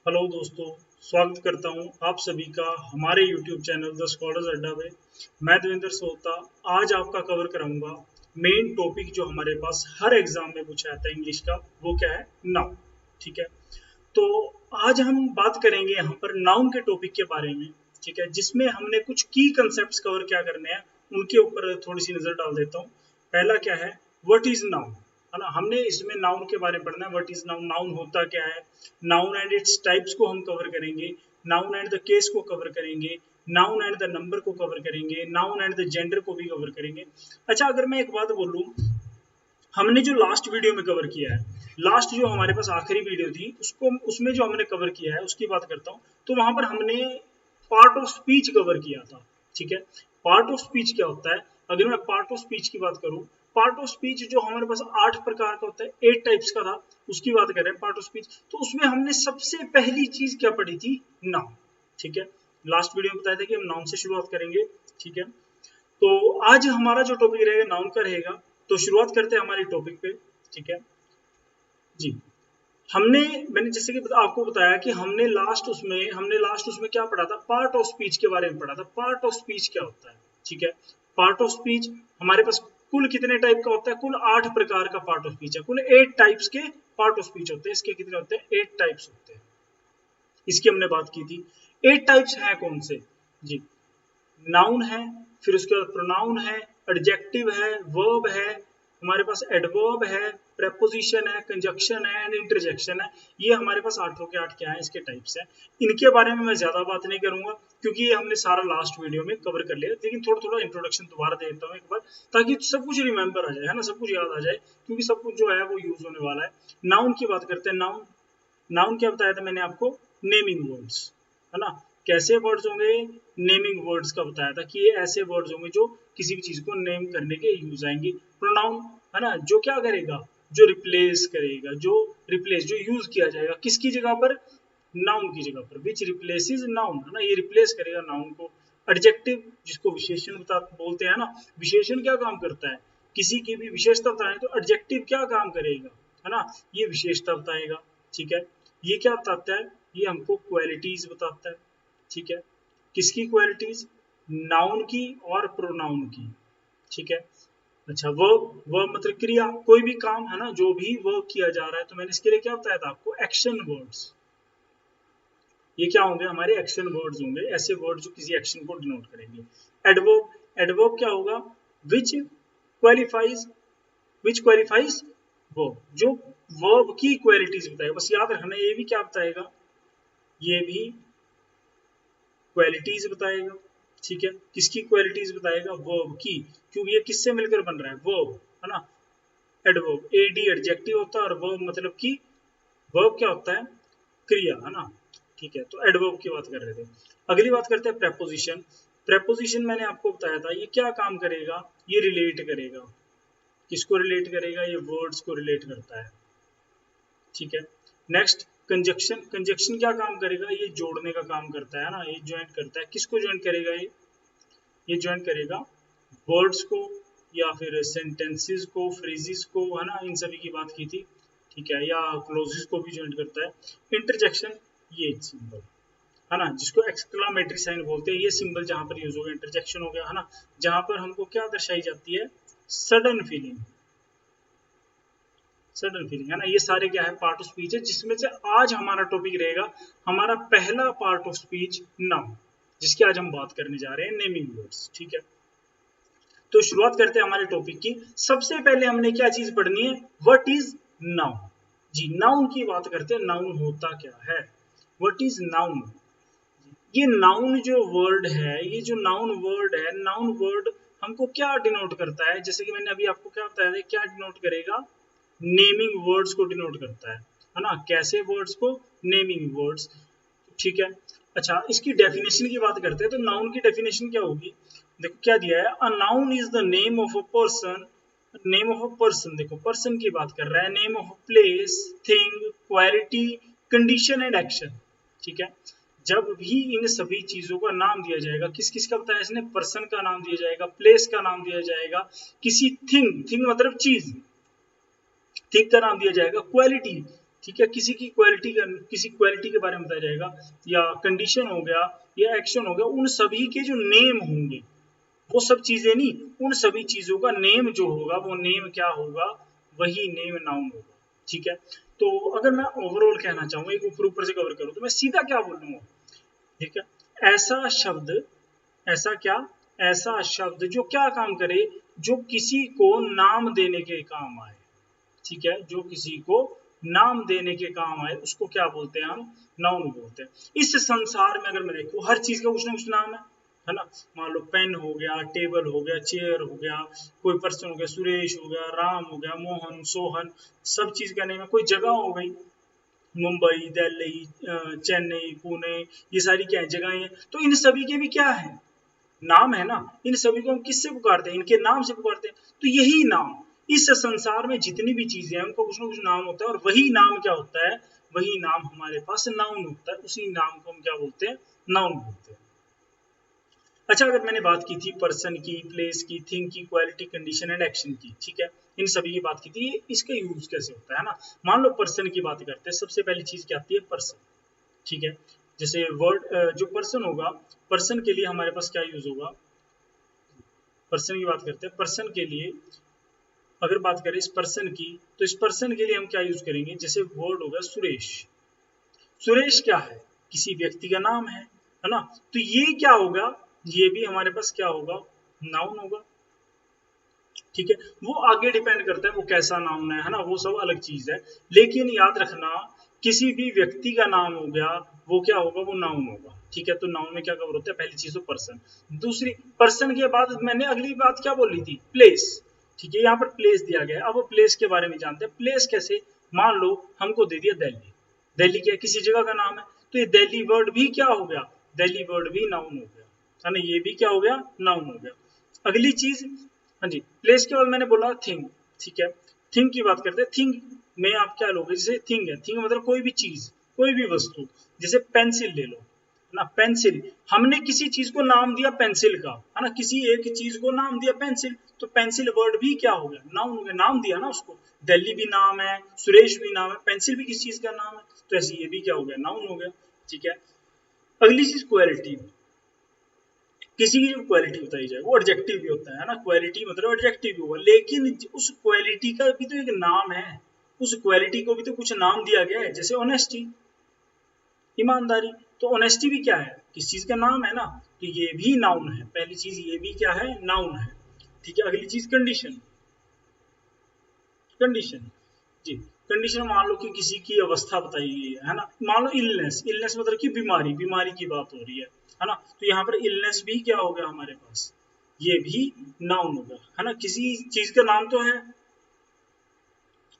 Hello दोस्तों, स्वागत करता हूं आप सभी का हमारे YouTube चैनल द स्कॉलर्स अड्डा पे। मैं देवेंद्र सोता आज आपका कवर कराऊंगा मेन टॉपिक जो हमारे पास हर एग्जाम में पूछा जाता है इंग्लिश का। वो क्या है? नाउन। ठीक है, तो आज हम बात करेंगे यहाँ पर नाउन के टॉपिक के बारे में। ठीक है, जिसमें हमने कुछ की कंसेप्ट कवर क्या करने हैं उनके ऊपर थोड़ी सी नजर डाल देता हूँ। पहला क्या है? व्हाट इज नाउन, है ना। हमने इसमें नाउन के बारे में पढ़ना है। व्हाट इज नाउन, नाउन होता क्या है, नाउन एंड इट्स टाइप्स को हम कवर करेंगे, नाउन एंड द केस को कवर करेंगे, नाउन एंड द नंबर को कवर करेंगे, नाउन एंड द जेंडर को भी कवर करेंगे। अच्छा, अगर मैं एक बात बोलूं, हमने जो लास्ट वीडियो में कवर किया है, लास्ट जो हमारे पास आखिरी वीडियो थी उसको, उसमें जो हमने कवर किया है उसकी बात करता हूँ। तो वहां पर हमने पार्ट ऑफ स्पीच कवर किया था। ठीक है, पार्ट ऑफ स्पीच क्या होता है? अगर मैं पार्ट ऑफ स्पीच की बात करूं, पार्ट ऑफ स्पीच जो हमारे पास 8 प्रकार का होता है, 8 टाइप्स का था, उसकी बात कर रहे हैं पार्ट ऑफ स्पीच। तो उसमें हमने सबसे पहली चीज क्या पढ़ी थी? नाउन। ठीक है, लास्ट वीडियो में बताया था कि हम नाउन से शुरुआत करेंगे। ठीक है, तो आज हमारा जो टॉपिक रहेगा नाउन का रहेगा। तो शुरुआत करते हैं हमारे टॉपिक पे। ठीक है जी, मैंने जैसे कि आपको बताया कि हमने लास्ट उसमें क्या पढ़ा था? पार्ट ऑफ स्पीच के बारे में पढ़ा था। पार्ट ऑफ स्पीच क्या होता है? ठीक है, पार्ट ऑफ स्पीच हमारे पास कुल कितने टाइप का होता है? कुल 8 प्रकार का पार्ट ऑफ स्पीच है। कुल 8 टाइप्स के पार्ट ऑफ स्पीच होते हैं। इसके कितने होते हैं? 8 टाइप्स होते हैं। इसकी हमने बात की थी। 8 टाइप्स हैं कौन से? जी, नाउन है, फिर उसके बाद प्रोनाउन है, एडजेक्टिव है, वर्ब है, हमारे पास एडवर्ब है, प्रेपोजिशन है, कंजक्शन है एंड इंटरजेक्शन है। ये हमारे पास 8 के 8 क्या है, इसके टाइप्स हैं। इनके बारे में मैं ज्यादा बात नहीं करूंगा क्योंकि ये हमने सारा लास्ट वीडियो में कवर कर लिया। लेकिन थोड़ा थोड़ा इंट्रोडक्शन दोबारा दे देता हूँ एक बार, ताकि सब कुछ रिमेंबर आ जाए, है ना, सब कुछ याद आ जाए, क्योंकि सब कुछ जो है वो यूज होने वाला है। नाउन की बात करते हैं। नाउन, नाउन क्या बताया था मैंने आपको? नेमिंग वर्ड्स, है ना। कैसे वर्ड्स होंगे? नेमिंग वर्ड्स का बताया था कि ये ऐसे वर्ड्स होंगे जो किसी भी चीज को नेम करने के यूज आएंगे। प्रोनाउन, है ना, जो क्या करेगा? जो रिप्लेस करेगा, जो यूज किया जाएगा किसकी जगह पर? नाउन की जगह पर। विच रिप्लेसेस नाउन, है ना, ये रिप्लेस करेगा नाउन को। एडजेक्टिव, जिसको विशेषण बोलते हैं ना। विशेषण क्या काम करता है? किसी की भी विशेषता बताए तो एडजेक्टिव क्या काम करेगा, है ना, ये विशेषता बताएगा। ठीक है, ये क्या बताता है? ये हमको क्वालिटीज बताता है। ठीक है, किसकी क्वालिटीज? नाउन की और प्रोनाउन की। ठीक है, अच्छा, वर्ब मतलब क्रिया, कोई भी काम, है ना, जो भी वर्ब किया जा रहा है। तो मैंने इसके लिए क्या बताया था आपको? Action words. ये क्या होंगे? हमारे एक्शन वर्ड्स होंगे, ऐसे वर्ड जो किसी एक्शन को डिनोट करेंगे। एडवर्ब, एडवर्ब क्या होगा? विच क्वालिफाइज, विच क्वालिफाइज वर्ब, जो वर्ब की क्वालिटीज बताएगा। बस याद रखना, ये भी क्या बताएगा? ये भी क्वालिटीज बताएगा। ठीक है, किसकी क्वालिटीज बताएगा? वर्ब की, क्योंकि ये किससे मिलकर बन रहा है? वर्ब, है ना। एडवर्ब, एडी एडजेक्टिव होता है और वर्ब मतलब कि, वर्ब क्या होता है? क्रिया, है ना। ठीक है, तो एडवर्ब की बात कर रहे थे। अगली बात करते हैं प्रेपोजिशन। प्रेपोजिशन मैंने आपको बताया था, ये क्या काम करेगा? ये रिलेट करेगा। किसको रिलेट करेगा? ये वर्ड्स को रिलेट करता है। ठीक है, नेक्स्ट कंजक्शन। कंजक्शन क्या काम करेगा? ये जोड़ने का काम करता है ना, ये ज्वाइन करता है। किसको ज्वाइन करेगा? ये ज्वाइन करेगा वर्ड्स को या फिर सेंटेंसेस को, फ्रेजेस को, है ना, इन सभी की बात की थी। ठीक है, या क्लोजेस को भी ज्वाइन करता है। इंटरजेक्शन, ये सिंबल, है ना, जिसको एक्सक्लामेटरी साइन बोलते हैं, ये सिंबल जहां पर यूज हो गया। इंटरजेक्शन हो गया, है ना, जहां पर हमको क्या दर्शाई जाती है? सडन फीलिंग, सडन फीलिंग, है ना। ये सारे क्या है? पार्ट ऑफ स्पीच है, जिसमें से आज हमारा टॉपिक रहेगा, हमारा पहला पार्ट ऑफ स्पीच नाउन, जिसकी आज हम बात करने जा रहे हैं, नेमिंग वर्ड्स। ठीक है, तो शुरुआत करते हैं हमारे टॉपिक की। सबसे पहले हमने क्या चीज पढ़नी है? What is noun. जी, नाउन की बात करते हैं। नाउन होता क्या है? What is noun? ये नाउन जो वर्ड है, ये जो नाउन वर्ड है, नाउन वर्ड हमको क्या डिनोट करता है? जैसे कि मैंने अभी आपको क्या बताया था, क्या डिनोट करेगा? नेमिंग वर्ड्स को डिनोट करता है ना। कैसे वर्ड्स को? Naming words. ठीक है, अच्छा, इसकी डेफिनेशन की बात करते हैं। तो नाउन की डेफिनेशन क्या होगी? देखो क्या दिया है, a noun is the name of a person. Name of a person, देखो पर्सन की बात कर रहा है। Name of a place, thing, quality, condition and action. ठीक है, जब भी इन सभी चीजों का नाम दिया जाएगा, किस किस का बताया इसने? पर्सन का नाम दिया जाएगा, प्लेस का नाम दिया जाएगा, किसी थिंग, थिंग मतलब चीज, थिंग का नाम दिया जाएगा, क्वालिटी, ठीक है, किसी क्वालिटी के बारे में बताया जाएगा, या कंडीशन हो गया या एक्शन हो गया, उन सभी के जो नेम होंगे, वो सब चीजें नहीं, उन सभी चीजों का नेम जो होगा वो नेम क्या होगा, वही नेम नाउन होगा। ठीक है, तो अगर मैं ओवरऑल कहना चाहूँ, एक ऊपर से कवर करूँ, तो मैं सीधा क्या बोलूंगा, ठीक है, ऐसा शब्द, ऐसा क्या, ऐसा शब्द जो क्या काम करे, जो किसी को नाम देने के काम आए। ठीक है, जो किसी को नाम देने के काम आए उसको क्या बोलते हैं, हम नाउन बोलते हैं। इस संसार में अगर मैं देखूं, हर चीज का कुछ ना कुछ नाम है ना। मान लो पेन हो गया, टेबल हो गया, चेयर हो गया, कोई पर्सन हो गया, सुरेश हो गया, राम हो गया, मोहन, सोहन, सब चीज का नेम है। कोई जगह हो गई, मुंबई, दिल्ली, चेन्नई, पुणे, ये सारी क्या है, जगहें हैं। तो इन सभी के भी क्या है, नाम है ना। इन सभी को हम किससे पुकारते हैं, इनके नाम से पुकारते हैं। तो यही नाम, इस संसार में जितनी भी चीजें हैं उनका कुछ ना कुछ नाम होता है, और वही नाम क्या होता है, वही नाम हमारे पास नाउन होता है। उसी नाम को हम क्या बोलते हैं, नाउन बोलते हैं। अच्छा, अगर मैंने बात की थी पर्सन की, प्लेस की, थिंग की, क्वालिटी, कंडीशन एंड एक्शन की, ठीक है, इन सभी की बात की थी, इसका यूज कैसे होता है ना। मान लो पर्सन की बात करते हैं, सबसे पहली चीज क्या आती है, पर्सन। ठीक है, जैसे वर्ड जो पर्सन होगा, पर्सन के लिए हमारे पास क्या यूज होगा, पर्सन की बात करते हैं। पर्सन के लिए अगर बात करें इस पर्सन की, तो इस पर्सन के लिए हम क्या यूज करेंगे, जैसे वर्ड होगा सुरेश। सुरेश क्या है, किसी व्यक्ति का नाम है ना। तो ये क्या होगा, ये भी हमारे पास क्या होगा, नाउन होगा। ठीक है, वो आगे डिपेंड करता है वो कैसा नाउन है ना, वो सब अलग चीज है। लेकिन याद रखना, किसी भी व्यक्ति का नाम हो गया, वो क्या होगा, वो नाउन होगा। ठीक है, तो नाउन में क्या कवर होता है, पहली चीज तो पर्सन। दूसरी, पर्सन के बाद मैंने अगली बात क्या बोली थी, प्लेस। ठीक है, यहाँ पर प्लेस दिया गया। अब प्लेस के बारे में जानते हैं, प्लेस कैसे। मान लो हमको दे दिया दिल्ली, दिल्ली क्या किसी जगह का नाम है, तो ये दिल्ली वर्ड भी क्या हो गया, दिल्ली वर्ड भी नाउन हो गया, है ना, ये भी क्या हो गया, नाउन हो गया। अगली चीज, हाँ जी, प्लेस के बाद मैंने बोला थिंग। ठीक है, थिंग की बात करते हैं। थिंग में आप क्या लोगे, जैसे थिंग है, थिंग मतलब कोई भी चीज, कोई भी वस्तु। जैसे पेंसिल ले लो ना, पेंसिल, हमने किसी चीज को नाम दिया पेंसिल का, है ना, किसी एक चीज को नाम दिया पेंसिल, तो पेंसिल वर्ड भी क्या हो गया, नाउन हो गया, नाम दिया ना उसको। दिल्ली भी नाम है, सुरेश भी नाम है, पेंसिल भी किस चीज का नाम है, तो ऐसे ये भी क्या हो गया, नाउन हो गया। ठीक है, अगली चीज क्वालिटी। किसी की जो क्वालिटी बताई जाए वो एडजेक्टिव भी होता है ना, क्वालिटी मतलब एडजेक्टिव भी होगा, लेकिन उस क्वालिटी का भी तो एक नाम है, उस क्वालिटी को भी तो कुछ नाम दिया गया है। जैसे ऑनेस्टी, ईमानदारी, तो ऑनेस्टी भी क्या है, किस चीज का नाम है ना, तो ये भी नाउन है। पहली चीज ये भी क्या है, नाउन है। ठीक है, अगली चीज कंडीशन। कंडीशन जी, कंडीशन मान लो कि किसी की अवस्था बताई गई है ना। मान लो इलनेस, इलनेस मतलब कि बीमारी, बीमारी की बात हो रही है ना, तो यहाँ पर इलनेस भी क्या हो गया हमारे पास, ये भी नाउन होगा, है ना, किसी चीज का नाम तो है।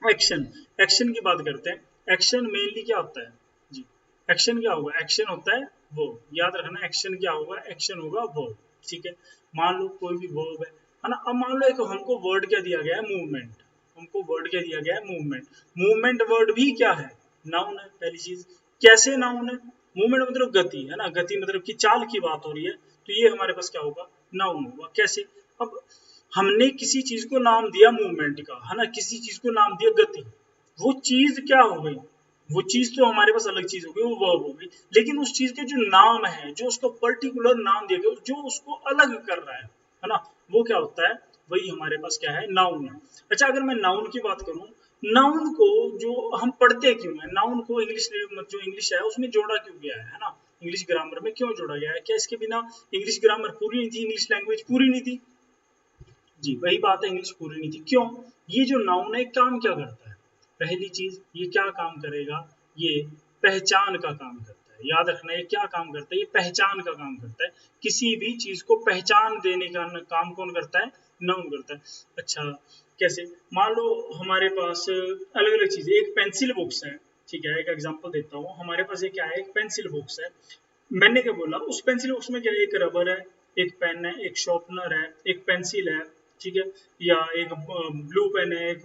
एक्शन, एक्शन की बात करते हैं। एक्शन मेनली क्या होता है जी, एक्शन क्या होगा, एक्शन होता है वो, याद रखना, एक्शन क्या होगा, एक्शन होगा वो। ठीक है, मान लो कोई भी वर्ब है ना। अब मान लो एक हमको वर्ड क्या दिया गया है, मूवमेंट। हमको वर्ड क्या दिया गया है, मूवमेंट। मूवमेंट वर्ड भी क्या है, नाउन है। पहली चीज, कैसे नाउन है, मूवमेंट मतलब गति, है ना, गति मतलब कि चाल की बात हो रही है, तो ये हमारे पास क्या होगा, नाउन होगा। कैसे, अब हमने किसी चीज को नाम दिया मूवमेंट का, है ना, किसी चीज को नाम दिया गति, वो चीज क्या हो गई, वो चीज तो हमारे पास अलग चीज हो गई, वो वर्ब हो गई। लेकिन उस चीज के जो नाम है, जो उसको पर्टिकुलर नाम दिया गया, जो उसको अलग कर रहा है ना, वो क्या होता है, वही हमारे पास क्या है, नाउन है। अच्छा, अगर मैं नाउन की बात करूं, नाउन को जो हम पढ़ते क्यों है, नाउन को इंग्लिश जो इंग्लिश है उसमें जोड़ा क्यों गया है ना, इंग्लिश ग्रामर में क्यों जोड़ा गया है, क्या इसके बिना इंग्लिश ग्रामर पूरी नहीं थी, इंग्लिश लैंग्वेज पूरी नहीं थी। जी, वही बात है, इंग्लिश पूरी नहीं थी। क्यों, ये जो नाउन है काम क्या करता है, पहली चीज ये क्या काम करेगा, ये पहचान का काम करता है। याद रखना, ये क्या काम करता है, ये पहचान का काम करता है। किसी भी चीज को पहचान देने का काम कौन करता है, नाउन करता है। अच्छा, कैसे, मान लो हमारे पास अलग अलग चीजें, एक पेंसिल बॉक्स है। ठीक है, एक एग्जांपल देता हूँ, हमारे पास ये क्या है, एक पेंसिल बॉक्स है। मैंने क्या बोला, उस पेंसिल बॉक्स में क्या है, एक रबर है, एक पेन है, एक शार्पनर है, एक पेंसिल है। ठीक है, या एक ब्लू पेन है, एक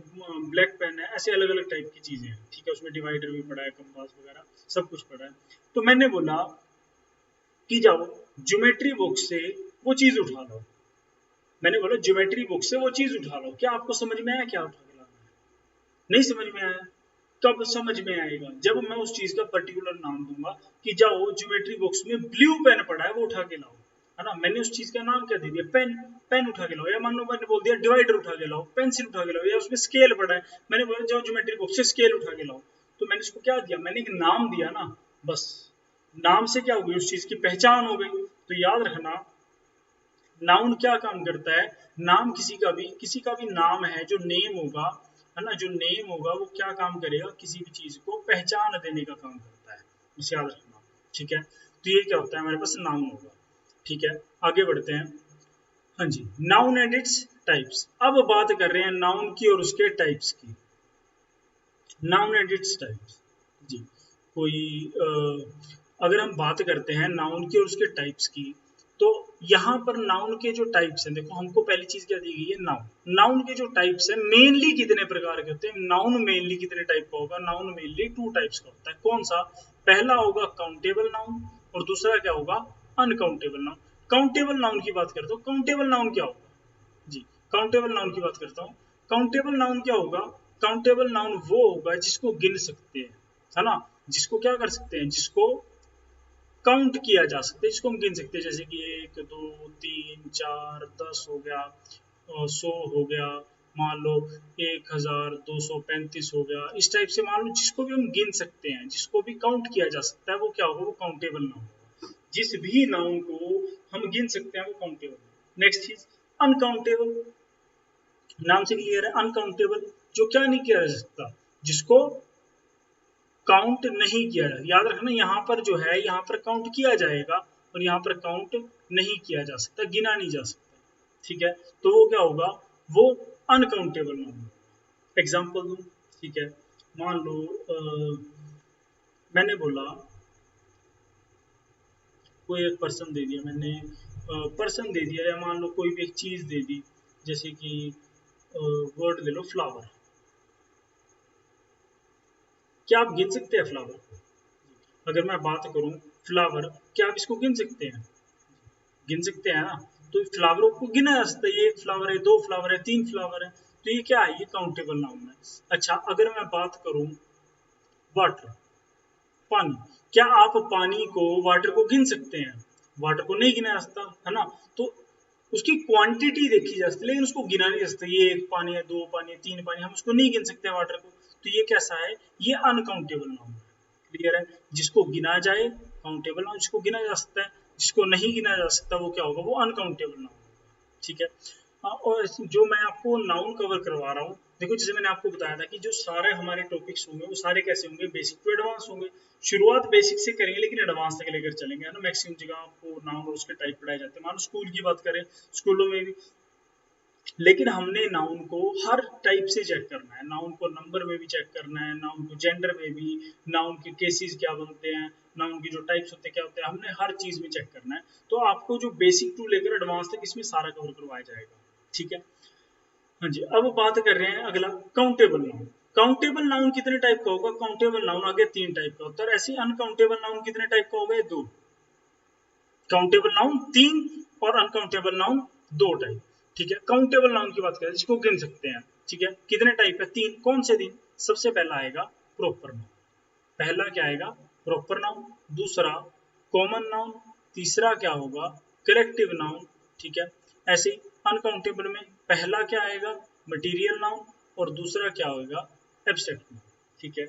ब्लैक पेन है, ऐसे अलग अलग टाइप की चीजें हैं। ठीक है, उसमें डिवाइडर भी पड़ा है, कंपास वगैरह सब कुछ पड़ा है। तो मैंने बोला कि जाओ ज्योमेट्री बॉक्स से वो चीज उठा लो। मैंने बोला ज्योमेट्री बॉक्स से वो चीज उठा लो। क्या आपको समझ में आया, क्या उठा के लाना है, नहीं समझ में आया, कब समझ में आएगा? जब मैं उस चीज का पर्टिकुलर नाम दूंगा कि जाओ ज्योमेट्री बॉक्स में ब्लू पेन पड़ा है वो उठा के लाओ, है ना। मैंने उस चीज का नाम क्या दे दिया? पेन, पेन उठा के लाओ। या मान लो मैंने बोल दिया डिवाइडर उठा के लाओ, पेंसिल उठा के लाओ, या उसमें स्केल पड़ा है, मैंने बोला जाओ ज्योमेट्री बॉक्स से स्केल उठा के लाओ। तो मैंने इसको क्या दिया? मैंने एक नाम दिया ना, बस। नाम से क्या हो गई? उस चीज की पहचान हो गई। तो याद रखना, नाउन क्या काम करता है? नाम किसी का भी नाम है जो नेम होगा, है ना, जो नेम होगा वो क्या काम करेगा? किसी भी चीज को पहचान देने का काम करता है, इसे याद रखना, ठीक है। तो ये क्या होता है? हमारे पास नाउन होगा, ठीक है। आगे बढ़ते हैं। हाँ जी, नाउन एंड इट्स टाइप्स। अब बात कर रहे हैं नाउन की और उसके टाइप्स की। नाउन एंड इट्स टाइप्स जी। कोई अगर हम बात करते हैं नाउन की और उसके टाइप्स की, तो यहाँ पर नाउन के जो टाइप्स हैं, देखो हमको पहली चीज क्या दी गई है? नाउन। नाउन के जो टाइप्स हैं मेनली कितने प्रकार के होते हैं? नाउन मेनली कितने टाइप का होगा? नाउन मेनली 2 टाइप्स का होता है। कौन सा? पहला होगा काउंटेबल नाउन और दूसरा क्या होगा? Uncountable noun. काउंटेबल नाउन की बात करते हो, काउंटेबल नाउन क्या होगा जी? काउंटेबल नाउन की बात करता हूँ। काउंटेबल नाउन क्या होगा? काउंटेबल नाउन वो होगा जिसको गिन सकते हैं, है ना। जिसको क्या कर सकते हैं? जिसको काउंट किया जा सकता है, जिसको हम गिन सकते हैं। जैसे कि 1 2 3 4 10 हो गया, 100 हो गया, मान लो 1235 हो गया। इस टाइप से मान लो जिसको भी हम गिन सकते हैं, जिसको भी काउंट किया जा सकता है, वो क्या होगा? वो काउंटेबल नाउन होगा। जिस भी नाउन को हम गिन सकते हैं वो काउंटेबल। नेक्स्ट चीज अनकाउंटेबल। नाम से क्लियर है, अनकाउंटेबल जो क्या नहीं किया जा सकता, जिसको काउंट नहीं किया जाए। याद रखना, यहाँ पर जो है, यहाँ पर काउंट किया जाएगा और यहाँ पर काउंट नहीं किया जा सकता, गिना नहीं जा सकता, ठीक है। तो वो क्या होगा? वो अनकाउंटेबल नाउन। एग्जाम्पल दूं, ठीक है। मान लो मैंने बोला कोई एक पर्सन दे दिया, मैंने पर्सन दे दिया, या मान लो कोई भी एक चीज दे दी, जैसे कि वर्ड ले लो फ्लावर। क्या आप गिन सकते हैं फ्लावर को? अगर मैं बात करूं फ्लावर, क्या आप इसको गिन सकते हैं? गिन सकते हैं ना। तो फ्लावरों को गिना जा सकता है, ये एक फ्लावर है, 2 फ्लावर है, 3 फ्लावर है। तो ये क्या है? ये काउंटेबल नाउन है। अच्छा, अगर मैं बात करूं वाटर, पानी, क्या आप पानी को, वाटर को गिन सकते हैं? वाटर को नहीं गिना जा सकता, है ना। तो उसकी क्वांटिटी देखी जा सकती है, लेकिन उसको गिना नहीं जा सकता। ये 1 पानी है, 2 पानी है, 3 पानी, हम उसको नहीं गिन सकते वाटर को। तो ये कैसा है? ये अनकाउंटेबल नाउन है। क्लियर है? जिसको गिना जाए काउंटेबल नाउन, जिसको गिना जा सकता है, जिसको नहीं गिना जा सकता वो क्या होगा? वो अनकाउंटेबल नाउन होगा, ठीक है। और जो मैं आपको नाउन कवर करवा रहा हूँ, देखो जैसे मैंने आपको बताया था कि जो सारे हमारे टॉपिक्स होंगे वो सारे कैसे होंगे? बेसिक टू एडवांस होंगे। शुरुआत बेसिक से करेंगे लेकिन एडवांस तक लेकर चलेंगे, है ना। मैक्सिमम जगह आपको नाउन और उसके टाइप पढ़ाए जाते हैं। मान लो स्कूल की बात करें, स्कूलों में भी, लेकिन हमने नाउन को हर टाइप से चेक करना है। नाउन को नंबर में भी चेक करना है, नाउन को जेंडर में भी, नाउन के केसेस क्या बनते हैं, नाउन की जो टाइप्स होते हैं क्या होते हैं, हमने हर चीज में चेक करना है। तो आपको जो बेसिक टू लेकर एडवांस तक इसमें सारा कवर करवाया जाएगा, ठीक है। हाँ जी, अब बात कर रहे हैं अगला, काउंटेबल नाउन। काउंटेबल नाउन कितने टाइप का होगा? काउंटेबल नाउन आगे 3 टाइप का होता है। ऐसे अनकाउंटेबल नाउन कितने टाइप का होगा? 2। काउंटेबल नाउन 3 और अनकाउंटेबल नाउन 2 टाइप, ठीक है। काउंटेबल नाउन की बात करें जिसको गिन सकते हैं, ठीक है। कितने टाइप है? 3। कौन से 3? सबसे पहला आएगा प्रॉपर नाउन। पहला क्या आएगा? Proper noun. दूसरा कॉमन नाउन। तीसरा क्या होगा? कलेक्टिव नाउन, ठीक है। ऐसे ही अनकाउंटेबल में पहला क्या आएगा? मटेरियल नाउन, और दूसरा क्या होगा? एब्स्ट्रैक्ट नाउन, ठीक है।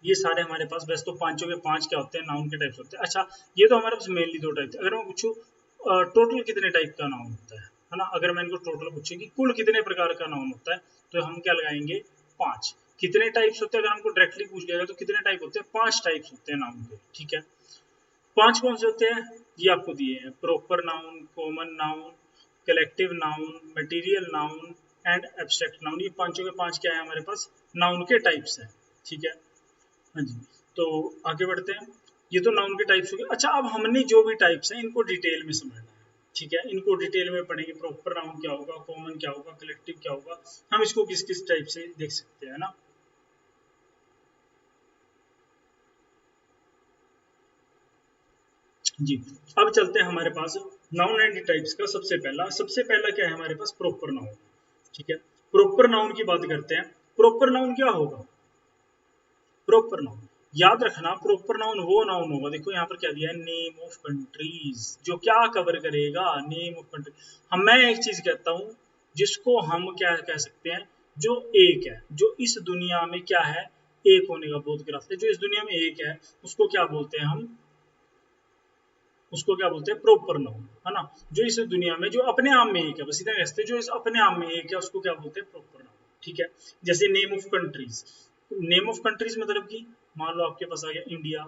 ये सारे हमारे पास, वैसे तो पांचों के 5 क्या होते हैं? नाउन के टाइप्स होते हैं। अच्छा, ये तो हमारे पास मेनली 2 टाइप थे। अगर मैं पूछूं टोटल कितने टाइप का नाउन होता है ना, अगर मैं इनको टोटल पूछूं कि कुल कितने प्रकार का नाउन होता है, तो हम क्या लगाएंगे? 5। कितने टाइप्स होते हैं? अगर हमको डायरेक्टली पूछ लिया तो कितने टाइप होते हैं? 5 टाइप्स होते हैं नाउन के, ठीक है। 5 कौन से होते हैं? ये आपको दिए हैं, proper noun, common noun, collective noun, material noun and abstract noun. ये पांचों के 5 क्या है हमारे पास? नाउन के टाइप्स हैं, ठीक है। हाँ जी, तो आगे बढ़ते हैं। ये तो नाउन के टाइप्स हो गए। अच्छा, अब हमने जो भी टाइप्स हैं इनको डिटेल में समझना है, ठीक है। इनको डिटेल में पढ़ेंगे, प्रॉपर नाउन क्या होगा, कॉमन क्या होगा, कलेक्टिव क्या होगा, हम इसको किस किस टाइप से देख सकते हैं ना। जी, अब चलते हैं हमारे पास नाउन एंड टाइप्स का। सबसे पहला क्या है हमारे पास? प्रॉपर नाउन, ठीक है। प्रॉपर नाउन की बात करते हैं। प्रॉपर नाउन क्या होगा? Proper noun. याद रखना प्रॉपर नाउन वो नाउन होगा, देखो यहाँ पर क्या दिया है, नेम ऑफ कंट्रीज, जो क्या कवर करेगा, नेम ऑफ कंट्री। हम मैं एक चीज कहता हूँ जिसको हम क्या कह सकते हैं, जो एक है, जो इस दुनिया में क्या है, एक होने का बोध कराते हैं, जो इस दुनिया में एक है उसको क्या बोलते हैं हम, उसको क्या बोलते हैं, प्रॉपर नाउन, है ना। जो इस दुनिया में जो अपने आप में एक है, बस इतना कहते हैं, जो इस अपने आप में एक है उसको क्या बोलते हैं, प्रॉपर नाउन, ठीक है। जैसे name of countries, name of countries मतलब कि मान लो आपके पास आ गया इंडिया,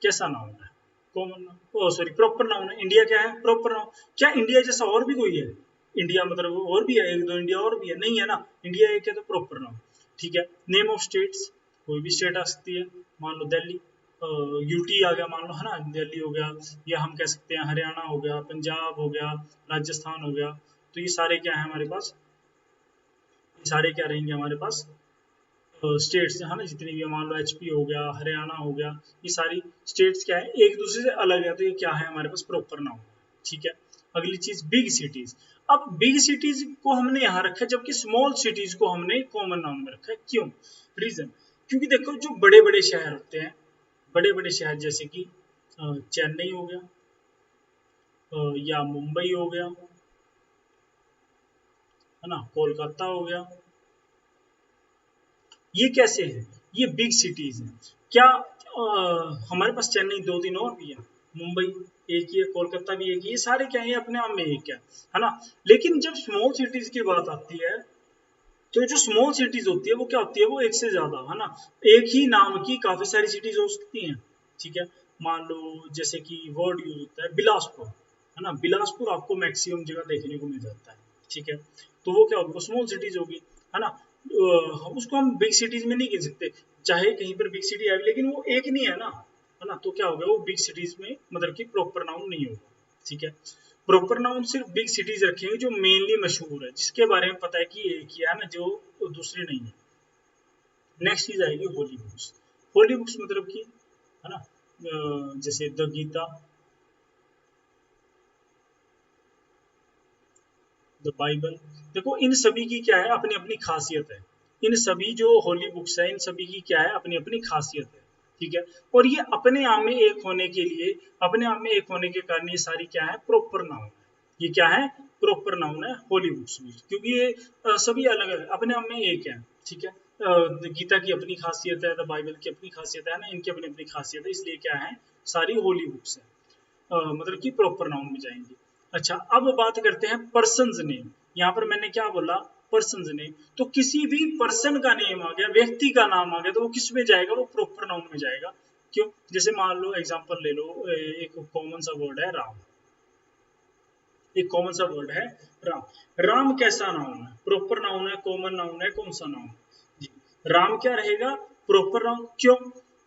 कैसा नाउन है, कॉमन नाउन, ओ सॉरी प्रॉपर नाउन है। इंडिया क्या है, प्रॉपर नाउन। क्या इंडिया जैसा और भी कोई है, इंडिया मतलब और भी है, एक दो इंडिया और भी है, नहीं है ना, इंडिया एक है तो प्रॉपर नाउन, ठीक है। नेम ऑफ स्टेट्स, कोई भी स्टेट आ सकती है, मान लो दिल्ली, यूटी आ गया मान लो, है ना, दिल्ली हो गया, या हम कह सकते हैं हरियाणा हो गया, पंजाब हो गया, राजस्थान हो गया। तो ये सारे क्या है हमारे पास, ये सारे क्या रहेंगे हमारे पास, स्टेट्स है ना, जितनी भी, मान लो एचपी हो गया, हरियाणा हो गया, ये सारी स्टेट्स क्या है, एक दूसरे से अलग है, तो ये क्या है हमारे पास, प्रॉपर नाउन, ठीक है। अगली चीज बिग सिटीज। अब बिग सिटीज को हमने यहाँ रखा है, जबकि स्मॉल सिटीज को हमने कॉमन नाउन में रखा है, क्यों, रीजन, क्योंकि देखो जो बड़े बड़े शहर होते हैं, बड़े बड़े शहर जैसे कि चेन्नई हो गया, या मुंबई हो गया, है ना, कोलकाता हो गया, ये कैसे है, ये बिग सिटीज हैं। क्या हमारे पास चेन्नई दो तीन और भी है, मुंबई एक ही है, कोलकाता भी एक ही है, ये सारे क्या है अपने आप में एक है ना। लेकिन जब स्मॉल सिटीज की बात आती है, तो जो स्मॉल सिटीज होती है वो क्या होती है, वो एक से ज्यादा, है ना, एक ही नाम की काफी सारी सिटीज हो सकती हैं, ठीक है। मान लो जैसे कि वर्ड यूज होता है बिलासपुर, है ना, बिलासपुर आपको मैक्सिमम जगह देखने को मिल जाता है, ठीक है। तो वो क्या होगा, स्मॉल सिटीज होगी, है ना। उसको हम बिग सिटीज में नहीं गिन सकते, चाहे कहीं पर बिग सिटी है लेकिन वो एक नहीं है ना, है ना, तो क्या होगा, वो बिग सिटीज में मतलब कि प्रॉपर नाउन नहीं होगा, ठीक है। प्रॉपर नाउन सिर्फ बिग सिटीज रखेंगे जो मेनली मशहूर है, जिसके बारे में पता है कि एक ही है ना, जो दूसरे नहीं है। नेक्स्ट चीज आएगी होली बुक्स। होली बुक्स मतलब कि, है ना, जैसे द गीता, द बाइबल, देखो इन सभी की क्या है, अपनी अपनी खासियत है। इन सभी जो होली बुक्स है, इन सभी की क्या है, अपनी अपनी खासियत है, ठीक है। और ये अपने आप में एक होने के लिए, अपने आप में एक होने के कारण ये सारी क्या है, प्रॉपर नाउन है। ये क्या है, प्रॉपर नाउन है होली बुक्स भी, क्योंकि ये सभी अलग अलग अपने आप में एक है, ठीक है। गीता की अपनी खासियत है, द बाइबल की अपनी खासियत है ना, इनकी अपनी अपनी खासियत है, इसलिए क्या है, सारी होली बुक्स है, मतलब कि प्रॉपर नाउन में जाएंगे। अच्छा अब बात करते हैं पर्सन्स नेम। यहाँ पर मैंने क्या बोला, पर्सन्स नेम, तो किसी भी पर्सन का नेम आ गया, व्यक्ति का नाम आ गया, तो वो किस में जाएगा, वो प्रॉपर नाउन में जाएगा। क्यों, जैसे मान लो एग्जांपल ले लो, एक कॉमन सा वर्ड है राम, एक कॉमन सा वर्ड है राम। राम कैसा नाउन है, प्रॉपर नाउन है, कॉमन नाउन है, कौन सा नाउन जी, राम क्या रहेगा, प्रॉपर नाउन। क्यों,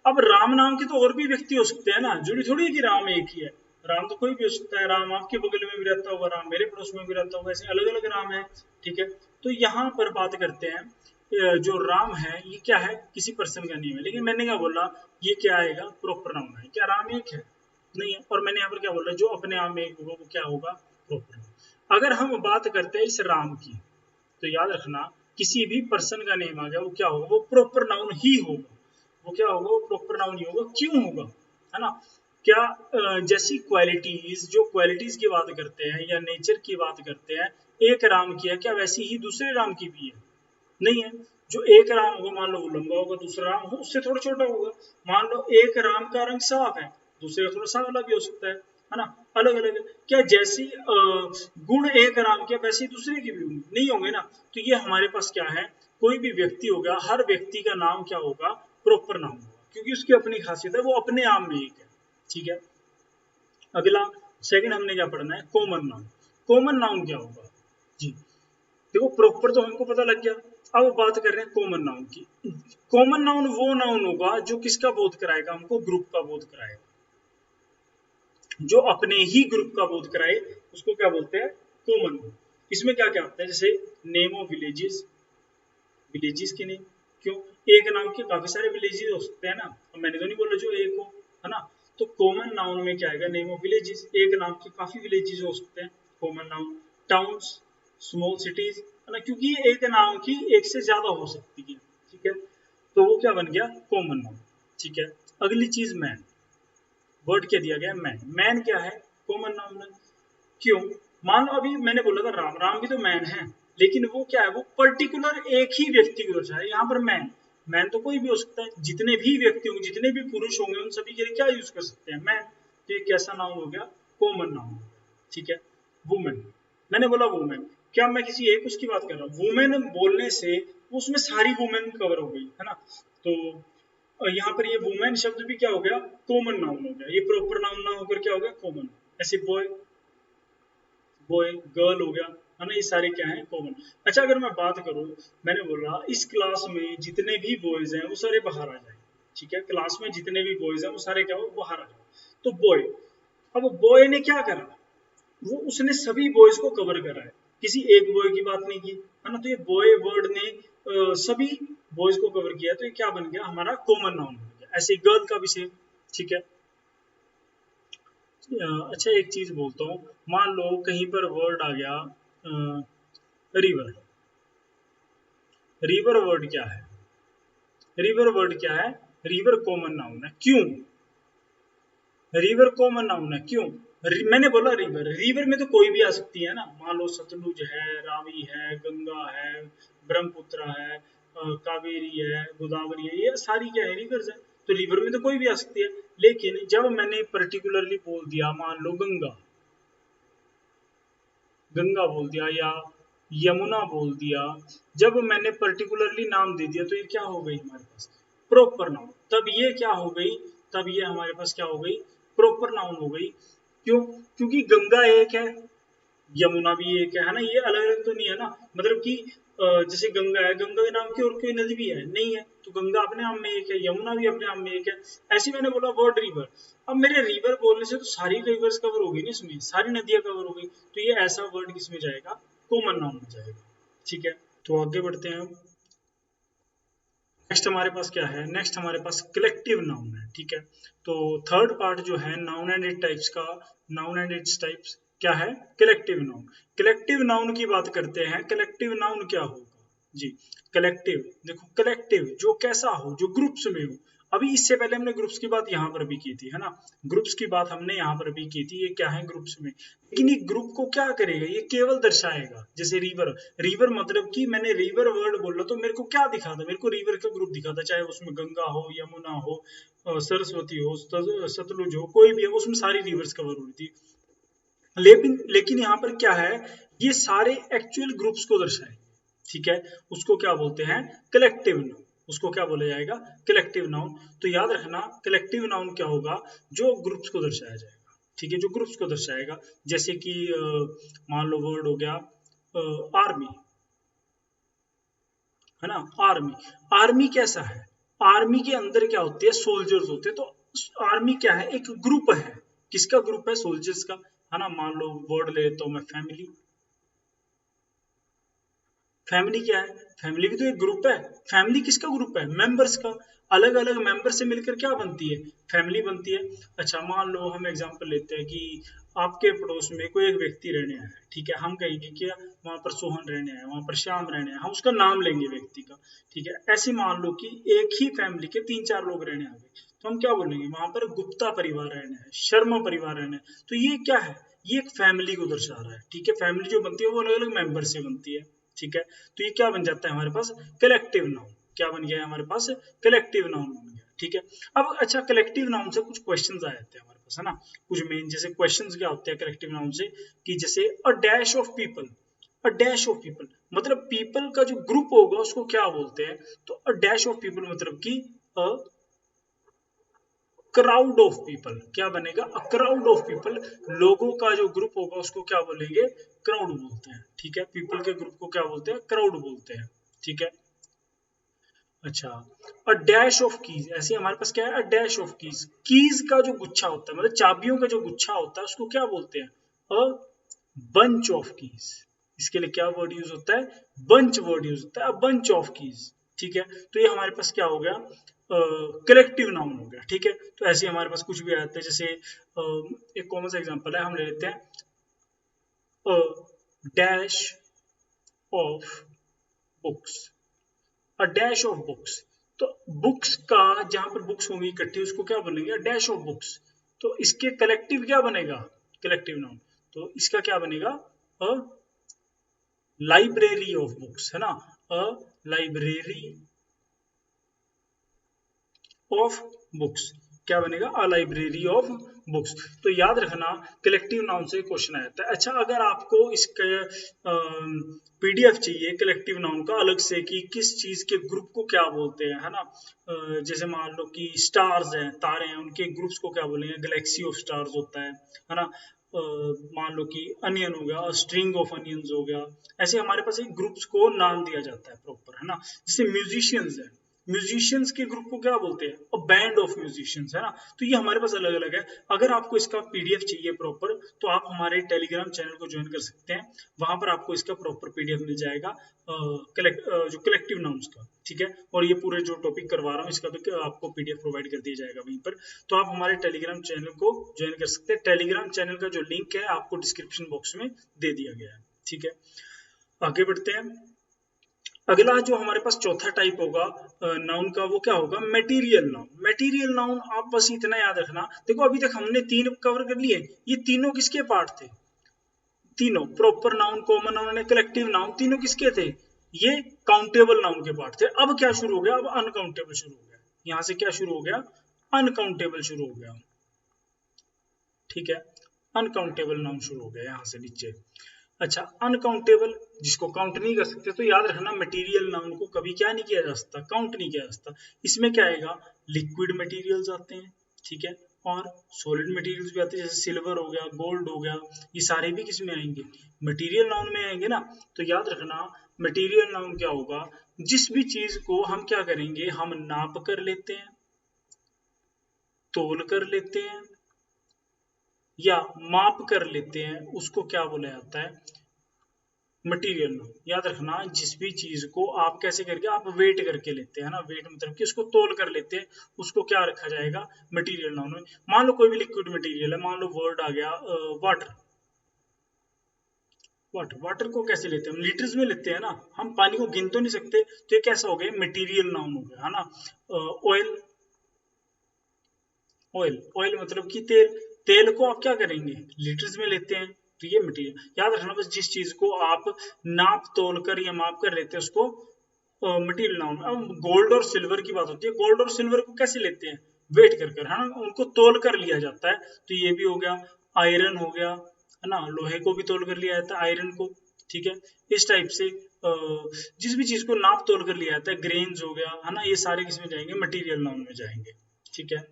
अब राम नाम के तो और भी व्यक्ति हो सकते हैं ना, जरूरी थोड़ी है कि राम एक ही है, राम तो कोई भी हो सकता है, राम आपके बगल में भी रहता होगा, राम मेरे पड़ोस में भी रहता होगा, ऐसे अलग अलग राम है, ठीक है। तो यहाँ पर बात करते हैं, जो राम है ये क्या है, किसी पर्सन का नेम है, लेकिन मैंने क्या बोला, ये क्या आएगा, प्रॉपर नाउन है। क्या राम एक है, नहीं है, और मैंने यहाँ पर क्या बोला, जो अपने आप में एक होगा वो क्या होगा, प्रॉपर। अगर हम बात करते हैं इस राम की, तो याद रखना किसी भी पर्सन का नेम आ गया वो क्या होगा, वो प्रॉपर नाउन ही होगा, वो क्या होगा, वो प्रॉपर नाउन ही होगा। क्यों होगा, है ना, क्या जैसी क्वालिटीज, जो क्वालिटीज की बात करते हैं या नेचर की बात करते हैं, एक राम की है, क्या वैसी ही दूसरे राम की भी है, नहीं है। जो एक राम होगा, मान लो वो लंबा होगा, दूसरा राम हो उससे थोड़ा छोटा होगा। मान लो एक राम का रंग साफ है, दूसरे का थोड़ा सांवला भी हो सकता है ना, अलग अलग। क्या जैसी गुण एक राम के वैसे ही दूसरे के भी नहीं होंगे ना। तो ये हमारे पास क्या है, कोई भी व्यक्ति होगा, हर व्यक्ति का नाम क्या होगा, प्रॉपर नाम होगा, क्योंकि उसकी अपनी खासियत है, वो अपने आप में एक है, ठीक है। अगला सेकंड हमने क्या पढ़ना है, कॉमन नाउन। कॉमन नाउन क्या होगा जी, देखो प्रॉपर तो हमको पता लग गया, अब बात कर रहे हैं कॉमन नाउन की। कॉमन नाउन वो नाउन होगा जो किसका बोध कराएगा, हमको ग्रुप का बोध कराएगा, जो अपने ही ग्रुप का बोध कराए उसको क्या बोलते हैं, कॉमन। इसमें क्या क्या आता है, जैसे नेम ऑफ विलेजेस, विलेजेस के नेम, क्यों, एक नाम के काफी सारे विलेजेस हो सकते हैं ना, अब मैंने तो नहीं बोला जो एक हो, है ना। तो कॉमन नाउन में क्या आएगा, नेम ऑफ विलेजेस, एक नाम के काफी विलेजेस हो सकते हैं, common noun. Towns, small cities, है ना, क्योंकि एक नाम की एक से ज्यादा हो सकती है, ठीक है। तो वो क्या बन गया, कॉमन नाउन। ठीक है, अगली चीज मैन, वर्ड क्या दिया गया, मैन। मैन क्या है, कॉमन नाउन है। क्यों, मान लो अभी मैंने बोला था राम, राम भी तो मैन है, लेकिन वो क्या है, वो पर्टिकुलर एक ही व्यक्ति को दर्शाया है। यहाँ पर मैन, मैन तो कोई भी हो सकता है, जितने भी व्यक्ति होंगे, जितने भी पुरुष होंगे, उन सभी के लिए क्या यूज कर सकते हैं, मैन। तो ये कैसा नाउन हो गया, कॉमन नाउन हो गया। ठीक है, वुमेन, मैंने बोला वुमेन, क्या मैं किसी एक उसकी बात कर रहा हूँ, वुमेन बोलने से उसमें सारी वुमेन कवर हो गई है ना। तो यहाँ पर ये वुमेन शब्द भी क्या हो गया, कॉमन नाउन हो गया, ये प्रॉपर नाउन ना होकर क्या हो गया, कॉमन। ऐसे बॉय, बॉय गर्ल हो गया, है ना, ये सारे क्या है, कॉमन। अच्छा, अगर मैं बात करूं, मैंने बोला इस क्लास में जितने भी बॉयज हैं वो सारे बाहर आ जाए। ठीक है, क्लास में जितने भी बॉयज हैं वो सारे क्या हो, बाहर आ जाए। तो बॉय, अब बॉय ने क्या करा, वो उसने सभी बॉयज को कवर करा है, किसी एक बॉय की बात नहीं की, है ना। तो ये बॉय वर्ड ने सभी बॉयज को कवर किया, तो ये क्या बन गया, हमारा कॉमन नाउन बन गया। ऐसे गर्ल का भी सेम। ठीक है, अच्छा एक चीज बोलता हूँ, मान लो कहीं पर वर्ड आ गया रिवर। रिवर वर्ड क्या है, रिवर वर्ड क्या है, रिवर कॉमन नाउन है। क्यों, रिवर कॉमन नाउन है, क्यों, मैंने बोला रिवर, रिवर में तो कोई भी आ सकती है ना, मान लो सतलुज है, रावी है, गंगा है, ब्रह्मपुत्र है, कावेरी है, गोदावरी है, ये सारी क्या है, रिवर्स है। तो रिवर में तो कोई भी आ सकती है, लेकिन जब मैंने पर्टिकुलरली बोल दिया, मान लो गंगा, गंगा बोल दिया या यमुना बोल दिया, जब मैंने पर्टिकुलरली नाम दे दिया, तो ये क्या हो गई हमारे पास, प्रॉपर नाउन। तब ये क्या हो गई, तब ये हमारे पास क्या हो गई, प्रॉपर नाउन हो गई। क्यों, क्योंकि गंगा एक है, यमुना भी एक है ना, ये अलग अलग तो नहीं है ना। मतलब कि जैसे गंगा है, गंगा के नाम की और कोई नदी भी है नहीं है, तो गंगा अपने आप में एक है, यमुना भी अपने आप में एक है। ऐसे मैंने बोला वर्ड रिवर, अब मेरे रिवर बोलने से तो सारी रिवर्स कवर होगी ना, इसमें सारी नदियां कवर हो गई, तो ये ऐसा वर्ड किसमें जाएगा, कॉमन नाउन में जाएगा। ठीक है, तो आगे बढ़ते हैं। नेक्स्ट हमारे पास क्या है, नेक्स्ट हमारे पास कलेक्टिव नाउन है। ठीक है, तो थर्ड पार्ट जो है नाउन एंड इट टाइप्स का, नाउन एंड इट्स टाइप्स क्या है, कलेक्टिव नाउन। कलेक्टिव नाउन की बात करते हैं, कलेक्टिव नाउन क्या होगा जी, कलेक्टिव, देखो कलेक्टिव जो कैसा हो, जो ग्रुप्स में हो। अभी इससे पहले हमने ग्रुप्स की बात यहाँ पर भी की थी, है ना, ग्रुप्स की बात हमने यहाँ पर भी की थी, ये क्या है ग्रुप्स में, लेकिन ये ग्रुप को क्या करेगा, ये केवल दर्शाएगा। जैसे रिवर, रिवर मतलब कि मैंने रिवर वर्ड बोला तो मेरे को क्या दिखा था, मेरे को रिवर का ग्रुप दिखा था, चाहे उसमें गंगा हो, यमुना हो, सरस्वती हो, सतलुज हो, कोई भी हो, उसमें सारी रिवर्स कवर हो रही थी। लेकिन लेकिन यहाँ पर क्या है, ये सारे एक्चुअल ग्रुप्स को दर्शाए। ठीक है, उसको क्या बोलते हैं, कलेक्टिव नाउन, उसको क्या बोला जाएगा, कलेक्टिव नाउन। तो याद रखना, कलेक्टिव नाउन क्या होगा, जो ग्रुप्स को दर्शाया जाएगा। ठीक है, जो ग्रुप्स को दर्शाएगा, जैसे कि मान लो वर्ड हो गया आर्मी, है ना, आर्मी, आर्मी कैसा है, आर्मी के अंदर क्या होती है, सोल्जर्स होते हैं। तो आर्मी क्या है, एक ग्रुप है, किसका ग्रुप है, सोल्जर्स का, है ना। मान लो वर्ड ले तो मैं फैमिली, फैमिली क्या है, फैमिली भी तो एक ग्रुप है। फैमिली किसका ग्रुप है, मेंबर्स का, अलग अलग मेंबर से मिलकर क्या बनती है, फैमिली बनती है। अच्छा, मान लो हम एग्जांपल लेते हैं कि आपके पड़ोस में कोई एक व्यक्ति रहने आया है। ठीक है, हम कहेंगे कि वहां पर सोहन रहने आया, वहां पर श्याम रहने आया, हम उसका नाम लेंगे व्यक्ति का। ठीक है, ऐसे मान लो कि एक ही फैमिली के 3-4 लोग रहने आ गए, तो हम क्या बोलेंगे, वहां पर गुप्ता परिवार रहने है, शर्मा परिवार रहने है। तो ये क्या है, ये एक फैमिली को दर्शा रहा है। ठीक है, फैमिली जो बनती है वो अलग अलग मेंबर से बनती है। ठीक है, तो ये क्या बन जाता है हमारे पास, कलेक्टिव नाउन, क्या बन गया है हमारे पास, कलेक्टिव नाउन बन गया। ठीक है, अब अच्छा कलेक्टिव नाउन से कुछ क्वेश्चंस आ जाते हैं हमारे पास, है ना, कुछ मेन जैसे क्वेश्चंस क्या होते हैं कलेक्टिव नाउन से, कि जैसे a dash of people, a dash of people मतलब पीपल का जो ग्रुप होगा उसको क्या बोलते हैं, तो अ डैश ऑफ पीपल मतलब कि अ क्राउड ऑफ पीपल, क्या बनेगा, अ क्राउड ऑफ पीपल, लोगों का जो ग्रुप होगा उसको क्या बोलेंगे, क्राउड बोलते हैं। ठीक है, पीपल के ग्रुप को क्या बोलते हैं, क्राउड बोलते हैं। ठीक है, अच्छा, अ डैश ऑफ कीज, ऐसे हमारे पास क्या है, a dash of keys, keys का जो गुच्छा होता है, मतलब चाबियों का जो गुच्छा होता है उसको क्या बोलते हैं, अ बंच ऑफ कीज। इसके लिए क्या वर्ड यूज होता है, बंच वर्ड यूज होता है, अ बंच ऑफ कीज। ठीक है, तो ये हमारे पास क्या हो गया, कलेक्टिव नाउन हो गया। ठीक है, तो ऐसे हमारे पास कुछ भी आ जाता है, जैसे एक कॉमन सा एग्जांपल है, हम ले लेते हैं a dash of books, a dash of books, तो बुक्स का जहां पर बुक्स होंगी इकट्ठी उसको क्या बोलेंगे, डैश ऑफ बुक्स। तो इसके कलेक्टिव क्या बनेगा, कलेक्टिव नाउन। तो इसका क्या बनेगा, अ लाइब्रेरी ऑफ बुक्स, है ना, अ लाइब्रेरी ऑफ बुक्स। क्या बनेगा, अ लाइब्रेरी ऑफ बुक्स। तो याद रखना कलेक्टिव नाउन से क्वेश्चन आया था। अच्छा, अगर आपको इसके पीडीएफ चाहिए कलेक्टिव नाउन का अलग से कि किस चीज के ग्रुप को क्या बोलते हैं, है ना, जैसे मान लो कि स्टार्स हैं, तारे हैं, उनके ग्रुप्स को क्या बोलेंगे, गैलेक्सी ऑफ स्टार्स होता है ना। मान लो कि अनियन हो गया, स्ट्रिंग ऑफ अनियंस हो गया। ऐसे हमारे पास एक ग्रुप्स को नाम दिया जाता है प्रॉपर, है ना। जैसे म्यूजिशियंस है, म्यूजिशियंस के ग्रुप को क्या बोलते हैं, अ बैंड ऑफ म्यूजिशियंस, है ना। तो ये हमारे पास अलग अलग है। अगर आपको इसका पीडीएफ चाहिए प्रॉपर तो आप हमारे टेलीग्राम चैनल को ज्वाइन कर सकते हैं, वहां पर आपको इसका प्रॉपर पीडीएफ मिल जाएगा जो कलेक्टिव नाउन्स का, ठीक है। और ये पूरे जो टॉपिक करवा रहा हूँ इसका भी आपको पीडीएफ प्रोवाइड कर दिया जाएगा वहीं पर। तो आप हमारे टेलीग्राम चैनल को ज्वाइन कर सकते हैं। टेलीग्राम चैनल का जो लिंक है आपको डिस्क्रिप्शन बॉक्स में दे दिया गया है, ठीक है। आगे बढ़ते हैं। अगला जो हमारे पास चौथा टाइप होगा नाउन का, वो क्या होगा, मटेरियल नाउन। मटेरियल नाउन आप बस इतना याद रखना, देखो अभी तक हमने 3 कवर कर लिए, ये तीनों किसके पार्ट थे, तीनों proper noun, common noun, collective noun, तीनों किसके थे, ये काउंटेबल नाउन के पार्ट थे। अब क्या शुरू हो गया, अब अनकाउंटेबल शुरू हो गया। यहां से क्या शुरू हो गया, अनकाउंटेबल शुरू हो गया, ठीक है। अनकाउंटेबल नाउन शुरू हो गया यहां से नीचे। अच्छा, अनकाउंटेबल जिसको काउंट नहीं कर सकते, तो याद रखना मटेरियल नाउन को कभी क्या नहीं किया जा सकता, काउंट नहीं किया जा सकता। इसमें क्या आएगा, लिक्विड मटेरियल्स आते हैं, ठीक है, और सॉलिड मटेरियल्स भी आते हैं, जैसे सिल्वर हो गया, गोल्ड हो गया, ये सारे भी किस में आएंगे, मटेरियल नाउन में आएंगे ना। तो याद रखना मटेरियल नाउन क्या होगा, जिस भी चीज को हम क्या करेंगे, हम नाप कर लेते हैं, तोल कर लेते हैं या माप कर लेते हैं, उसको क्या बोला जाता है, मटेरियल नाउन। याद रखना जिस भी चीज को आप कैसे करके आप वेट करके लेते हैं ना, वेट मतलब कि उसको तोल कर लेते हैं, उसको क्या रखा जाएगा, मटेरियल नाउन में। मान लो कोई भी लिक्विड मटेरियल है, मान लो वर्ड आ गया वाटर। वाटर को कैसे लेते हैं, हम लीटर्स में लेते हैं ना, हम पानी को गिन तो नहीं सकते, तो ये कैसा हो गया, मटेरियल नाउन हो गया, है ना। ऑयल, ऑयल मतलब कि तेल, तेल को आप क्या करेंगे, लीटर्स में लेते हैं, तो ये मटेरियल। याद रखना बस जिस चीज को आप नाप तोल कर या माप कर लेते हैं उसको मटेरियल नाउन। अब गोल्ड और सिल्वर की बात होती है, गोल्ड और सिल्वर को कैसे लेते हैं, वेट कर कर, है ना, उनको तोल कर लिया जाता है। तो ये भी हो गया, आयरन हो गया, है ना, लोहे को भी तोल कर लिया जाता है, आयरन को, ठीक है। इस टाइप से जिस भी चीज को नाप तोल कर लिया जाता है, ग्रेन्स हो गया, है ना, ये सारे किसमें जाएंगे, मटेरियल नाउन में जाएंगे, ठीक है।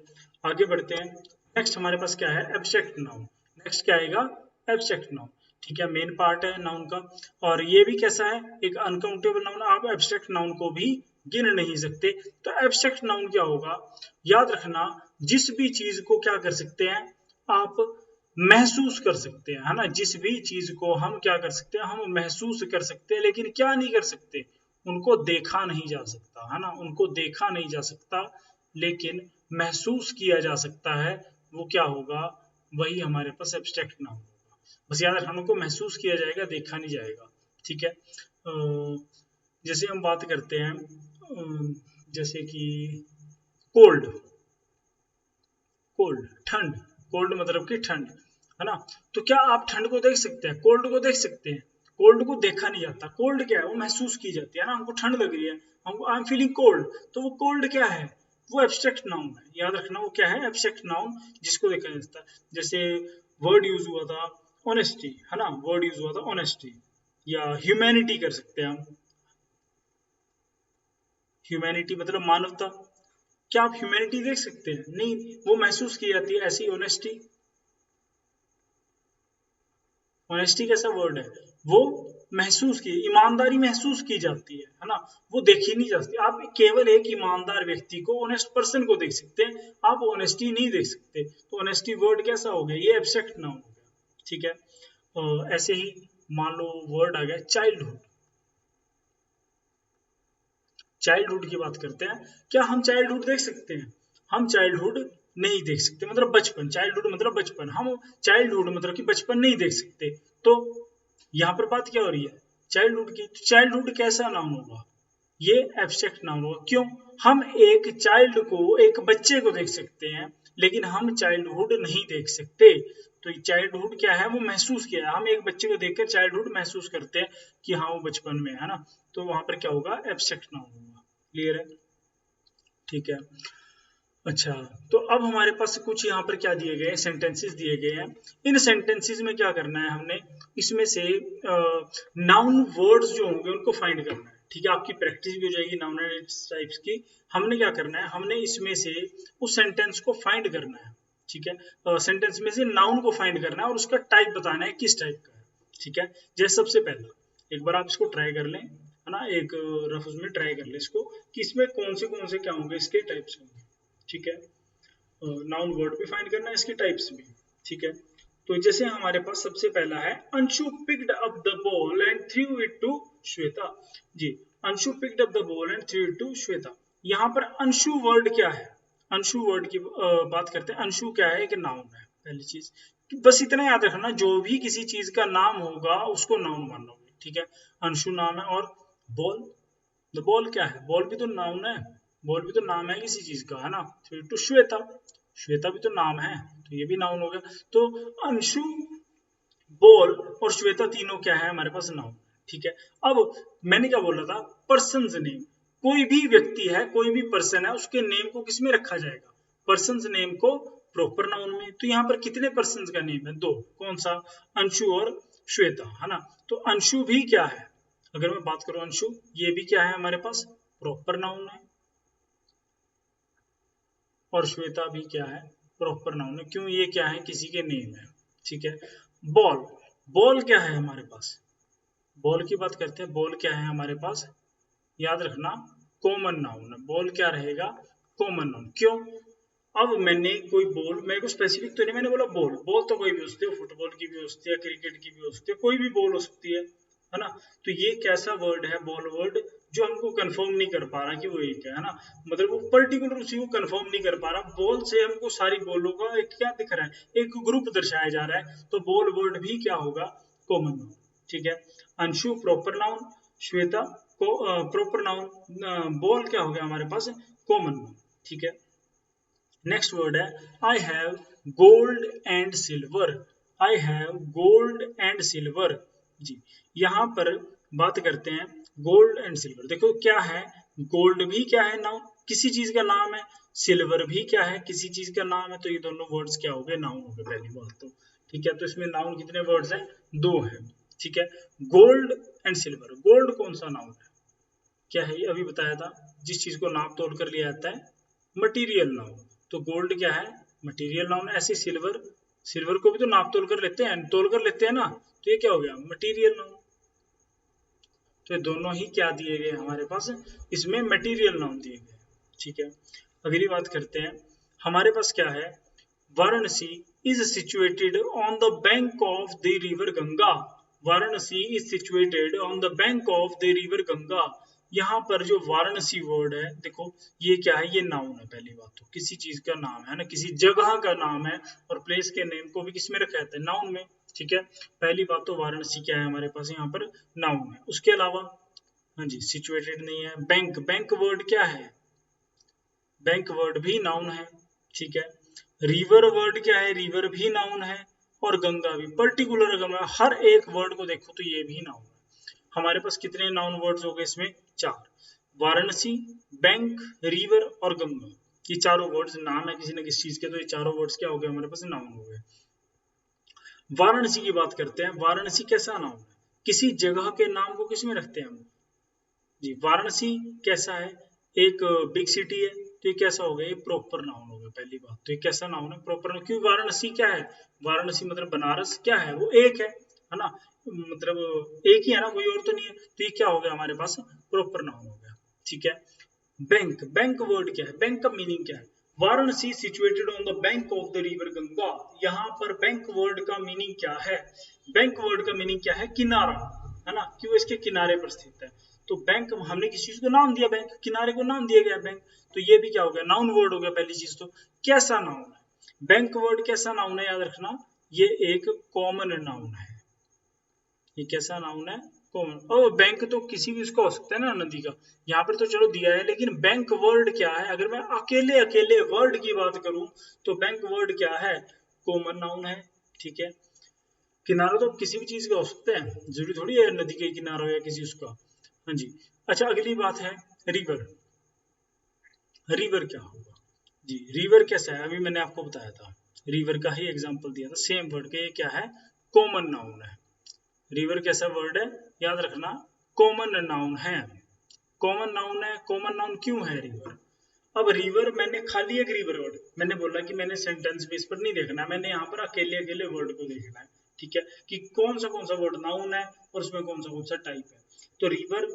आगे बढ़ते हैं। नेक्स्ट हमारे पास क्या है, एब्स्ट्रैक्ट नाउन। नेक्स्ट क्या आएगा, एब्स्ट्रैक्ट नाउन, ठीक है, मेन पार्ट है नाउन का। और ये भी कैसा है, एक अनकाउंटेबल नाउन, आप एब्स्ट्रैक्ट नाउन को भी गिन नहीं सकते। तो एब्स्ट्रैक्ट नाउन क्या होगा, याद रखना जिस भी चीज को क्या कर सकते हैं, आप महसूस कर सकते हैं, है ना, जिस भी चीज को हम क्या कर सकते हैं, हम महसूस कर सकते हैं, लेकिन क्या नहीं कर सकते, उनको देखा नहीं जा सकता, है ना, उनको देखा नहीं जा सकता लेकिन महसूस किया जा सकता है, वो क्या होगा, वही हमारे पास एब्स्ट्रैक्ट नाउन होगा। बस याद रखना उनको महसूस किया जाएगा, देखा नहीं जाएगा, ठीक है। जैसे हम बात करते हैं जैसे कि कोल्ड, कोल्ड ठंड, कोल्ड मतलब कि ठंड, है ना। तो क्या आप ठंड को देख सकते हैं, कोल्ड को देख सकते हैं, कोल्ड को देखा नहीं जाता। कोल्ड क्या है, वो महसूस की जाती है ना, हमको ठंड लग रही है, हमको आई एम फीलिंग कोल्ड, तो वो कोल्ड क्या है, वो एब्स्ट्रैक्ट नाउन है। याद रखना वो क्या है, एब्स्ट्रैक्ट नाउन, जिसको देखा नहीं जाता। जैसे वर्ड यूज हुआ था ऑनेस्टी, है ना, वर्ड यूज हुआ था ऑनेस्टी, या ह्यूमैनिटी कर सकते हैं हम, ह्यूमैनिटी मतलब मानवता। क्या आप ह्यूमैनिटी देख सकते हैं, नहीं, वो महसूस की जाती है। ऐसी ऑनेस्टी, ऑनेस्टी कैसा वर्ड है, वो महसूस की, ईमानदारी महसूस की जाती है ना, वो देखी नहीं जाती। आप केवल एक ईमानदार व्यक्ति को, ऑनेस्ट पर्सन को देख सकते हैं, आप ऑनेस्टी नहीं देख सकते। तो ऑनेस्टी वर्ड कैसा हो गया, ये एब्स्ट्रैक्ट नाउन हो गया, ठीक है। ऐसे ही मान लो वर्ड आ गया चाइल्डहुड, चाइल्डहुड की बात करते हैं। क्या हम चाइल्डहुड देख सकते हैं, हम चाइल्डहुड नहीं देख सकते, मतलब बचपन, चाइल्डहुड मतलब बचपन, हम चाइल्डहुड मतलब कि बचपन नहीं देख सकते। तो यहाँ पर बात क्या हो रही है, चाइल्डहुड की। चाइल्डहुड कैसा नाउन होगा, ये एब्स्ट्रैक्ट नाउन होगा। क्यों? हम एक चाइल्ड को, एक बच्चे को देख सकते हैं, लेकिन हम चाइल्डहुड नहीं देख सकते। तो चाइल्डहुड क्या है, वो महसूस किया है। हम एक बच्चे को देखकर चाइल्डहुड महसूस करते हैं कि हाँ वो बचपन में है ना, तो वहां पर क्या होगा, एब्स्ट्रैक्ट नाउन होगा। क्लियर है? ठीक है। अच्छा, तो अब हमारे पास कुछ यहाँ पर क्या दिए गए हैं, सेंटेंसेस दिए गए हैं। इन सेंटेंसेस में क्या करना है हमने, इसमें से नाउन वर्ड्स जो होंगे उनको फाइंड करना है। ठीक है, आपकी प्रैक्टिस भी हो जाएगी नाउन एंड टाइप्स की। हमने क्या करना है, हमने इसमें से उस सेंटेंस को फाइंड करना है। ठीक है, सेंटेंस में से नाउन को फाइंड करना है और उसका टाइप बताना है किस टाइप का है। ठीक है, जैसे सबसे पहला एक बार आप इसको ट्राई कर लें, है ना, एक रफ उसमें ट्राई कर लें इसको कि इसमें कौन से क्या होंगे, इसके टाइप्स होंगे। ठीक है, नाउन वर्ड भी फाइंड करना है, इसके टाइप्स भी। ठीक है, तो जैसे हमारे पास सबसे पहला है, Anshu picked up the ball and threw it to Shweta. जी, Anshu picked up the ball and threw it to Shweta. यहाँ पर अंशु वर्ड क्या है, अंशु वर्ड की बात करते हैं। अंशु क्या है, एक नाउन है। पहली चीज बस इतना याद रखना, जो भी किसी चीज का नाम होगा उसको नाउन मानोगे। ठीक है, अंशु नाम है। और बॉल, द बॉल क्या है, बॉल भी तो नाउन है, बॉल भी तो नाम है किसी चीज का, है ना। फिर तो श्वेता, श्वेता भी तो नाम है, तो ये भी नाउन हो गया। तो अंशु, बॉल और श्वेता तीनों क्या है हमारे पास, नाउन। ठीक है, अब मैंने क्या बोला था, पर्सन नेम। कोई भी व्यक्ति है, कोई भी पर्सन है, उसके नेम को किस में रखा जाएगा, पर्सन नेम को प्रॉपर नाउन में। तो यहाँ पर कितने पर्सन का नेम है, दो। कौन सा, अंशु और श्वेता, है ना। तो अंशु भी क्या है, अगर मैं बात करूं अंशु, ये भी क्या है हमारे पास, प्रॉपर नाउन है। और श्वेता भी क्या है, प्रॉपर नाउन है। क्यों, ये क्या है, किसी के नेम है। ठीक है, बॉल, बॉल क्या है हमारे पास, बॉल की बात करते हैं। बॉल क्या है हमारे पास, याद रखना, कॉमन नाउन है। बॉल क्या रहेगा, कॉमन नाउन। क्यों, अब मैंने कोई बॉल, मेरे को स्पेसिफिक तो नहीं, मैंने बोला बॉल, बॉल तो कोई भी हो सकती है, फुटबॉल की भी हो सकती है, क्रिकेट की भी हो सकती है, कोई भी बॉल हो सकती है ना। तो ये कैसा वर्ड है, बॉल वर्ड, जो हमको कंफर्म नहीं कर पा रहा कि वो एक है ना, मतलब वो पर्टिकुलर उसी को कंफर्म नहीं कर पा रहा। बॉल से हमको सारी बॉलों का एक क्या दिख रहा है, एक ग्रुप दर्शाया जा रहा है। तो बॉल वर्ड भी क्या होगा, कॉमन नाउन। ठीक है, अंशु प्रॉपर नाउन, श्वेता को प्रॉपर नाउन, बॉल क्या हो गया हमारे पास, कॉमन नाउन। ठीक है, नेक्स्ट वर्ड है, I have gold and silver. I have gold and silver. जी, यहाँ पर बात करते हैं गोल्ड एंड सिल्वर। देखो क्या है, गोल्ड भी क्या है, नाउन, किसी चीज का नाम है। सिल्वर भी क्या है, किसी चीज का नाम है। तो ये दोनों वर्ड्स क्या हो गए, नाउन हो गए, पहली बात तो। ठीक है, तो इसमें नाउन कितने वर्ड्स हैं, दो हैं। ठीक है, गोल्ड एंड सिल्वर। गोल्ड कौन सा नाउन है, क्या है, ये अभी बताया था, जिस चीज को नाप तोल कर लिया जाता है, मटीरियल नाउन। तो गोल्ड क्या है, मटीरियल नाउन। ऐसे सिल्वर, सिल्वर को भी तो नाप तोल कर लेते हैं, तोल कर लेते हैं ना, तो ये क्या हो गया, मटीरियल नाउन। तो ये दोनों ही क्या दिए गए हमारे पास, इसमें मटीरियल नाउन दिए गए। ठीक है, अगली बात करते हैं, हमारे पास क्या है, Varanasi is situated on the bank of the river Ganga. Varanasi is situated on the bank of the river Ganga. यहाँ पर जो वाराणसी वर्ड है, देखो ये क्या है, ये नाउन है। पहली बात तो किसी चीज का नाम है ना, किसी जगह का नाम है, और प्लेस के नेम को भी किस में रखा जाता है, नाउन में। ठीक है, पहली बात तो वाराणसी क्या है हमारे पास, यहाँ पर नाउन है। उसके अलावा, हाँ जी, सिचुएटेड नहीं है। बैंक, बैंक वर्ड क्या है, बैंक वर्ड भी नाउन है। ठीक है, रिवर वर्ड क्या है, रिवर भी नाउन है। और गंगा भी पर्टिकुलर, अगर मैं हर एक वर्ड को देखूं तो ये भी नाउन है। हमारे पास कितने नाउन वर्ड्स हो गए इसमें, चार। वाराणसी, बैंक, रिवर और गंगा, ये चारों वर्ड्स नाम है किसी न किसी चीज के। तो ये चारों वर्ड्स क्या हो गए हमारे पास, नाउन हो गए। वाराणसी की बात करते हैं, वाराणसी कैसा नाउन है, किसी जगह के नाम को किस में रखते हैं हम। जी, वाराणसी कैसा है, एक बिग सिटी है, तो ये कैसा हो गया, ये प्रॉपर नाउन हो गया। पहली बात तो ये कैसा नाउन है, प्रॉपर नाउन। क्यों, वाराणसी क्या है, वाराणसी मतलब बनारस क्या है, वो एक है ना, मतलब एक ही है ना, कोई और तो नहीं है। तो ये क्या हो गया हमारे पास, प्रॉपर नाउन हो गया। ठीक है, बैंक, बैंक वर्ड क्या है, बैंक का मीनिंग क्या है, Varanasi situated on the bank of the river Ganga. यहाँ पर बैंक वर्ड का मीनिंग क्या है, बैंक वर्ड का मीनिंग क्या है, किनारा, है ना, क्यों, इसके किनारे पर स्थित है। तो बैंक, हमने किसी चीज को नाम दिया, बैंक, किनारे को नाम दिया गया बैंक। तो ये भी क्या हो गया, नाउन वर्ड हो गया। पहली चीज तो कैसा नाउन है, बैंक वर्ड कैसा नाउन है, याद रखना, ये एक कॉमन नाउन है। ये कैसा नाउन है, कौन, और बैंक तो किसी भी उसका हो सकता है ना, नदी का। यहाँ पर तो चलो दिया है, लेकिन बैंक वर्ड क्या है? अगर मैं अकेले अकेले वर्ड की बात करूं तो बैंक वर्ड क्या है? कॉमन नाउन है। ठीक है, किनारा तो किसी भी चीज का हो सकता है, जरूरी थोड़ी है नदी के किनारा या किसी उसका। हाँ जी। अच्छा, अगली बात है रिवर। रिवर क्या होगा जी? रिवर कैसा है? अभी मैंने आपको बताया था, रिवर का ही एग्जांपल दिया था, सेम वर्ड के। ये क्या है? कॉमन नाउन है। रिवर कैसा वर्ड है? याद रखना, कॉमन नाउन है। कॉमन नाउन है। कॉमन नाउन क्यों है रिवर? अब रिवर, मैंने खाली एक रिवर वर्ड, मैंने बोला कि मैंने सेंटेंस बेस पर नहीं देखना, मैंने यहाँ पर अकेले अकेले वर्ड को देखना है। ठीक है, कि कौन सा वर्ड नाउन है और उसमें कौन सा टाइप है। तो रिवर,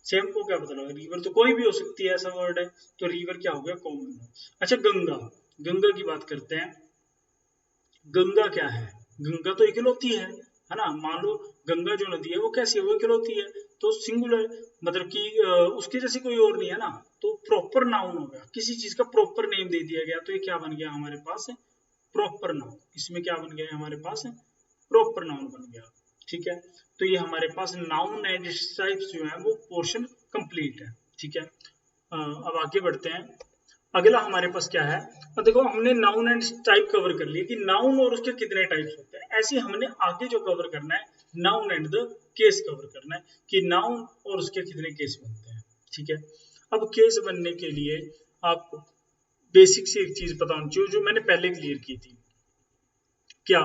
सेम को क्या पता लगा, रिवर तो कोई भी हो सकती है, ऐसा वर्ड है। तो रिवर क्या हो गया? Common noun. अच्छा, गंगा। गंगा की बात करते हैं। गंगा क्या है? गंगा तो इकलौती है ना। मान लो गंगा जो नदी है वो कैसी है? वो इकलौती है, तो सिंगुलर, मतलब कि उसके जैसी कोई और नहीं है ना। तो प्रॉपर नाउन हो गया, किसी चीज का प्रॉपर नेम दे दिया गया, तो ये क्या बन गया हमारे पास? Proper noun. इसमें क्या बन गया हमारे पास? प्रॉपर नाउन बन गया। ठीक है, तो ये हमारे पास नाउन एंड टाइप्स जो है वो पोर्शन कंप्लीट है। ठीक है, अब आगे बढ़ते हैं। अगला हमारे पास क्या है? तो देखो, हमने नाउन एंड टाइप कवर कर लिया कि नाउन और उसके कितने टाइप्स होते हैं। ऐसे हमने आगे जो कवर करना है, noun and the case cover करना है कि नाउन और उसके कितने केस बनते हैं। ठीक है, अब केस बनने के लिए आपको बेसिक से एक चीज पता होनी चाहिए, जो मैंने पहले क्लियर की थी। क्या?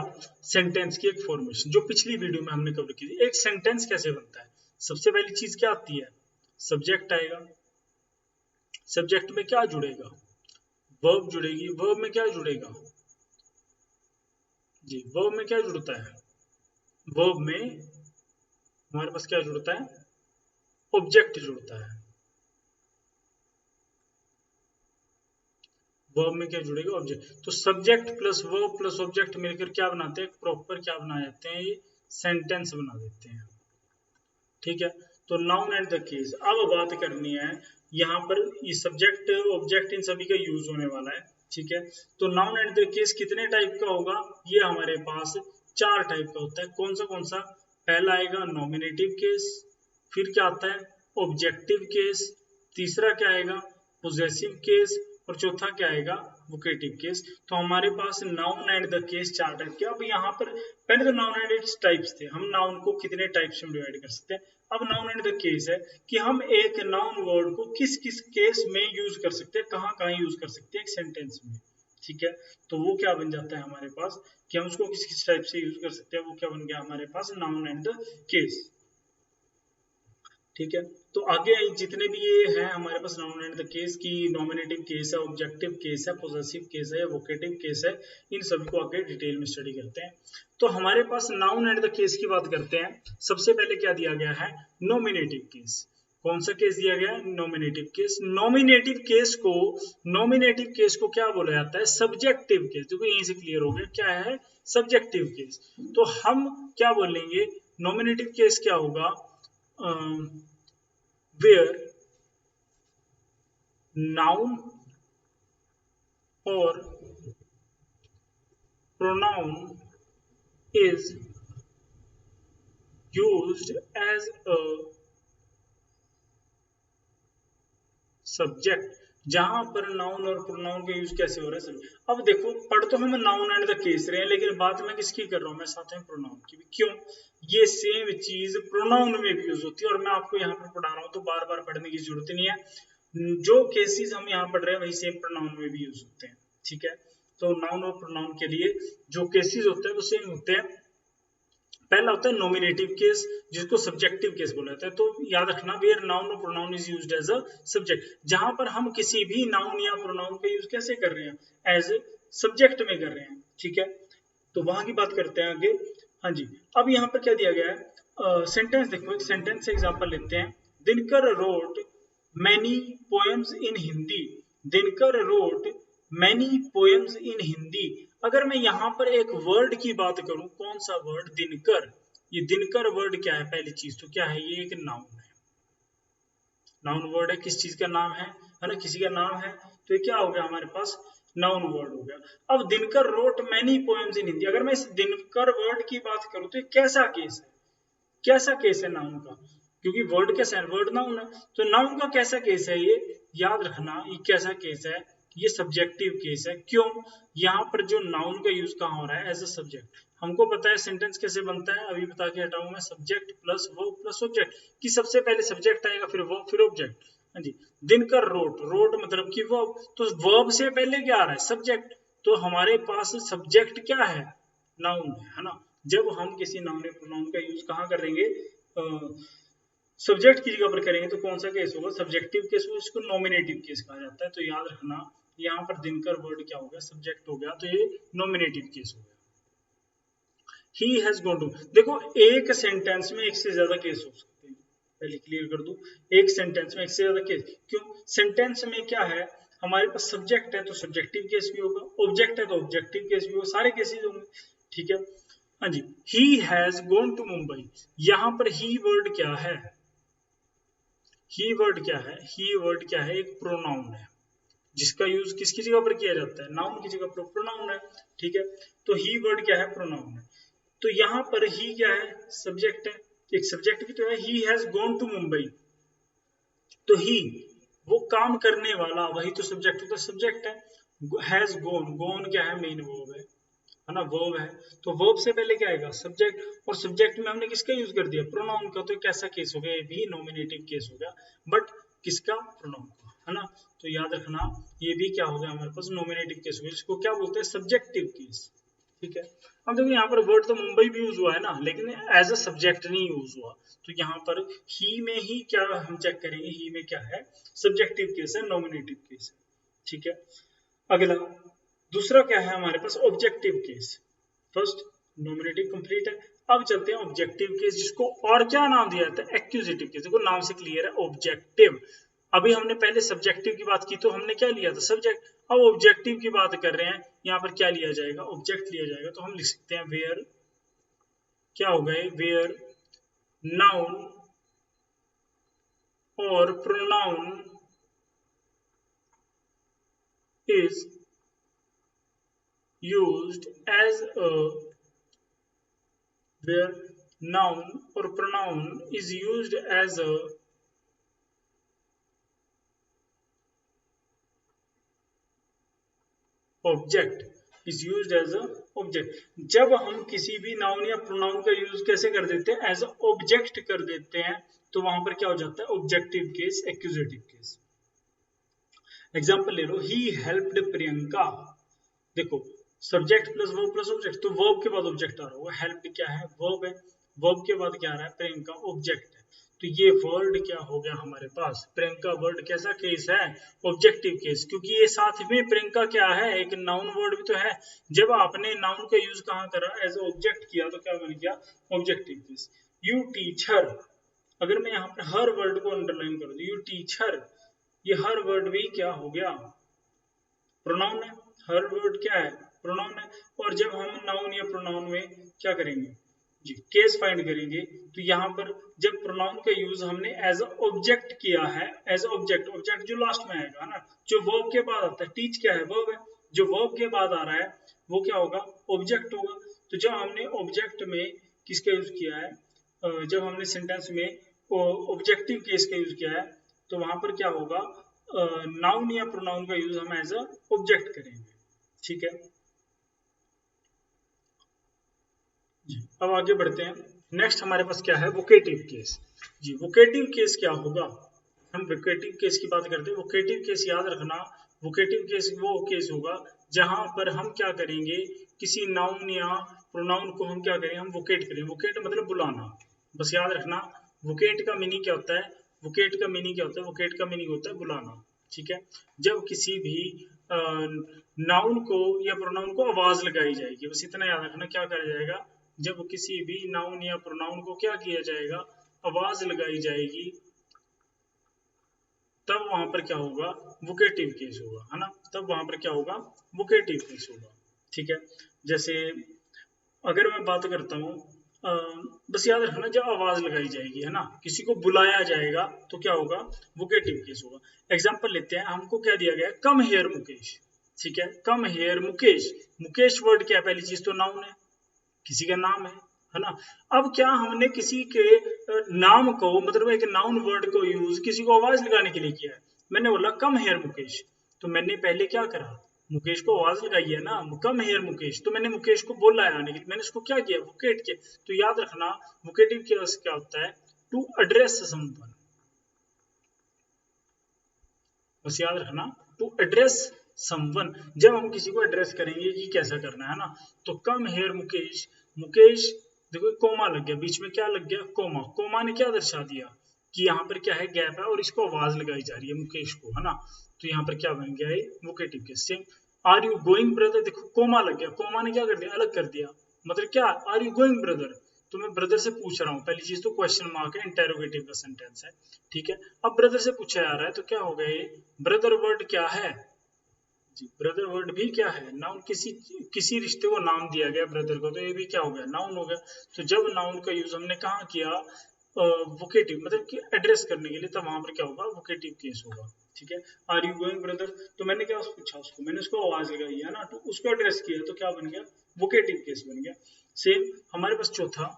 सेंटेंस की एक फॉर्मेशन, जो पिछली वीडियो में हमने कवर की थी। एक सेंटेंस कैसे बनता है? सबसे पहली चीज क्या आती है? सब्जेक्ट आएगा। सब्जेक्ट में क्या जुड़ेगा? वर्ब जुड़ेगी। वर्ब में क्या जुड़ेगा जी? वर्ब में क्या जुड़ता है? वर्ब में हमारे पास क्या जुड़ता है? ऑब्जेक्ट जुड़ता है। वर्ब में क्या जुड़ेगा? ऑब्जेक्ट। तो subject plus verb plus object मिलकर क्या बनाते हैं? प्रॉपर क्या बना जाते हैं? ये सेंटेंस बना देते हैं। ठीक है, तो नाउन एंड द केस। अब बात करनी है यहाँ पर, ये सब्जेक्ट ऑब्जेक्ट इन सभी का यूज होने वाला है। ठीक है, तो नाउन एंड द केस कितने टाइप का होगा? ये हमारे पास 4 टाइप का होता है। कौन सा? पहला आएगा नॉमिनेटिव केस, फिर क्या आता है? ऑब्जेक्टिव केस, तीसरा क्या आएगा? पोजेसिव केस, और चौथा क्या आएगा? Vocative case. तो हमारे पास noun and the case 4 type के। अब यहाँ पर पहले तो नाउन एंड इट्स टाइप्स थे, हम नाउन को कितने टाइप्स में डिवाइड कर सकते हैं। अब नाउन एंड द केस है कि हम एक नाउन वर्ड को किस किस केस में यूज कर सकते हैं, कहाँ कहाँ यूज कर सकते हैं एक सेंटेंस में। ठीक है, तो वो क्या बन जाता है हमारे पास कि हम उसको किस किस टाइप से यूज कर सकते हैं। वो क्या बन गया हमारे पास? Noun and the case. ठीक है, तो आगे जितने भी ये है हमारे पास नाउन एंड द केस की, नॉमिनेटिव केस है, ऑब्जेक्टिव केस है, पोजेसिव केस है, वोकेटिव केस है, इन सभी को आगे डिटेल में स्टडी करते हैं। तो हमारे पास नाउन एंड द केस की बात करते हैं। सबसे पहले क्या दिया गया है? Nominative case. कौन सा केस दिया गया है? Nominative case. नॉमिनेटिव केस को क्या बोला जाता है? Subjective case. देखो यहीं से क्लियर हो गया क्या है सब्जेक्टिव केस। तो हम क्या बोलेंगे? नॉमिनेटिव केस क्या होगा? where noun or pronoun is used as a subject। जहां पर नाउन और प्रोनाउन का यूज कैसे हो रहा है? अब देखो, पढ़ तो हम नाउन एंड द केस रहे हैं, लेकिन बात मैं किसकी कर रहा हूं? मैं साथ में प्रोनाउन की भी। क्यों? ये सेम चीज प्रोनाउन में भी यूज होती है, और मैं आपको यहाँ पर पढ़ा रहा हूँ तो बार बार पढ़ने की जरूरत नहीं है। जो केसेस हम यहाँ पढ़ रहे हैं वही सेम प्रोनाउन में भी यूज होते हैं। ठीक है, तो नाउन और प्रोनाउन के लिए जो केसेस होते हैं वो सेम होते हैं। पहला होता है नॉमिनेटिव केस, जिसको सब्जेक्टिव केस बोला जाता है। तो याद रखना, वेयर नाउन और pronoun is used as a subject. जहां पर हम किसी भी नाउन या प्रोनाउन का यूज कैसे कर रहे हैं? एज सब्जेक्ट में कर रहे हैं। ठीक है, तो वहां की बात करते हैं आगे। हाँ जी, अब यहाँ पर क्या दिया गया है? सेंटेंस देखो, एक सेंटेंस से एग्जांपल लेते हैं। Dinkar road many poems in Hindi. Dinkar road many poems in Hindi. अगर मैं यहाँ पर एक वर्ड की बात करूं, कौन सा वर्ड? दिनकर। ये दिनकर वर्ड क्या है? पहली चीज तो क्या है? ये एक नाउन है। नाउन वर्ड है, किस चीज का नाम है ना? किसी का नाम है, तो ये क्या हो गया हमारे पास? नाउन वर्ड हो गया। अब Dinkar road many poems in Hindi. अगर मैं इस दिनकर वर्ड की बात करूं तो ये कैसा केस है? कैसा केस है नाउन का, क्योंकि वर्ड कैसा है, वर्ड नाउन है, तो नाउन का कैसा केस है ये याद रखना, ये कैसा केस है, ये सब्जेक्टिव केस है। क्यों, यहाँ पर जो नाउन का यूज कहाँ हो रहा है, एज अ सब्जेक्ट। हमको पता है सेंटेंस कैसे बनता है, अभी बता के हटाऊं मैं, subject plus verb plus object, कि सबसे पहले सब्जेक्ट आएगा फिर वर्ब फिर ऑब्जेक्ट। हाँ जी, दिनकर रोट, रोट मतलब कि वर्ब, तो वर्ब से पहले क्या आ रहा है, सब्जेक्ट, तो हमारे पास सब्जेक्ट क्या है, नाउन है ना। जब हम किसी नाउन या प्रोनाउन का यूज कहाँ करेंगे, सब्जेक्ट की जगह पर करेंगे, तो कौन सा केस होगा, सब्जेक्टिव केस होगा, इसको नॉमिनेटिव केस कहा जाता है। तो याद रखना यहाँ पर दिनकर वर्ड क्या हो गया, सब्जेक्ट हो गया, तो ये नॉमिनेटिव केस हो गया। ही हैज गॉन टू, देखो एक सेंटेंस में एक से ज्यादा केस हो सकते हैं, पहले क्लियर कर दूं, एक सेंटेंस में एक से ज्यादा केस, क्यों, सेंटेंस में क्या है, हमारे पास सब्जेक्ट है तो सब्जेक्टिव केस भी होगा, ऑब्जेक्ट है तो ऑब्जेक्टिव केस भी होगा, सारे केसेस होंगे, ठीक है। हाँ जी, he has gone to Mumbai, यहाँ पर ही वर्ड क्या है, ही वर्ड क्या है, ही वर्ड क्या है, एक प्रोनाउन है, जिसका यूज किसकी जगह पर किया जाता है, नाउन की जगह पर प्रोनाउन है, ठीक है। तो ही वर्ड क्या है, प्रोनाउन है, तो यहाँ पर ही क्या है, सब्जेक्ट है, एक सब्जेक्ट भी तो है, he has gone to Mumbai, तो ही वो काम करने वाला, वही तो सब्जेक्ट होता है, सब्जेक्ट है, हैज गॉन, गॉन क्या है, मेन वर्ब है ना, वर्ब है, तो वर्ब से पहले क्या आएगा, सब्जेक्ट, और सब्जेक्ट में हमने किसका यूज कर दिया, प्रोनाउन का, तो कैसा केस हो गया, ये भी नॉमिनेटिव केस हो गया, बट किसका, प्रोनाउन का, है ना। तो याद रखना ये भी क्या हो गया हमारे पास, नॉमिनेटिव केस हो गया, जिसको क्या बोलते हैं, सब्जेक्टिव केस, ठीक है। अब देखो यहाँ पर वर्ड तो मुंबई भी यूज हुआ है ना, लेकिन एज अ सब्जेक्ट नहीं यूज हुआ, तो यहाँ पर ही में ही क्या हम चेक करेंगे, ही में क्या है, सब्जेक्टिव केस है, नॉमिनेटिव केस है, ठीक है। अगला दूसरा क्या है हमारे पास, objective case, first nominative complete है, अब चलते हैं ऑब्जेक्टिव केस, जिसको और क्या नाम दिया जाता है, एक्यूजेटिव केस, देखो नाम से क्लियर है, ऑब्जेक्टिव, अभी हमने पहले सब्जेक्टिव की बात की तो हमने क्या लिया था, सब्जेक्ट, अब ऑब्जेक्टिव की बात कर रहे हैं, यहाँ पर क्या लिया जाएगा, ऑब्जेक्ट लिया जाएगा, तो हम लिख सकते हैं वेयर, क्या हो गए, वेयर नाउन और pronoun is used as a, where noun or pronoun is used as a object, is used as a object, जब हम किसी भी नाउन या प्रोनाउन का यूज कैसे कर देते हैं, एज अ ऑब्जेक्ट कर देते हैं, तो वहां पर क्या हो जाता है, objective case, accusative case. Example ले लो, ही हेल्प्ड प्रियंका, देखो subject plus verb plus object, तो वर्ब के बाद ऑब्जेक्ट आ रहा होगा, हेल्प क्या है, वर्ब है, वर्ब के बाद क्या आ रहा है, प्रियंका ऑब्जेक्ट है, तो ये वर्ड क्या हो गया हमारे पास, प्रियंका वर्ड कैसा केस है, ऑब्जेक्टिव केस, क्योंकि ये साथ में प्रियंका क्या है, एक नाउन वर्ड भी तो है, जब आपने नाउन का यूज कहाँ करा, एज ऑब्जेक्ट किया, तो क्या बन गया, ऑब्जेक्टिव केस। यू टीचर, अगर मैं यहाँ पर हर वर्ड को अंडरलाइन कर दूं, यू टीचर, ये हर वर्ड भी क्या हो गया, प्रोनाउन है, हर वर्ड क्या है, प्रोनाउन है, और जब हम नाउन या प्रोनाउन में क्या करेंगे जी, केस फाइंड करेंगे, तो यहाँ पर जब प्रोनाउन का यूज हमने एज अ ऑब्जेक्ट किया है, एज ऑब्जेक्ट, ऑब्जेक्ट जो लास्ट में आएगा ना, जो वर्ब के बाद आता है, टीच क्या है, वर्ब है, जो वर्ब के बाद आ रहा है वो क्या होगा, ऑब्जेक्ट होगा, तो जब हमने ऑब्जेक्ट में किसका यूज किया है, जब हमने सेंटेंस में ऑब्जेक्टिव केस का यूज किया है, तो वहां पर क्या होगा, नाउन या प्रोनाउन का यूज हम एज अ ऑब्जेक्ट करेंगे, ठीक है जी। अब आगे बढ़ते हैं, नेक्स्ट हमारे पास क्या है, वोकेटिव केस जी। वोकेटिव केस क्या होगा, हम वोकेटिव केस की बात करते हैं, वोकेटिव केस याद रखना, वोकेटिव केस वो केस होगा जहां पर हम क्या करेंगे, किसी नाउन या प्रोनाउन को हम क्या करेंगे, हम वोकेट करेंगे, वोकेट मतलब बुलाना, बस याद रखना, वोकेट का मीनिंग क्या होता है, वोकेट का मीनिंग क्या होता है, वोकेट का मीनिंग होता है बुलाना, ठीक है। जब किसी भी नाउन को या प्रोनाउन को आवाज लगाई जाएगी, बस इतना याद रखना, क्या करा जाएगा, जब किसी भी नाउन या प्रोनाउन को क्या किया जाएगा, आवाज लगाई जाएगी, तब वहां पर क्या होगा, वोकेटिव केस होगा, है ना, तब वहां पर क्या होगा, वोकेटिव केस होगा, ठीक है। जैसे अगर मैं बात करता हूँ, बस याद रखना, जब आवाज लगाई जाएगी, है ना, किसी को बुलाया जाएगा, तो क्या होगा, वोकेटिव केस होगा। एग्जाम्पल लेते हैं, हमको क्या दिया गया, कम हेयर मुकेश, ठीक है, come here Mukesh, Mukesh word क्या है, पहली चीज तो नाउन है, किसी का नाम है है ना। अब क्या हमने किसी के नाम को, मतलब एक नाउन वर्ड को यूज किसी को आवाज लगाने के लिए किया है। मैंने बोला कम हेयर मुकेश, तो मैंने पहले क्या करा, मुकेश को आवाज लगाई है ना, कम हेयर मुकेश, तो मैंने मुकेश को बोला है आने के लिए, मैंने उसको क्या किया, वोकेट किया। तो याद रखना वोकेटिव केस क्या होता है, टू एड्रेस समवन, बस याद रखना, टू एड्रेस समवन। जब हम किसी को एड्रेस करेंगे कि कैसा करना है ना, तो कम हेयर मुकेश, मुकेश, देखो कोमा लग गया बीच में, क्या लग गया, कोमा। कोमा ने क्या दर्शा दिया कि यहाँ पर क्या है, गैप है और इसको आवाज लगाई जा रही है मुकेश को, है ना। तो यहाँ पर क्या बन गया है, vocative case. Sam are you going brother, देखो कोमा लग गया, कोमा ने क्या कर दिया, अलग कर दिया, मतलब क्या, आर यू गोइंग ब्रदर, तो मैं ब्रदर से पूछ रहा हूँ, पहली चीज तो क्वेश्चन मार्क है, इंटेरोगेटिव का सेंटेंस है, ठीक है। अब ब्रदर से पूछा जा रहा है तो क्या हो गया, ये ब्रदर वर्ड क्या है जी, ब्रदर वर्ड भी क्या है, नाउन। किसी रिश्ते को नाम दिया गया ब्रदर को, तो ये भी क्या हो गया, नाउन हो गया। तो जब नाउन का यूज हमने कहाँ किया, वोकेटिव, मतलब कि एड्रेस करने के लिए, तब वहां पर क्या होगा, वोकेटिव केस होगा, ठीक है। आर यू गोइंग ब्रदर, तो मैंने क्या पूछा उसको, मैंने उसको आवाज लगाई है ना, तो उसको एड्रेस किया, तो क्या बन गया, वोकेटिव केस बन गया। सेम हमारे पास चौथा,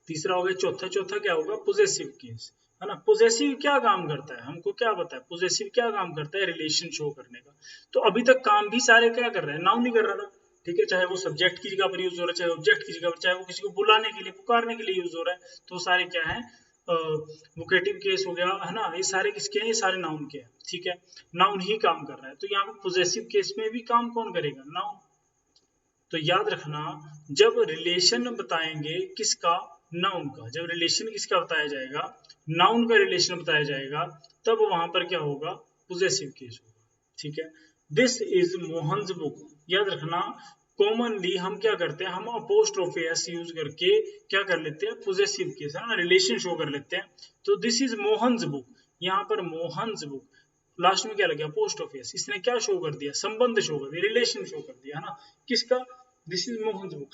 तीसरा हो गया चौथा, चौथा क्या होगा, पोजेसिव केस, है ना। पोजेसिव क्या काम करता है, हमको क्या पता है पोजेसिव क्या काम करता है, रिलेशन शो करने का। तो अभी तक काम भी सारे क्या कर रहे हैं, नाउन ही कर रहा था, ठीक है। चाहे वो सब्जेक्ट की जगह पर यूज हो रहा है, चाहे ऑब्जेक्ट की जगह पर, चाहे वो किसी को बुलाने के लिए, पुकारने के लिए यूज हो रहा है, तो सारे क्या है, वोकेटिव केस हो गया, है ना। ये सारे किसके हैं, ये सारे नाउन के हैं, ठीक है। नाउन ही काम कर रहा है। तो यहाँ पे पोजेसिव केस में भी काम कौन करेगा, नाउन। तो याद रखना, जब रिलेशन बताएंगे किसका, नाउन का, जब रिलेशन किसका बताया जाएगा, नाउन का रिलेशन बताया जाएगा, तब वहां पर क्या होगा, पोजेसिव केस होगा, ठीक है। दिस इज मोहन्स बुक, याद रखना, कॉमनली हम क्या करते हैं, हम अपोस्ट्रोफी एस यूज करके क्या कर लेते हैं, पोजेसिव केस, है ना, रिलेशन शो कर लेते हैं। तो दिस इज मोहन्स बुक, यहाँ पर मोहन्स बुक, लास्ट में क्या लग गया, पोस्ट ऑफिस, इसने क्या शो कर दिया, संबंध शो कर दिया, रिलेशन शो कर दिया, है ना, किसका, दिस इज मोहन बुक।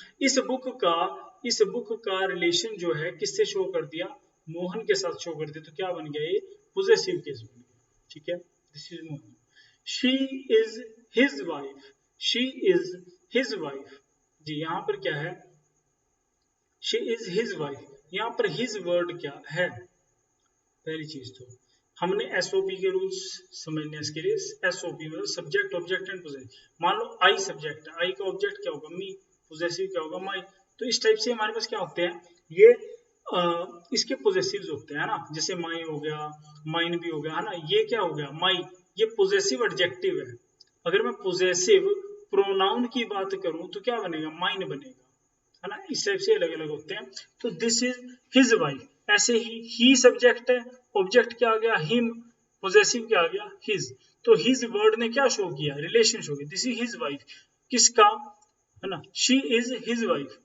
इस बुक का रिलेशन जो है किससे शो कर दिया, मोहन के साथ शो कर दिया, तो क्या बन गया, ये पोजेसिव केस बन गया, ठीक है। This is Mohan, she is his wife, she is his wife, जी यहाँ पर क्या है, शी इज हिज वाइफ, यहाँ पर हिज वर्ड क्या है, पहली चीज तो हमने एसओपी के रूल्स समझने इसके लिए, एसओपी मतलब सब्जेक्ट ऑब्जेक्ट एंड पोजेसिव। मान लो आई सब्जेक्ट है, आई का ऑब्जेक्ट क्या होगा, मी, पोजेसिव क्या होगा, माई। तो इस टाइप से हमारे पास क्या होते हैं, ये इसके पोजेसिव्स होते हैं ना, जैसे माई हो गया, माइन भी हो गया, है ना, ये क्या हो गया, माई, ये पोजेसिव एडजेक्टिव है। अगर मैं पोजेसिव प्रोनाउन की बात करूं तो क्या बनेगा, माइन बनेगा, है ना, इस टाइप से अलग अलग होते हैं। तो दिस इज हिज वाइफ, ऐसे ही सब्जेक्ट है, ऑब्जेक्ट क्या आ गया, हिम, पोजेसिव क्या आ गया, हिज। तो हिज वर्ड ने क्या शो किया, रिलेशन शो किया, दिस इज हिज वाइफ, किसका, है ना, she is his wife,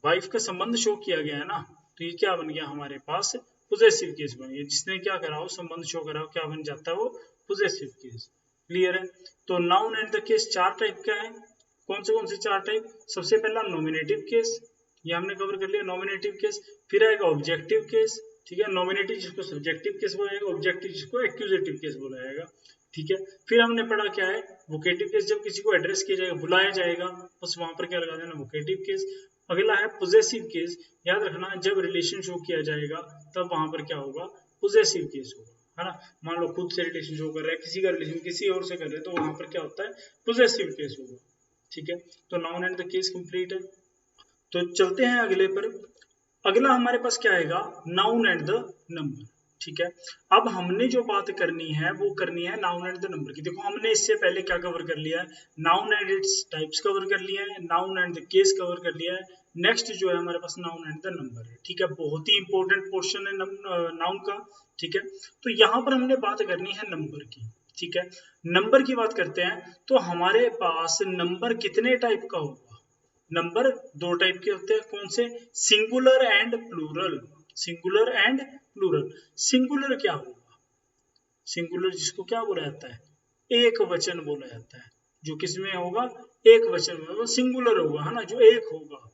wife का संबंध शो किया गया है ना। तो ये क्या बन गया हमारे पास, पोजेसिव केस बन गया, जिसने क्या करा हो, संबंध शो करा हो, क्या बन जाता है वो, पोजेसिव केस। क्लियर है। तो नाउन एंड द केस चार टाइप का है, कौन से चार टाइप, सबसे पहला नॉमिनेटिव केस, ये हमने कवर कर लिया, नॉमिनेटिव केस। फिर आएगा ऑब्जेक्टिव केस, ठीक है, नॉमिनेटिव जिसको सब्जेक्टिव केस बोला जाएगा, ऑब्जेक्टिव जिसको एक्यूजेटिव केस बोला जाएगा, ठीक है। फिर हमने पढ़ा क्या है, वोकेटिव केस, जब किसी को एड्रेस किया जाएगा, बुलाया जाएगा, बस वहां पर क्या लगा देना, वोकेटिव केस। अगला है पोजेसिव केस, याद रखना, जब रिलेशन शो किया जाएगा तब वहां पर क्या होगा, पोजेसिव केस होगा, है ना। मान लो खुद से रिलेशन शो कर रहा है, किसी का रिलेशन किसी और से कर रहे हैं, तो वहां पर क्या होता है, पोजेसिव केस होगा, ठीक है। तो noun and the case complete है। तो चलते हैं अगले पर। अगला हमारे पास क्या आएगा, नाउन एंड द नंबर, ठीक है। अब हमने जो बात करनी है वो करनी है नाउन एंड द नंबर की। देखो हमने इससे पहले क्या कवर कर लिया है, noun and its types cover कर लिया है, noun and the case cover कर लिया है। नेक्स्ट जो है हमारे पास नाउन एंड द नंबर है, ठीक है, बहुत ही इंपॉर्टेंट पोर्शन है नाउन का, ठीक है। तो यहाँ पर हमने बात करनी है नंबर की, ठीक है। नंबर की बात करते हैं तो हमारे पास नंबर कितने टाइप का होगा, नंबर दो टाइप के होते हैं, कौन से, singular and plural, singular and plural. Singular क्या होगा, सिंगुलर जिसको क्या बोला जाता है, एक वचन बोला जाता है, जो किसमें होगा, एक वचन में वो सिंगुलर होगा, है ना, जो एक होगा,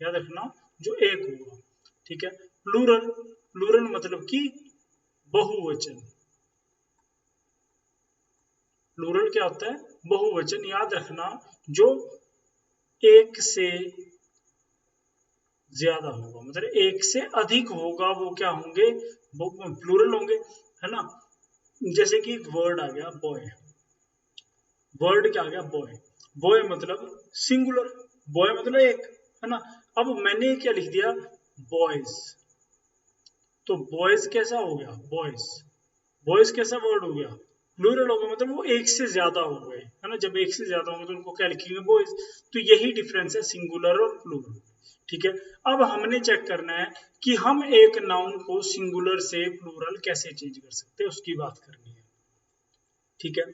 याद रखना, जो एक होगा, ठीक है। प्लूरल, प्लूरल मतलब कि बहुवचन, प्लूरल क्या होता है, बहुवचन, याद रखना, जो एक से ज्यादा होगा, मतलब एक से अधिक होगा, वो क्या होंगे, वो प्लूरल होंगे, है ना। जैसे कि एक वर्ड आ गया बॉय, वर्ड क्या आ गया बॉय, बॉय मतलब सिंगुलर, बॉय मतलब एक, है ना। अब मैंने क्या लिख दिया बॉयज, तो बॉयज कैसा हो गया बॉयज, बॉयज कैसा वर्ड हो गया प्लूरल हो गया, मतलब वो एक से ज्यादा हो गए, है ना। जब एक से ज्यादा होंगे तो उनको क्या लिखेंगे बॉयज। तो यही डिफरेंस है सिंगुलर और प्लूरल, ठीक है। अब हमने चेक करना है कि हम एक नाउन को सिंगुलर से प्लूरल कैसे चेंज कर सकते हैं, उसकी बात करनी है, ठीक है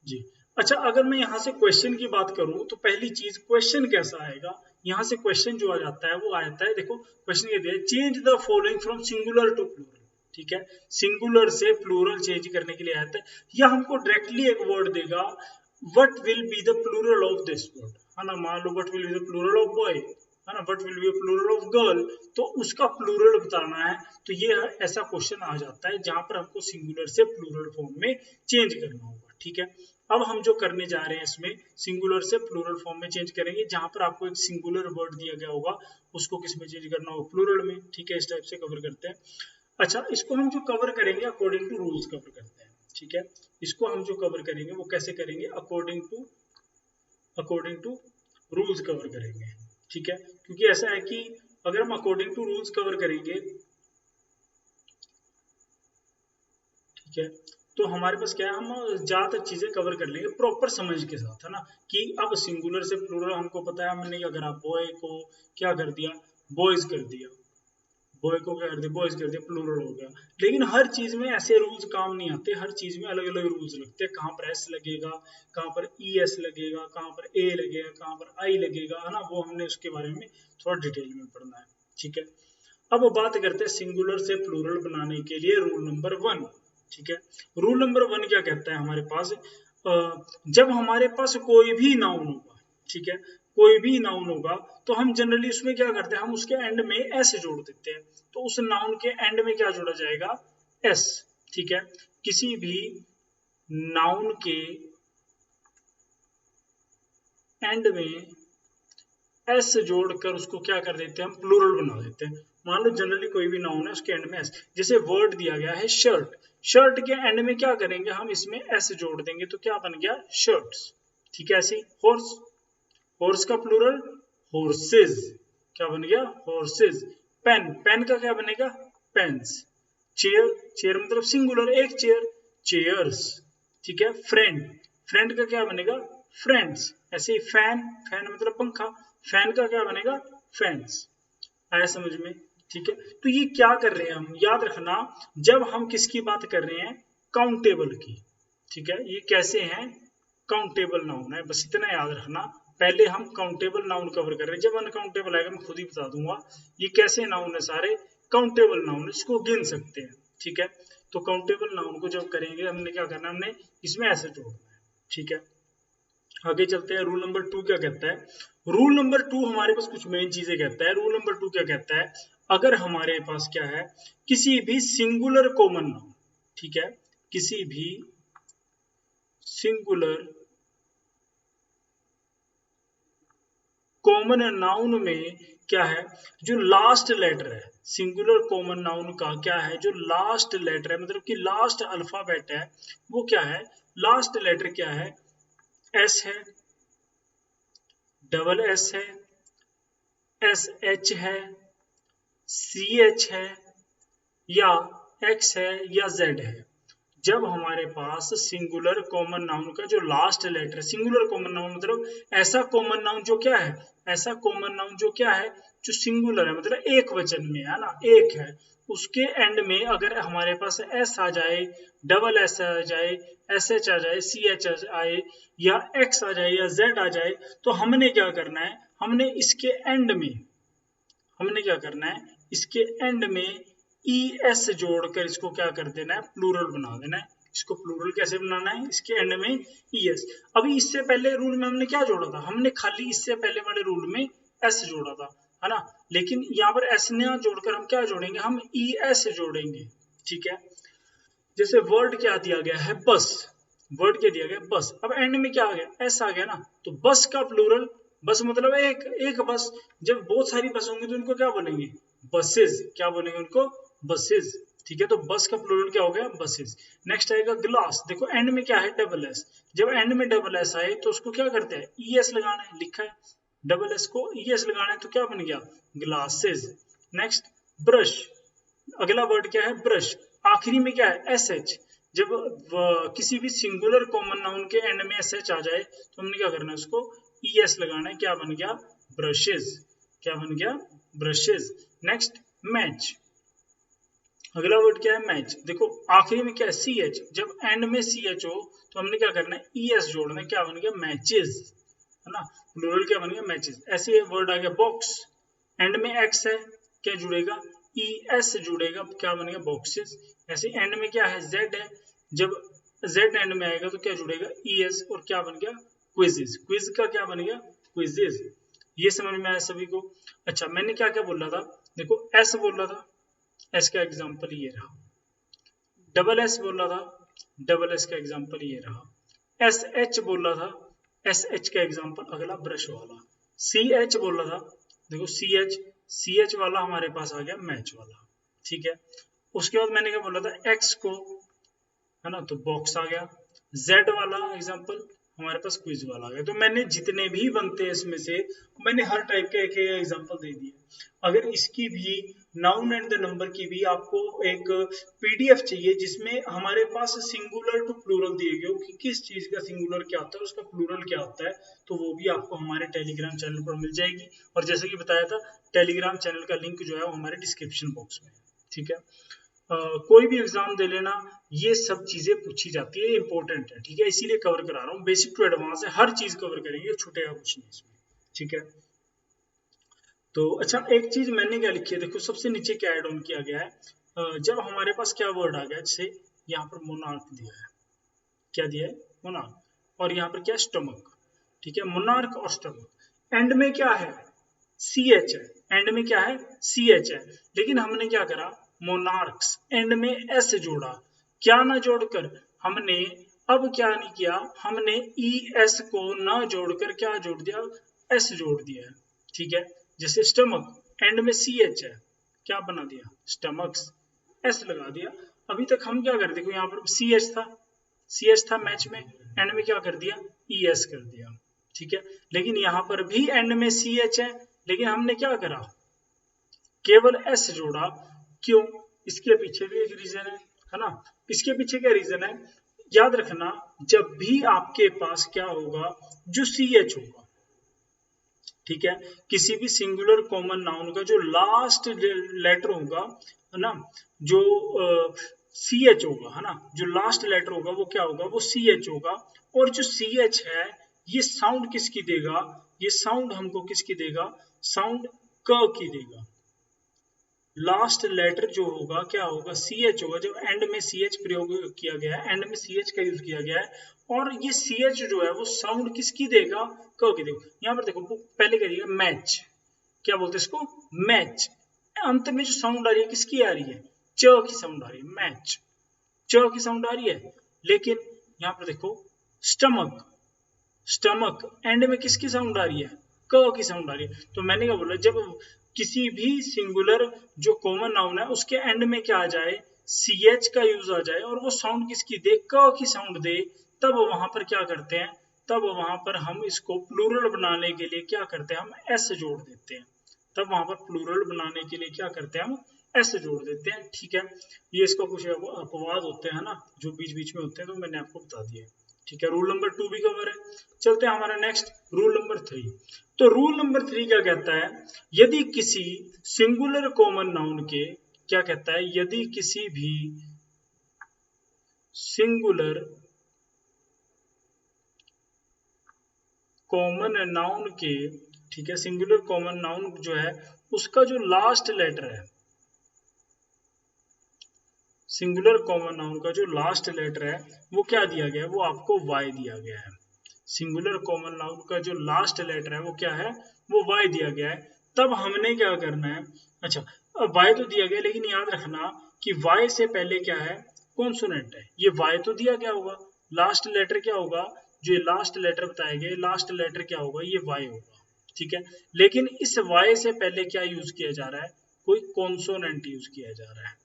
जी। अच्छा, अगर मैं यहाँ से क्वेश्चन की बात करूं तो पहली चीज क्वेश्चन कैसा आएगा, यहाँ से क्वेश्चन जो आ जाता है वो आ जाता है, देखो क्वेश्चन ये दिया change the following from singular to plural, ठीक है। सिंगुलर से प्लूरल चेंज करने के लिए आता है, या हमको डायरेक्टली एक वर्ड देगा what will be the plural of this word, है ना। मान लो what will be the plural of boy, है ना, what will be the plural of girl, तो उसका प्लूरल बताना है। तो ये ऐसा क्वेश्चन आ जाता है जहां पर हमको सिंगुलर से प्लूरल फॉर्म में चेंज करना होगा, ठीक है। अब हम जो करने जा रहे हैं इसमें सिंगुलर से प्लूरल फॉर्म में चेंज करेंगे, जहां पर आपको एक सिंगुलर वर्ड दिया गया होगा उसको किस में चेंज करना होगा प्लूरल में, ठीक है। इस टाइप से कवर करते हैं। अच्छा, इसको हम जो कवर करेंगे अकॉर्डिंग टू रूल्स कवर करते हैं, ठीक है। इसको हम जो कवर करेंगे वो कैसे करेंगे, अकॉर्डिंग टू रूल्स कवर करेंगे, ठीक है। क्योंकि ऐसा है कि अगर हम अकॉर्डिंग टू रूल्स कवर करेंगे, ठीक है, तो हमारे पास क्या है, हम ज्यादातर चीजें कवर कर लेंगे प्रॉपर समझ के साथ, है ना। कि अब सिंगुलर से प्लूरल हमको पता है, हमने अगर आप बॉय को क्या कर दिया बॉयज कर दिया, बॉय को क्या कर दिया बॉयज कर दिया, प्लूरल हो गया। लेकिन हर चीज में ऐसे रूल्स काम नहीं आते, हर चीज में अलग अलग रूल्स लगते हैं, कहाँ पर एस लगेगा, कहाँ पर ई एस लगेगा, कहाँ पर ए लगेगा, कहाँ पर आई लगेगा, है ना। वो हमने उसके बारे में थोड़ा डिटेल में पढ़ना है, ठीक है। अब बात करते हैं सिंगुलर से प्लूरल बनाने के लिए रूल नंबर 1, ठीक है। रूल नंबर 1 क्या कहता है हमारे पास, जब हमारे पास कोई भी नाउन होगा, ठीक है, कोई भी नाउन होगा तो हम जनरली उसमें क्या करते हैं, हम उसके एंड में एस जोड़ देते हैं। तो उस नाउन के एंड में क्या जोड़ा जाएगा एस, ठीक है। किसी भी नाउन के एंड में एस जोड़कर उसको क्या कर देते हैं हम प्लूरल बना देते हैं। मान लो जनरली कोई भी नाउन है उसके एंड में एस, जैसे वर्ड दिया गया है शर्ट, शर्ट के एंड में क्या करेंगे हम इसमें एस जोड़ देंगे तो क्या बन गया शर्ट्स, ठीक है। ऐसे हॉर्स, हॉर्स का प्लूरल हॉर्सेज, क्या बन गया हॉर्सेज। पेन, पेन का क्या बनेगा पेन्स। चेयर, चेयर मतलब सिंगुलर एक चेयर, चेयर्स, ठीक है। फ्रेंड, फ्रेंड का क्या बनेगा फ्रेंड्स। ऐसे ही फैन, फैन मतलब पंखा, फैन का क्या बनेगा फैंस। आया समझ में, ठीक है। तो ये क्या कर रहे हैं हम, याद रखना जब हम किसकी बात कर रहे हैं काउंटेबल की, ठीक है। ये कैसे हैं काउंटेबल नाउन है, बस इतना याद रखना। पहले हम काउंटेबल नाउन कवर कर रहे हैं, जब अनकाउंटेबल आएगा मैं खुद ही बता दूंगा। ये कैसे नाउन है सारे काउंटेबल नाउन है, इसको गिन सकते हैं, ठीक है। तो काउंटेबल नाउन को जब करेंगे हमने क्या करना है, हमने इसमें ऐसे जोड़ना है, ठीक है। आगे चलते हैं, रूल नंबर 2 क्या कहता है। रूल नंबर 2 हमारे पास कुछ मेन चीजें कहता है। रूल नंबर 2 क्या कहता है, अगर हमारे पास क्या है किसी भी सिंगुलर कॉमन नाउन, ठीक है, किसी भी सिंगुलर कॉमन नाउन में क्या है जो लास्ट लेटर है, सिंगुलर कॉमन नाउन का क्या है जो लास्ट लेटर है, मतलब कि लास्ट अल्फाबेट है, वो क्या है लास्ट लेटर क्या है एस है, डबल एस है, एस एच है, सी एच है, या एक्स है, या जेड है। जब हमारे पास सिंगुलर कॉमन नाउन का जो last letter, singular common noun मतलब ऐसा कॉमन नाउन जो क्या है, ऐसा कॉमन नाउन जो क्या है जो सिंगुलर है, मतलब एक वचन में है ना, एक है, उसके एंड में अगर हमारे पास एस आ जाए, डबल एस आ जाए, एस एच आ जाए, सी एच आ जाए, या एक्स आ जाए, या जेड आ जाए, तो हमने क्या करना है, हमने इसके एंड में, हमने क्या करना है इसके एंड में ई एस जोड़कर इसको क्या कर देना है प्लूरल बना देना है। इसको प्लूरल कैसे बनाना है, इसके एंड में ई एस। अभी इससे पहले रूल में हमने क्या जोड़ा था, हमने खाली इससे पहले वाले रूल में एस जोड़ा था, है ना। लेकिन यहाँ पर एस न जोड़कर हम क्या जोड़ेंगे, हम ई एस जोड़ेंगे, ठीक है। जैसे वर्ड क्या दिया गया है बस, वर्ड क्या दिया गया बस, अब एंड में क्या आ गया एस आ गया ना, तो बस का प्लूरल बस मतलब एक बस। जब बहुत सारी बस होंगी तो उनको क्या बोलेंगे, बसेस। क्या बोलेंगे उनको, बसेस। ठीक है, तो बस का प्लूरल क्या हो गया, बसेस। नेक्स्ट आएगा ग्लास। देखो एंड में क्या है, डबल एस। जब एंड में डबल एस आए तो उसको क्या करते हैं, ई एस लगाना है, लिखा है डबल एस को ई एस लगाना है, तो क्या बन गया, ग्लासेस। नेक्स्ट ब्रश, अगला वर्ड क्या है, ब्रश। आखिरी में क्या है, एस एच। जब किसी भी सिंगुलर कॉमन नाउन के एंड में एस एच आ जाए तो हमने क्या करना है, उसको ई एस लगाना है। क्या बन गया, ब्रशेज। क्या बन गया, ब्रशेज। नेक्स्ट मैच, अगला वर्ड क्या है, मैच। देखो आखिरी में क्या है, सी एच। जब एंड में सी एच हो तो हमने क्या करना है, ई एस जोड़ना है। क्या बन गया, मैचेस, है ना, प्लूरल क्या बन गया, मैचेस। ऐसे वर्ड आ गया बॉक्स, एंड में एक्स है, क्या जुड़ेगा, ई एस जुड़ेगा, क्या बनेगा, बॉक्सेस। ऐसे एंड में क्या है, जेड है, जब जेड एंड में आएगा तो क्या जुड़ेगा, ई एस, और क्या बन गया, क्विजेस। क्विज का क्या बन गया, क्विजेस। ये समझ में आया सभी को। अच्छा मैंने क्या क्या बोला था, देखो एस बोल रहा था, एस का एग्जांपल ये रहा। डबल एस बोल रहा था, डबल एस का एग्जांपल ये रहा। एस एच बोल रहा था, एस एच का एग्जांपल अगला ब्रश वाला। सी एच बोल रहा था, देखो सी एच वाला हमारे पास आ गया मैच वाला। ठीक है, उसके बाद मैंने क्या बोला था, एक्स को, है ना, तो बॉक्स आ गया। जेड वाला एग्जांपल हमारे पास क्विज वाला आ गया। तो मैंने जितने भी बनते हैं इसमें से मैंने हर टाइप के एक एग्जांपल दे दिए। अगर इसकी भी नाउन एंड द नंबर की भी आपको एक पीडीएफ चाहिए जिसमें हमारे पास सिंगुलर टू प्लूरल दिए गए हो कि किस चीज का सिंगुलर क्या होता है, उसका प्लूरल क्या होता है, तो वो भी आपको हमारे टेलीग्राम चैनल पर मिल जाएगी। और जैसे कि बताया था, टेलीग्राम चैनल का लिंक जो है वो हमारे डिस्क्रिप्शन बॉक्स में है। ठीक है, कोई भी एग्जाम दे लेना, ये सब चीजें पूछी जाती है, इंपॉर्टेंट है। ठीक है, इसीलिए कवर करा रहा हूँ, बेसिक टू एडवांस है, हर चीज कवर करेंगे, छूटेगा कुछ नहीं इसमें। ठीक है, तो अच्छा एक चीज मैंने क्या लिखी है, देखो सबसे नीचे क्या ऐड ऑन किया गया है, जब हमारे पास क्या वर्ड आ गया, जैसे यहाँ पर मोनार्क दिया है, क्या दिया है, मोनार्क, और यहाँ पर क्या है, स्टमक। ठीक है, मोनार्क और स्टमक, एंड में क्या है, सी एच है, एंड में क्या है, सी एच है, लेकिन हमने क्या करा, मोनार्क्स एंड में एस जोड़ा। क्या ना जोड़कर, हमने अब क्या नहीं किया, हमने ई एस को ना जोड़कर क्या जोड़ दिया, एस जोड़ दिया है। ठीक है, जैसे स्टमक एंड में सी एच है, क्या बना दिया, स्टमक्स, एस लगा दिया। अभी तक हम क्या कर, देखो यहाँ पर सी एच था मैच में, एंड में क्या कर दिया, ई एस कर दिया। ठीक है, लेकिन यहाँ पर भी एंड में सी एच है, लेकिन हमने क्या करा, केवल एस जोड़ा। क्यों, इसके पीछे भी एक रीजन है ना। इसके पीछे क्या रीजन है, याद रखना, जब भी आपके पास क्या होगा, जो सी एच होगा, ठीक है, किसी भी सिंगुलर कॉमन नाउन का जो लास्ट लेटर होगा, है ना, जो सी एच होगा, है ना, जो लास्ट लेटर होगा वो क्या होगा, वो सी एच होगा। और जो सी एच है ये साउंड किसकी देगा, ये साउंड हमको किसकी देगा, साउंड क की देगा। लास्ट लेटर जो होगा क्या होगा, सी एच होगा। जब एंड में सी एच प्रयोग किया गया है, एंड में सी एच का यूज किया गया है, और ये सी एच जो है वो साउंड किसकी देगा, क की देगा। यहाँ पर देखो पहले क्या दिया, मैच, क्या बोलते हैं इसको, मैच। अंत में जो साउंड आ रही है किसकी आ रही है, च की साउंड आ रही है, मैच, च की साउंड आ रही है। लेकिन यहाँ पर देखो स्टमक, स्टमक एंड में किसकी साउंड आ रही है, क की साउंड आ रही है। तो मैंने क्या बोला, जब किसी भी सिंगुलर जो कॉमन नाउन है उसके एंड में क्या आ जाए, सी एच का यूज आ जाए, और वो साउंड किसकी दे, क की साउंड दे, तब वहां पर क्या करते हैं, तब वहां पर हम इसको प्लूरल बनाने के लिए क्या करते हैं, हम एस जोड़ देते हैं। तब वहां पर प्लूरल बनाने के लिए क्या करते हैं, हम एस जोड़ देते हैं। ठीक है, ये इसका कुछ अपवाद होते हैं ना, जो बीच बीच में होते हैं, तो मैंने आपको बता दिया। ठीक है, रूल नंबर 2 भी कवर है। चलते हैं हमारा नेक्स्ट रूल नंबर 3। तो रूल नंबर 3 क्या कहता है, यदि किसी सिंगुलर कॉमन नाउन के, क्या कहता है, यदि किसी भी सिंगुलर कॉमन नाउन के, ठीक है, सिंगुलर कॉमन नाउन जो है उसका जो लास्ट लेटर है, सिंगुलर कॉमन नाउन का जो लास्ट लेटर है वो क्या दिया गया है, वो आपको वाई दिया गया है। सिंगुलर कॉमन नाउन का जो लास्ट लेटर है वो क्या है, वो वाई दिया गया है। तब हमने क्या करना है, अच्छा अब वाई तो दिया गया, लेकिन याद रखना कि वाई से पहले क्या है, कॉन्सोनेंट है। ये वाई तो दिया गया होगा, लास्ट लेटर क्या होगा, जो लास्ट लेटर बताया गया, लास्ट लेटर क्या होगा, ये वाई होगा। ठीक है। लेकिन इस वाई से पहले क्या यूज किया जा रहा है, कोई कॉन्सोनेंट यूज किया जा रहा है।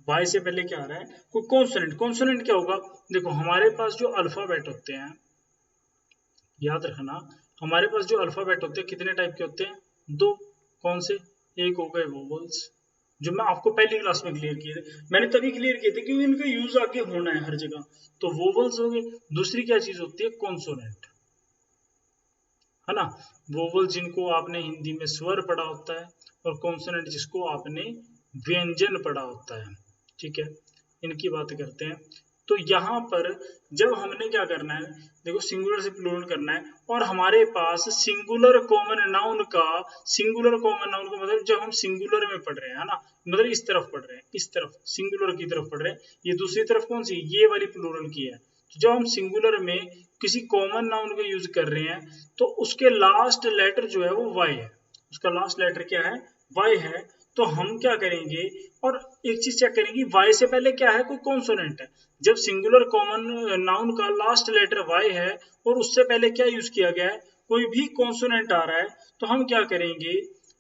वाई से पहले क्या आ रहा है, कोई कॉन्सोनेंट। कॉन्सोनेंट क्या होगा, देखो हमारे पास जो अल्फाबेट होते हैं, याद रखना हमारे पास जो अल्फाबेट होते हैं कितने टाइप के होते हैं, दो। कौन से, एक हो गए वोवल्स, जो मैं आपको पहली क्लास में क्लियर किए थे, मैंने तभी क्लियर किए थे क्योंकि इनका यूज आगे होना है हर जगह। तो वोवल्स हो गए। दूसरी क्या चीज होती है, कॉन्सोनेंट, है ना। वोवल जिनको आपने हिंदी में स्वर पढ़ा होता है, और कॉन्सोनेंट जिसको आपने व्यंजन पढ़ा होता है, ठीक है। इनकी बात करते हैं। तो यहाँ पर जब हमने क्या करना है, देखो सिंगुलर से प्लूरल करना है, और हमारे पास सिंगुलर कॉमन नाउन का, सिंगुलर कॉमन नाउन का मतलब जब हम सिंगुलर में पढ़ रहे हैं, है ना, मतलब इस तरफ पढ़ रहे हैं, इस तरफ सिंगुलर की तरफ पढ़ रहे हैं, ये दूसरी तरफ कौन सी, ये वाली प्लूरल की है। तो जब हम सिंगुलर में किसी कॉमन नाउन का यूज कर रहे हैं, तो उसके लास्ट लेटर जो है वो वाई है, उसका लास्ट लेटर क्या है, वाई है। तो हम क्या करेंगे, और एक चीज चेक करेंगे, वाई से पहले क्या है, कोई कॉन्सोनेंट है। जब सिंगुलर कॉमन नाउन का लास्ट लेटर वाई है और उससे पहले क्या यूज किया गया है, कोई भी कॉन्सोनेंट आ रहा है, तो हम क्या करेंगे,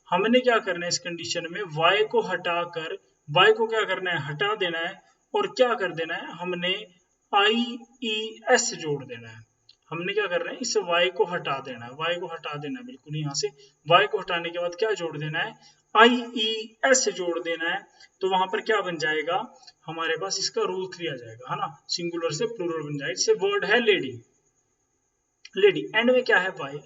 हमने क्या करना है इस कंडीशन में, वाई को हटाकर, वाई को क्या करना है, हटा देना है, और क्या कर देना है, हमने आई ई एस जोड़ देना है। हमने क्या करना है, इस y को हटा देना है, y को हटा देना है बिल्कुल यहाँ से। y को हटाने के बाद क्या जोड़ देना है, आई ई एस जोड़ देना है। तो वहां पर क्या बन जाएगा, हमारे पास इसका रूल 3 आ जाएगा, है ना, सिंगुलर से प्लूरल बन जाएगा। इससे वर्ड है लेडी, लेडी एंड में क्या है y,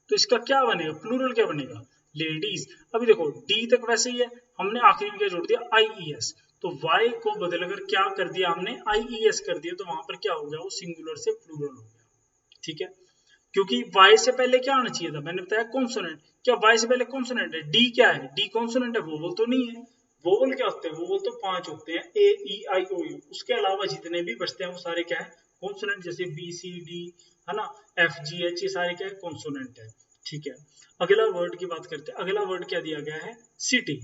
तो इसका क्या बनेगा, प्लूरल क्या बनेगा, लेडीज। अभी देखो डी तक वैसे ही है, हमने आखिरी में क्या जोड़ दिया, आई ई एस। तो y को बदलकर क्या कर दिया हमने, आई ई एस कर दिया, तो वहां पर क्या हो गया, वो सिंगुलर से प्लूरल हो गया, ठीक है। क्योंकि y से पहले क्या आना चाहिए था, मैंने बताया कॉन्सोनेंट। क्या y से पहले कॉन्सोनेंट है, डी क्या है, डी कॉन्सोनेंट है, वोवल तो नहीं है। वोवल क्या होते हैं, वोवल तो 5 होते हैं, ए ई आई ओ यू, उसके अलावा जितने भी बचते हैं वो सारे क्या है, कॉन्सोनेंट। जैसे बी सी डी, है ना, एफ जी एच, ये सारे क्या है, कॉन्सोनेंट है, ठीक है। अगला वर्ड की बात करते हैं। अगला वर्ड क्या दिया गया है, सिटी,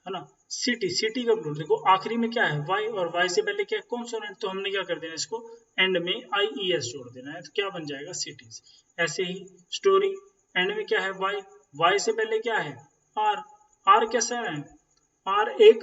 है ना, सिटी। सिटी का प्लूरल देखो, आखिरी में क्या है, वाई, और वाई से पहले क्या है, कॉन्सोनेंट। तो हमने क्या कर देना, इसको एंड में आई ई एस जोड़ देना है, तो क्या बन जाएगा, सिटीज। ऐसे ही स्टोरी, एंड में क्या है, वाई, वाई से पहले क्या है, आर, आर कैसा है, आर एक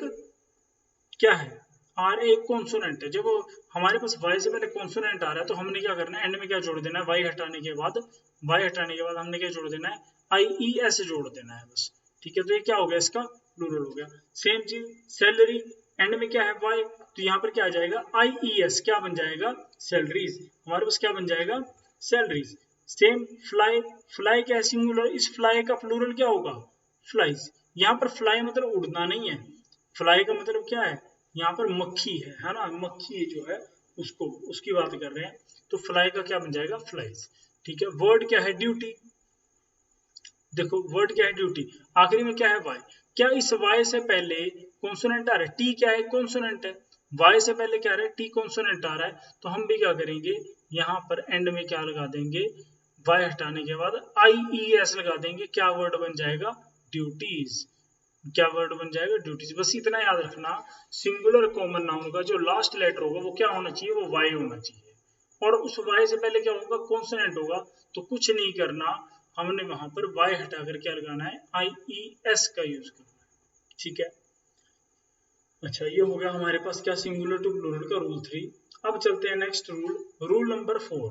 क्या है, आर एक कॉन्सोनेंट है। जब हमारे पास वाई से पहले कॉन्सोनेंट आ रहा है, तो हमने क्या करना है, एंड में क्या जोड़ देना है, वाई हटाने के बाद, वाई हटाने के बाद हमने क्या जोड़ देना है, आई ई एस जोड़ देना है बस, ठीक है। तो ये क्या हो गया, इसका प्लूरल हो गया। सेम चीज सैलरी, एंड में क्या है, वाई, तो यहाँ पर क्या आ जाएगा, आई ई एस, क्या बन जाएगा, सैलरीज। हमारे पास क्या बन जाएगा, सैलरीज। सेम फ्लाई, फ्लाई क्या है, सिंगुलर, इस फ्लाई का प्लूरल क्या होगा, फ्लाइज। यहाँ पर फ्लाई मतलब उड़ना नहीं है, फ्लाई का मतलब क्या है, यहाँ पर मक्खी है ना, मक्खी जो है उसको, उसकी बात कर रहे हैं। तो फ्लाई का क्या बन जाएगा, फ्लाइज, ठीक है। वर्ड क्या है, ड्यूटी, देखो वर्ड क्या है, ड्यूटी, आखिरी में क्या है, वाई। क्या इस वाई से पहले कॉन्सोनेंट आ रहा है, टी क्या है, कॉन्सोनेंट है, वाई से पहले क्या आ रहा है, टी कॉन्सोनेंट आ रहा है। तो हम भी क्या करेंगे, यहाँ पर एंड में क्या लगा देंगे, वाई हटाने के बाद आई ई एस लगा देंगे, क्या वर्ड बन जाएगा, ड्यूटीज। क्या वर्ड बन जाएगा, ड्यूटीज। बस इतना याद रखना, सिंगुलर कॉमन नाउन का जो लास्ट लेटर होगा वो क्या होना चाहिए, वो वाई होना चाहिए, और उस वाई से पहले क्या होगा, कॉन्सोनेंट होगा। तो कुछ नहीं करना, हमने वहां पर वाई हटाकर क्या लगाना है, आई ई एस का यूज करना है, ठीक है। अच्छा, ये हो गया हमारे पास क्या, सिंगुलर टू प्लूरल का रूल 3। अब चलते हैं नेक्स्ट रूल, रूल नंबर 4,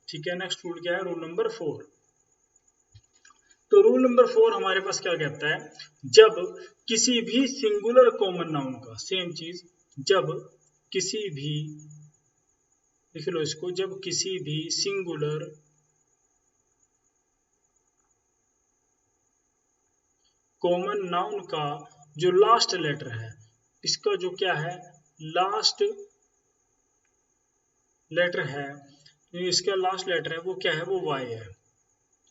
ठीक है। नेक्स्ट रूल क्या है, रूल नंबर 4। तो रूल नंबर 4 हमारे पास क्या कहता है, जब किसी भी सिंगुलर कॉमन नाउन का, सेम चीज, जब किसी भी, लिख लो इसको, जब किसी भी सिंगुलर कॉमन नाउन का जो लास्ट लेटर है, इसका जो क्या है, लास्ट लेटर है, इसका लास्ट लेटर है वो क्या है, वो वाई है,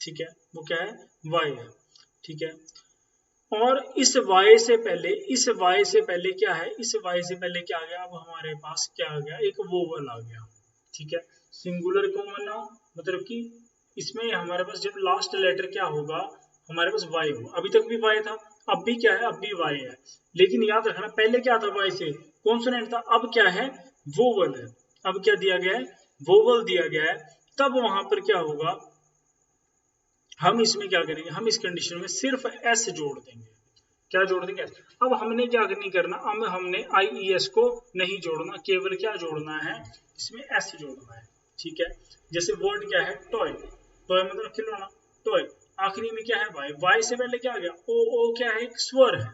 ठीक है, वो क्या है, वाई है, ठीक है। और इस y से पहले, इस y से पहले क्या है, इस y से पहले क्या आ गया, अब हमारे पास क्या आ गया, एक वोवल आ गया, ठीक है। सिंगुलर कॉमन नाउन मतलब कि इसमें हमारे पास जब लास्ट लेटर क्या होगा, हमारे पास y हो, अभी तक भी y था, अब भी क्या है, अब भी y है। लेकिन याद रखना पहले क्या था, y से कॉन्सोनेंट था, अब क्या है, वोवल है। अब क्या दिया गया है, वोवल दिया गया है। तब वहां पर क्या होगा, हम इसमें क्या करेंगे, हम इस कंडीशन में सिर्फ एस जोड़ देंगे। क्या जोड़ देंगे? अब हमने क्या नहीं करना, अब हमने IES को नहीं जोड़ना, केवल क्या जोड़ना है, इसमें एस जोड़ना है। ठीक है, जैसे वर्ड क्या है, टॉय, टॉय मतलब खिलौना, टॉय। आखिरी में क्या है, वाई, वाई से पहले क्या आ गया, ओ क्या है, एक स्वर है,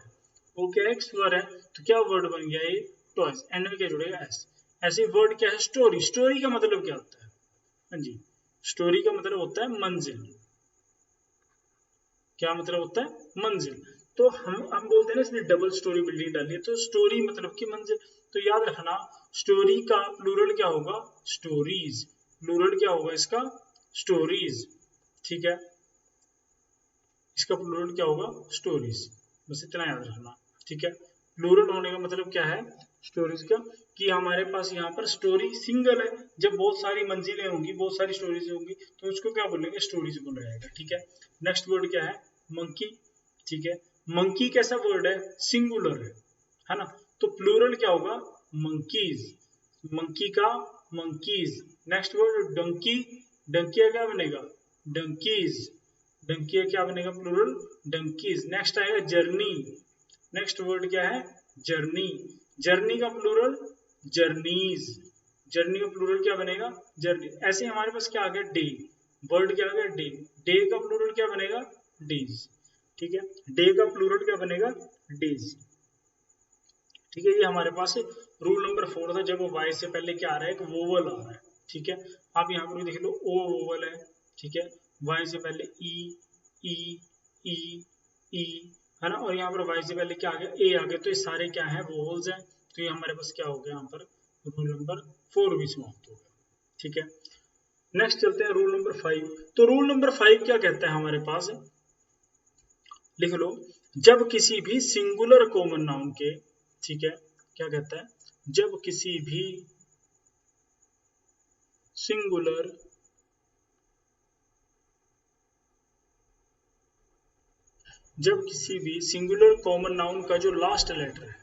ओ क्या है, एक स्वर है, तो क्या वर्ड बन गया ये, टॉयज। एंड में क्या जुड़ेगा, एस। ऐसे वर्ड क्या है, स्टोरी, स्टोरी का मतलब क्या होता है, हाँ जी, स्टोरी का मतलब होता है मंजिल। क्या मतलब होता है, मंजिल। तो हम बोलते हैं ना इसने डबल स्टोरी बिल्डिंग डाली है, तो स्टोरी मतलब की मंजिल। तो याद रखना, स्टोरी का प्लूरल क्या होगा, स्टोरीज। प्लूरल क्या होगा इसका, स्टोरीज। ठीक है, इसका प्लूरल क्या होगा, स्टोरीज। बस इतना याद रखना। ठीक है, प्लूरल होने का मतलब क्या है, स्टोरीज का, कि हमारे पास यहाँ पर स्टोरी सिंगल है, जब बहुत सारी मंजिलें होंगी, बहुत सारी स्टोरीज होंगी, तो उसको क्या बोलेंगे, स्टोरीज बोला जाएगा। ठीक है, नेक्स्ट वर्ड क्या है, मंकी। ठीक है, मंकी कैसा वर्ड है, सिंगुलर है ना, तो प्लूरल क्या होगा, मंकीज। मंकी का monkeys. Next word donkey, donkey का क्या बनेगा, डंकीज। डंकी का क्या बनेगा, प्लूरल, डंकीज। नेक्स्ट आएगा जर्नी। नेक्स्ट वर्ड क्या है, जर्नी। जर्नी का प्लूरल, जर्नीज। जर्नी का प्लूरल क्या बनेगा, जर्नी। ऐसे हमारे पास क्या आ गया, डे। वर्ड क्या आ गया, डे। डे का प्लूरल क्या बनेगा, डेज। ठीक है, डे का प्लूरल क्या बनेगा, डेज। ठीक है, ये हमारे पास रूल नंबर 4 था, जब वाई से पहले क्या आ रहा है, एक वोवल आ रहा है। ठीक है, आप यहाँ पर देख लो, ओ वोवल है। ठीक है, वाई से पहले ई, ई, ई, ई, है ना, और यहाँ पर वाई से पहले क्या आ गया, ए आ गया, तो ये सारे क्या है, वोवल्स हैं। तो ये हमारे पास क्या हो गया, यहाँ पर रूल नंबर 4 भी समाप्त हो गया। ठीक है, नेक्स्ट चलते हैं रूल नंबर 5। तो रूल नंबर 5 क्या कहता है हमारे पास, लिख लो, जब किसी भी सिंगुलर कॉमन नाउन के, ठीक है, क्या कहता है, जब किसी भी सिंगुलर जब किसी भी सिंगुलर कॉमन नाउन का जो लास्ट लेटर है,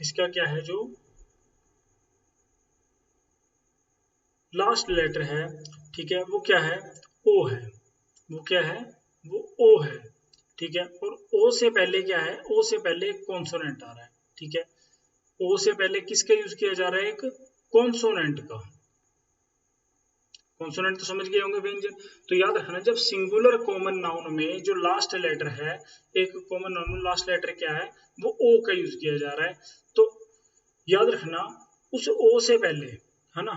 इसका क्या है, जो लास्ट लेटर है, ठीक है, वो क्या है, ओ है। वो क्या है, वो ओ है। ठीक है, और ओ से पहले क्या है, ओ से पहले एक कॉन्सोनेंट आ रहा है। ठीक है, ओ से पहले किसका यूज किया जा रहा है, एक कॉन्सोनेंट का। कॉन्सोनेंट तो समझ गए होंगे, व्यंजन। तो याद रखना, जब सिंगुलर कॉमन नाउन में जो लास्ट लेटर है, एक कॉमन नाउन में लास्ट लेटर क्या है, वो ओ का यूज किया जा रहा है। तो याद रखना, उस ओ से पहले, है ना,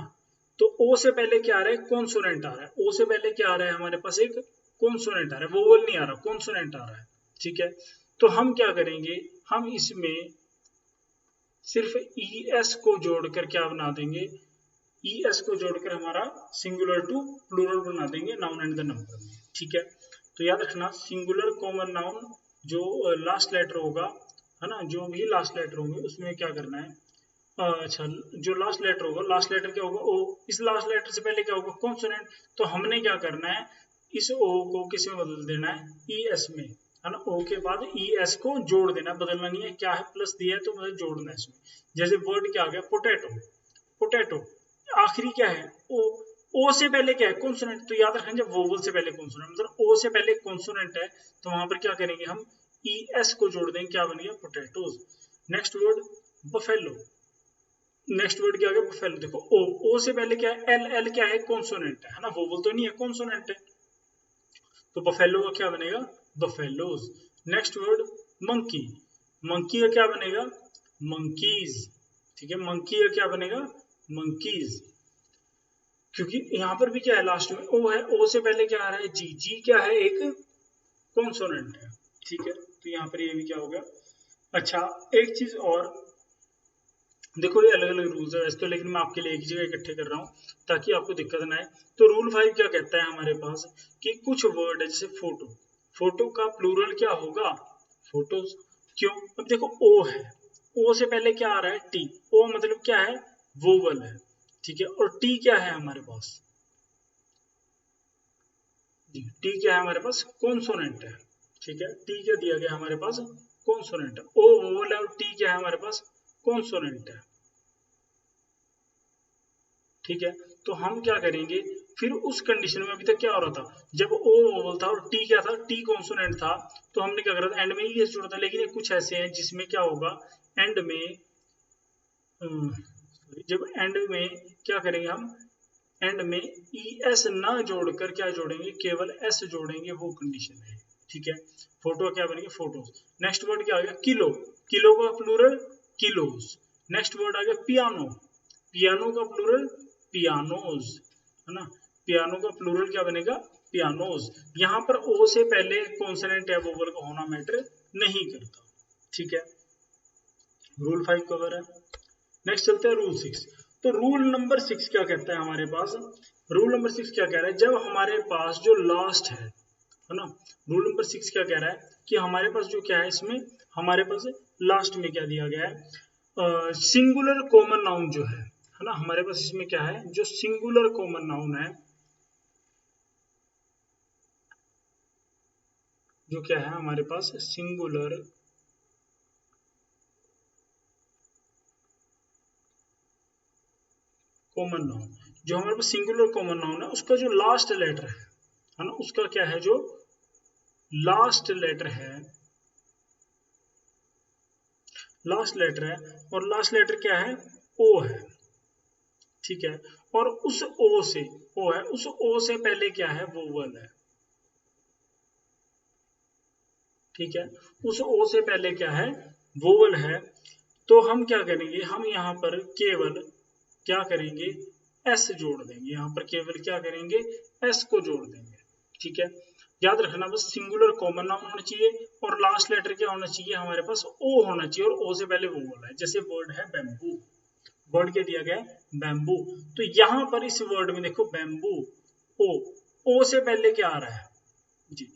तो ओ से पहले क्या आ रहा है, कॉन्सोनेंट आ रहा है। ओ से पहले क्या आ रहा है, हमारे पास एक कॉन्सोनेंट आ रहा है, वोवल नहीं आ रहा, कॉन्सोनेंट आ रहा है। ठीक है, तो हम क्या करेंगे, हम इसमें सिर्फ ES को जोड़कर क्या बना देंगे, ES को जोड़कर हमारा सिंगुलर टू प्लूरल बना देंगे नाउन एंड द नंबर में। ठीक है, तो याद रखना, सिंगुलर कॉमन नाउन जो लास्ट लेटर होगा, है ना, जो भी लास्ट लेटर होंगे उसमें क्या करना है, अच्छा, जो लास्ट लेटर होगा, लास्ट लेटर क्या होगा, ओ। इस लास्ट लेटर से पहले क्या होगा, कॉन्सोनेंट। तो हमने क्या करना है, इस ओ को किस में बदल देना है, ES में, है ना। ओ के बाद ES को जोड़ देना, बदलना नहीं है, क्या है, प्लस दिया है तो मतलब जोड़ना है इसमें। जैसे वर्ड क्या आ गया, पोटैटो। पोटैटो, आखिरी क्या है, ओ। ओ से पहले क्या है, कॉन्सोनेंट। तो याद रखें, जब वोवल से पहले कॉन्सोनेंट, मतलब ओ से पहले कॉन्सोनेंट है, तो वहां पर क्या करेंगे, हम ES को जोड़ देंगे, क्या बन गया, potatoes. Next word buffalo. Next word क्या आ गया, बफेलो। देखो, ओ, ओ से पहले क्या है, एल, एल क्या है, कॉन्सोनेंट है ना, वोवल तो नहीं है, कॉन्सोनेंट है। तो बफेलो का क्या बनेगा, buffaloes. Next word monkey. Monkey का क्या बनेगा, मंकीज। ठीक है, मंकी का क्या बनेगा, मंकीज। क्योंकि यहाँ पर भी क्या है, लास्ट में ओ है, ओ से पहले क्या आ रहा है, जी। जी क्या है, एक कॉन्सोनेंट है। ठीक है, तो यहाँ पर ये भी क्या हो गया। अच्छा, एक चीज और, देखो ये अलग अलग रूल्स है वैसे तो, लेकिन मैं आपके लिए एक जगह इकट्ठे कर रहा हूँ ताकि आपको दिक्कत ना आए। तो रूल 5 क्या कहता है हमारे पास, कि कुछ वर्ड है, जैसे फोटो, फोटो का प्लूरल क्या होगा, फोटोज। क्यों, अब देखो ओ है, ओ से पहले क्या आ रहा है, टी। ओ मतलब क्या है, वोवल है। ठीक है, और टी क्या है हमारे पास, टी क्या है हमारे पास, कॉन्सोनेंट है। ठीक है, टी क्या दिया गया हमारे पास, कॉन्सोनेंट है। ओ वोवल है और टी क्या है हमारे पास, कॉन्सोनेंट है। ठीक है, तो हम क्या करेंगे, फिर उस कंडीशन में अभी तक क्या हो रहा था, जब ओ वोवल था और टी क्या था, टी कॉन्सोनेंट था, तो हमने क्या करा था, एंड में ही एस जोड़ा था। लेकिन ये कुछ ऐसे हैं जिसमें क्या होगा, एंड में जब एंड में क्या करेंगे हम, एंड में ई एस ना जोड़कर क्या जोड़ेंगे, केवल एस जोड़ेंगे, वो कंडीशन है। ठीक है, फोटो क्या बनेंगे, फोटोज। नेक्स्ट वर्ड क्या आ गया, किलो, किलो का प्लूरल किलोज। नेक्स्ट वर्ड आ गया पियानो, पियानो का प्लूरल पियानोज, है ना, पियानो का प्लूरल क्या बनेगा, पियानोज। यहाँ पर ओ से पहले कॉन्सोनेंट या वोवल का होना मैटर नहीं करता। ठीक है, रूल 5 कवर है। नेक्स्ट चलते हैं रूल 6। तो रूल नंबर 6 क्या कहता है हमारे पास, रूल नंबर 6 क्या कह रहा है, जब हमारे पास जो लास्ट है ना, रूल नंबर 6 क्या कह रहा है कि हमारे पास जो क्या है, इसमें हमारे पास लास्ट में क्या दिया गया है, सिंगुलर कॉमन नाउन जो है ना, हमारे पास इसमें क्या है, जो सिंगुलर कॉमन नाउन है, जो क्या है हमारे पास सिंगुलर कॉमन नाउन, जो हमारे पास सिंगुलर कॉमन नाउन है, उसका जो लास्ट लेटर है ना, उसका क्या है, जो लास्ट लेटर है, लास्ट लेटर है, और लास्ट लेटर क्या है, ओ है। ठीक है, और उस ओ से, ओ है, उस ओ से पहले क्या है, वोवल है। ठीक है, उस ओ से पहले क्या है, वोवल है। तो हम क्या करेंगे, हम यहाँ पर केवल क्या करेंगे, एस जोड़ देंगे, यहाँ पर केवल क्या करेंगे, एस को जोड़ देंगे। ठीक है, याद रखना बस सिंगुलर कॉमन नाउन होना चाहिए और लास्ट लेटर क्या होना चाहिए, हमारे पास ओ होना चाहिए, और ओ से पहले वोवल है। जैसे वर्ड है बैम्बू, वर्ड क्या दिया गया है, बैम्बू। तो यहाँ पर इस वर्ड में देखो बैम्बू, ओ, ओ से पहले क्या आ रहा है जी,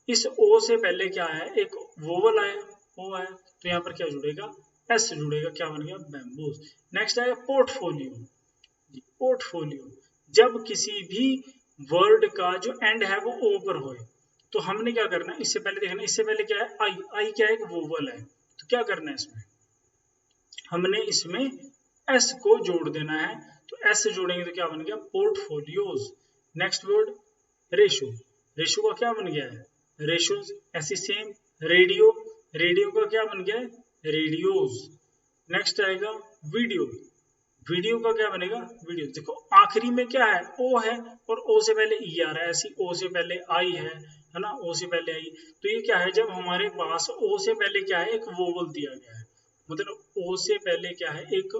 इस ओ से पहले क्या है, एक वोवल आया, ओ आया, तो यहाँ पर क्या जुड़ेगा, एस जुड़ेगा, क्या बन गया, बैम्बूज। नेक्स्ट आएगा पोर्टफोलियो, पोर्टफोलियो, जब किसी भी वर्ड का जो एंड है वो ओ पर होए, तो हमने क्या करना है, इससे पहले देखना, इससे पहले क्या है, आई, आई क्या है, एक वोवल है, तो क्या करना है इसमें, हमने इसमें एस को जोड़ देना है। तो एस से जोड़ेंगे तो क्या बन गया, portfolios. Next word ratio, ratio का क्या बन गया है, रेशोज। ऐसी सेम रेडियो, रेडियो का क्या बन गया है, रेडियोज। नेक्स्ट आएगा वीडियो, वीडियो का क्या बनेगा, वीडियो। देखो आखिरी में क्या है, ओ है, और ओ से पहले ई आ रहा है, ऐसी ओ से पहले आई है ना, ओ से पहले आई। तो ये क्या है, जब हमारे पास ओ से पहले क्या है, एक वोवल दिया गया है, मतलब ओ से पहले क्या है, एक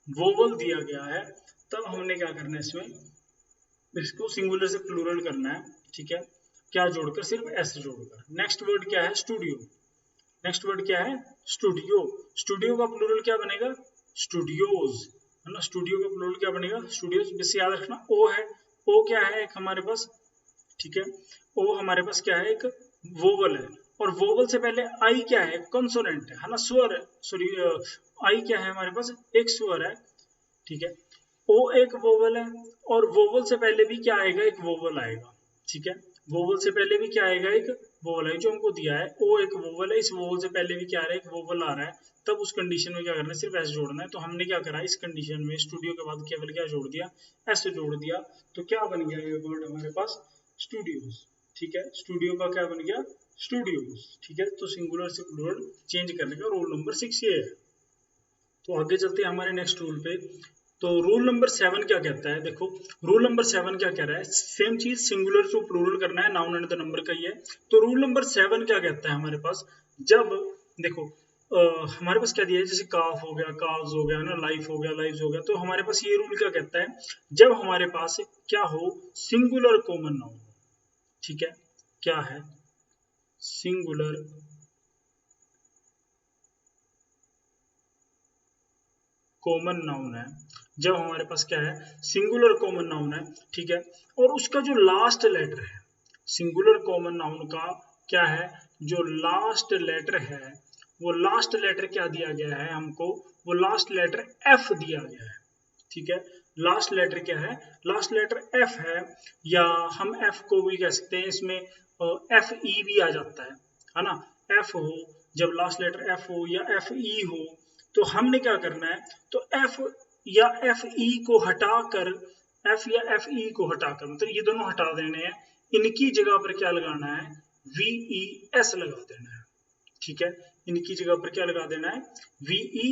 वोवल दिया गया है, तब हमने क्या करना है, इसमें इसको सिंगुलर से प्लूरल करना है। ठीक है, क्या जोड़कर, सिर्फ एस जोड़कर। नेक्स्ट वर्ड क्या है, स्टूडियो, नेक्स्ट वर्ड क्या है, स्टूडियो, स्टूडियो का प्लूरल क्या बनेगा, स्टूडियोज, है ना, स्टूडियो का प्लूरल क्या बनेगा, स्टूडियोज। वैसे याद रखना ओ है, ओ क्या है, एक हमारे पास, ठीक है, ओ हमारे पास क्या है, एक वोवल है, और वोवल से पहले आई क्या है, कंसोनेंट है ना, स्वर है, सॉरी, आई क्या है हमारे पास, एक स्वर है। ठीक है, ओ एक वोवल है, और वोवल से पहले भी क्या आएगा, एक वोवल आएगा। ठीक है, वोवल से पहले भी क्या आएगा, एक वोवल है, जो हमको दिया है ओ एक वोवल है, इस वोवल से पहले भी क्या आ रहा है, एक वोवल आ रहा है। तब उस कंडीशन में क्या करना है, सिर्फ एस जोड़ना है। तो हमने क्या करा, इस कंडीशन में स्टूडियो के बाद केवल क्या जोड़ दिया, एस जोड़ दिया। तो क्या बन गया ये वर्ड हमारे पास, स्टूडियोज। ठीक है, स्टूडियो का क्या बन गया, स्टूडियोज। ठीक है, तो सिंगुलर से प्लूरल चेंज करने का रूल नंबर 6 ये है। तो आगे चलते हैं हमारे नेक्स्ट रूल पे। तो रूल नंबर 7 क्या कहता है, देखो रूल नंबर 7 क्या कह रहा है, सेम चीज सिंगुलर टू प्लूरल करना है, नाउन एंड द नंबर का ही है। तो रूल नंबर 7 क्या कहता है हमारे पास, जब देखो हमारे पास क्या दिया है, जैसे काफ हो गया, काव्स हो गया ना, लाइफ हो गया, लाइव्स हो गया। तो हमारे पास ये रूल क्या कहता है, जब हमारे पास क्या हो, सिंगुलर कॉमन नाउन हो। ठीक है, क्या है, सिंगुलर कॉमन नाउन है, जब हमारे पास क्या है, सिंगुलर कॉमन नाउन है। ठीक है, और उसका जो लास्ट लेटर है, सिंगुलर कॉमन नाउन का क्या है, जो लास्ट लेटर है, वो लास्ट लेटर क्या दिया गया है हमको, वो लास्ट लेटर एफ दिया गया है। ठीक है, लास्ट लेटर क्या है, लास्ट लेटर एफ है, या हम एफ को भी कह सकते हैं, इसमें एफ ई भी आ जाता है ना, एफ हो, जब लास्ट लेटर एफ हो या एफ ई हो, तो हमने क्या करना है, तो एफ या एफ ई को हटाकर एफ या एफ ई को हटाकर, मतलब ये दोनों हटा देने हैं, इनकी जगह पर क्या लगाना है, वी ई एस लगा देना है। ठीक है, इनकी जगह पर क्या लगा देना है, वी ई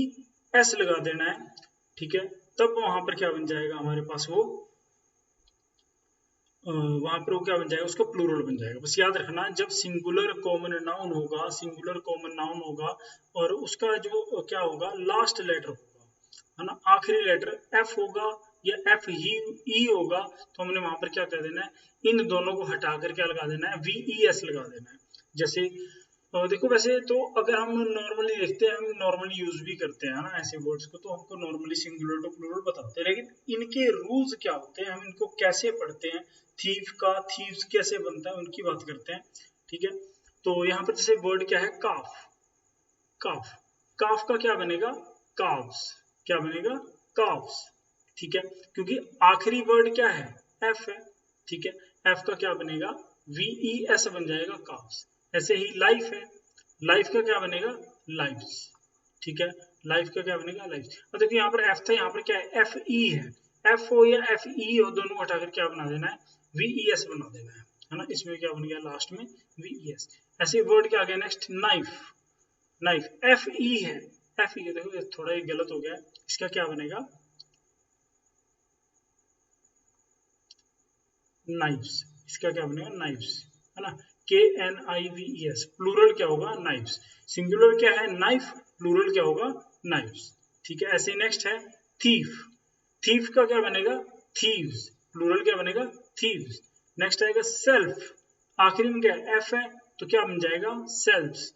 एस लगा देना है। ठीक है, तब वहां पर क्या बन जाएगा हमारे पास, वो वहां पर वो क्या बन जाएगा, उसका प्लूरल बन जाएगा। बस याद रखना, जब सिंगुलर कॉमन नाउन होगा, सिंगुलर कॉमन नाउन होगा और उसका जो क्या होगा, लास्ट लेटर होगा, है ना, आखिरी लेटर एफ होगा या एफ ई होगा, तो हमने वहां पर क्या कर देना है, इन दोनों को हटाकर क्या लगा देना है, वी ई एस लगा देना है। जैसे देखो, वैसे तो अगर हम नॉर्मली देखते हैं, हम नॉर्मली यूज भी करते हैं ना ऐसे वर्ड्स को, तो हमको नॉर्मली सिंगुलर टू प्लूरल बताते हैं, लेकिन इनके रूल्स क्या होते हैं, हम इनको कैसे पढ़ते हैं, थीफ का थीव्स कैसे बनता है, उनकी बात करते हैं। ठीक है, तो यहाँ पर जैसे वर्ड क्या है, काफ, काफ, काफ का क्या बनेगा, काव्स, क्या बनेगा, काव्स। ठीक है, क्योंकि आखिरी वर्ड क्या है, एफ है। ठीक है, एफ का क्या बनेगा, वी ई एस बन जाएगा, काव्स। ऐसे ही लाइफ है, लाइफ का क्या बनेगा, लाइव्स। ठीक है, लाइफ का क्या बनेगा, लाइफ। और देखिए यहाँ पर एफ था, यहाँ पर क्या है, एफ ई है, एफ ओ या एफ ई हो, दोनों हटाकर क्या बना देना है, वी ई एस बना देना है ना। इसमें क्या बन गया लास्ट में, वी ई एस। ऐसे वर्ड क्या आ गया next, knife, knife, F E है, एफ ई, देखो थोड़ा ये गलत हो गया, इसका क्या बनेगा, नाइव्स, इसका क्या बनेगा, नाइव्स, है ना, के एन आई वी ई एस। प्लूरल क्या होगा, नाइव्स। सिंगुलर क्या है, नाइफ, प्लूरल क्या होगा, नाइव्स। ठीक है, ऐसे नेक्स्ट है थीफ, थीफ का क्या बनेगा, थीव्स, प्लूरल क्या बनेगा, थीव्स। नेक्स्ट आएगा सेल्फ, आखिरी में क्या है, एफ है, तो क्या बन जाएगा, सेल्फ्स।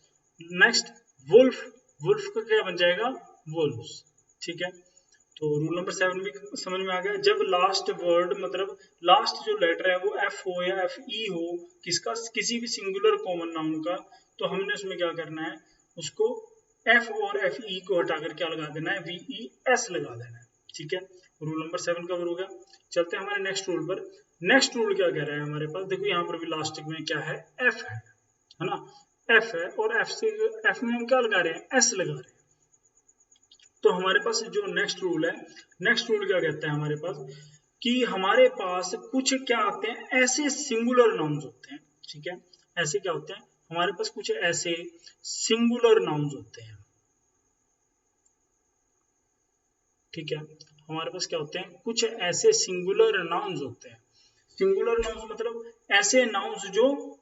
नेक्स्ट वुल्फ, वुल्फ का क्या बन जाएगा, वुल्व्स। ठीक है, तो रूल नंबर 7 भी समझ में आ गया। जब लास्ट वर्ड, मतलब लास्ट जो लेटर है वो एफ हो या एफ ई हो, किसका, किसी भी सिंगुलर कॉमन नाउन का, तो हमने उसमें क्या करना है, उसको एफ और एफ ई को हटाकर क्या लगा देना है, वी ई एस लगा देना है। ठीक है, रूल नंबर 7 कवर हो गया। चलते हैं हमारे नेक्स्ट रूल पर। नेक्स्ट रूल क्या कह रहा है हमारे पास, देखो यहाँ पर भी लास्ट में क्या है, एफ है ना, एफ है, और एफ से, एफ में हम क्या लगा रहे हैं, एस लगा रहे हैं। तो हमारे पास जो नेक्स्ट रूल है, नेक्स्ट रूल क्या कहता है हमारे पास, कि हमारे पास कुछ क्या आते हैं, ऐसे सिंगुलर नाउन्स होते हैं। ठीक है, ऐसे क्या होते हैं, हमारे पास कुछ ऐसे सिंगुलर नाउन्स होते हैं। ठीक है, हमारे पास क्या होते हैं, कुछ ऐसे सिंगुलर नाउन्स होते हैं। सिंगुलर नाउन्स मतलब ऐसे नाउन्स जो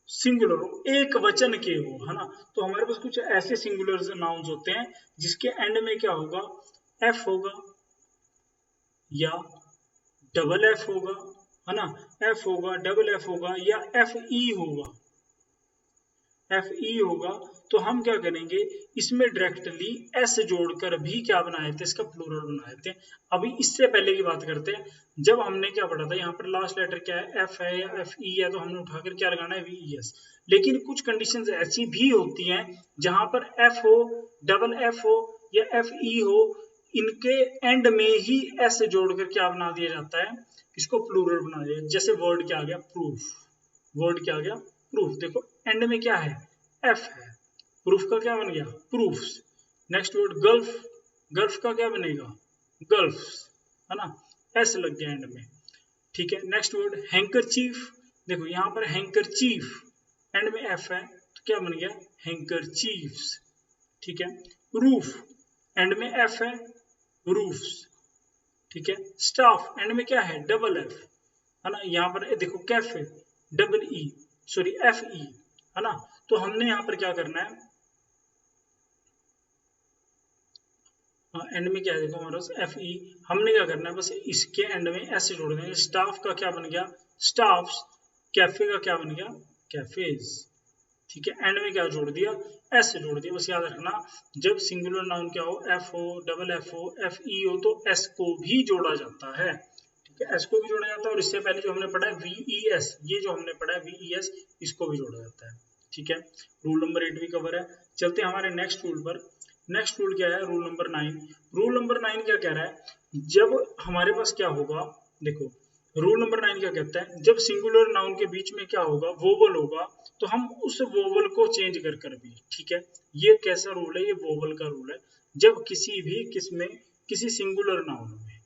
सिंगुलर हो, एक वचन के हो, है ना। तो हमारे पास कुछ ऐसे सिंगुलर नाउन्स होते हैं जिसके एंड में क्या होगा, एफ होगा या डबल एफ होगा, है ना, एफ होगा, डबल एफ होगा या एफ ई होगा, एफ ई होगा। तो हम क्या करेंगे, इसमें डायरेक्टली एस जोड़कर भी क्या बनाए थे, इसका प्लूरल बनाए थे। अभी इससे पहले की बात करते हैं, जब हमने क्या पढ़ा था, यहाँ पर लास्ट लेटर क्या है, एफ है या एफ ई है, तो हमने उठाकर क्या लगाना है, वी ई एस। लेकिन कुछ कंडीशंस ऐसी भी होती हैं जहां पर एफ हो, डबल एफ हो या एफ ई हो, इनके एंड में ही एस जोड़कर क्या बना दिया जाता है, इसको प्लूरल बना दिया। जैसे वर्ड क्या आ गया, प्रूफ, वर्ड क्या आ गया, प्रूफ। देखो एंड में क्या है, एफ है, प्रूफ का क्या बन गया, proofs. Next word gulf, gulf का क्या बनेगा, गल्फ्स, है ना, एस लग गया एंड में। ठीक है, नेक्स्ट वर्ड हैंकरचीफ, देखो यहाँ पर हैंकरचीफ, एंड में एफ है, तो क्या बन गया, हैंकरचीफ्स। ठीक है, रूफ, एंड में एफ है, रूफ्स। ठीक है, स्टाफ, एंड में क्या है, डबल एफ, है ना। यहाँ पर देखो cafe, double E, sorry F E, है ना। तो हमने यहाँ पर क्या करना है, एंड में क्या है, देखो हमारे पास एफ ई, हमने क्या करना है, बस इसके एंड में एस जोड़ देंगे। स्टाफ का क्या बन गया, स्टाफ्स, कैफे का क्या बन गया, कैफेज। ठीक है, एंड में क्या जोड़ दिया, एस जोड़ दिया। बस याद रखना, जब सिंगुलर नाउन क्या हो, एफ हो, डबल एफ हो, एफ ई हो, तो एस को भी जोड़ा जाता है। ठीक है, एस को भी जोड़ा जाता है, और इससे पहले जो हमने पढ़ा है वी ई एस, ये जो हमने पढ़ा है वी ई एस, इसको भी जोड़ा जाता है। ठीक है, रूल नंबर 8 भी कवर है। चलते हैं हमारे नेक्स्ट रूल पर। नेक्स्ट रूल क्या है, रूल नंबर 9। रूल नंबर 9 क्या कह रहा है, जब हमारे पास क्या होगा, देखो रूल नंबर 9 क्या कहता है, जब सिंगुलर नाउन के बीच में क्या होगा, वोवल होगा, तो हम उस वोवल को चेंज कर भी, ठीक है, ये कैसा रूल है, ये वोवल का रूल है। जब किसी भी किस्म में, किसी सिंगुलर नाउन में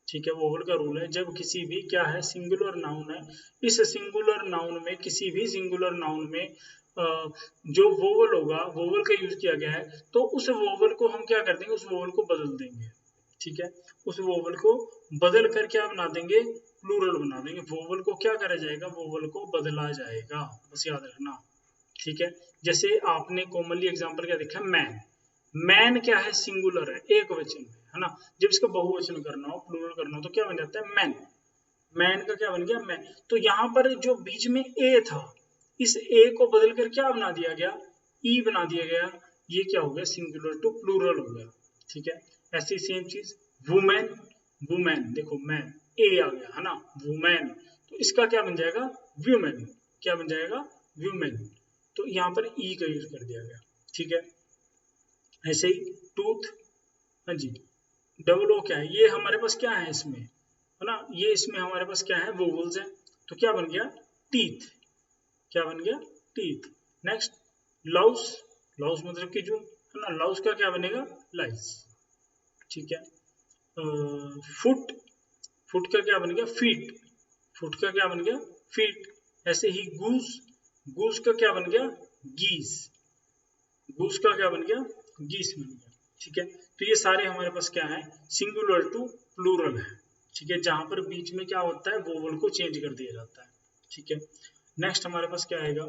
ठीक है, वोवल का रूल है जब किसी भी क्या है सिंगुलर नाउन है, इस सिंगुलर नाउन में किसी भी सिंगुलर नाउन में जो वोवल होगा, वोवल का यूज किया गया है, तो उस वोवल को हम क्या कर देंगे, उस वोवल को बदल देंगे। ठीक है, उस वोवल को बदल कर क्या बना देंगे, प्लूरल बना देंगे। वोवल को क्या करा जाएगा, वोवल को बदला जाएगा, बस याद रखना। ठीक है, जैसे आपने कॉमनली एग्जांपल क्या देखा, मैन। मैन क्या है, सिंगुलर है, एक वचन है ना। जब इसका बहुवचन करना हो, प्लूरल करना हो, तो क्या बन जाता है, मैन। मैन का क्या बन गया, मैन। तो यहाँ पर जो बीच में ए था, इस ए को बदल कर क्या बना दिया गया, ई बना दिया गया। ये क्या हो गया, सिंगुलर टू प्लूरल हो गया। ठीक है, ऐसी सेम चीज वुमेन। वुमेन देखो, मैन ए आ गया है ना, वुमेन, तो इसका क्या बन जाएगा, व्यूमेन। क्या बन जाएगा, व्यूमेन। तो यहाँ पर ई का यूज कर दिया गया। ठीक है, ऐसे ही टूथ, हाँ जी, डबल ओ क्या है, ये हमारे पास क्या है इसमें, है ना, ये इसमें हमारे पास क्या है, वोवल्स है, तो क्या बन गया, टीथ। क्या बन गया, टीथ। Next Laue's. लाउस मतलब कि जो है ना, लाउस का क्या बनेगा, लाइस। ठीक है, फुट। फुट का क्या बन गया, फीट। फुट का क्या बन गया, फीट। ऐसे ही गूस। गूस का क्या बन गया, गीस। गूस का क्या बन गया, गीस बन गया। ठीक है, तो ये सारे हमारे पास क्या है, सिंगुलर टू प्लूरल है। ठीक है, जहां पर बीच में क्या होता है, वोवल को चेंज कर दिया जाता है। ठीक है, नेक्स्ट हमारे पास क्या आएगा,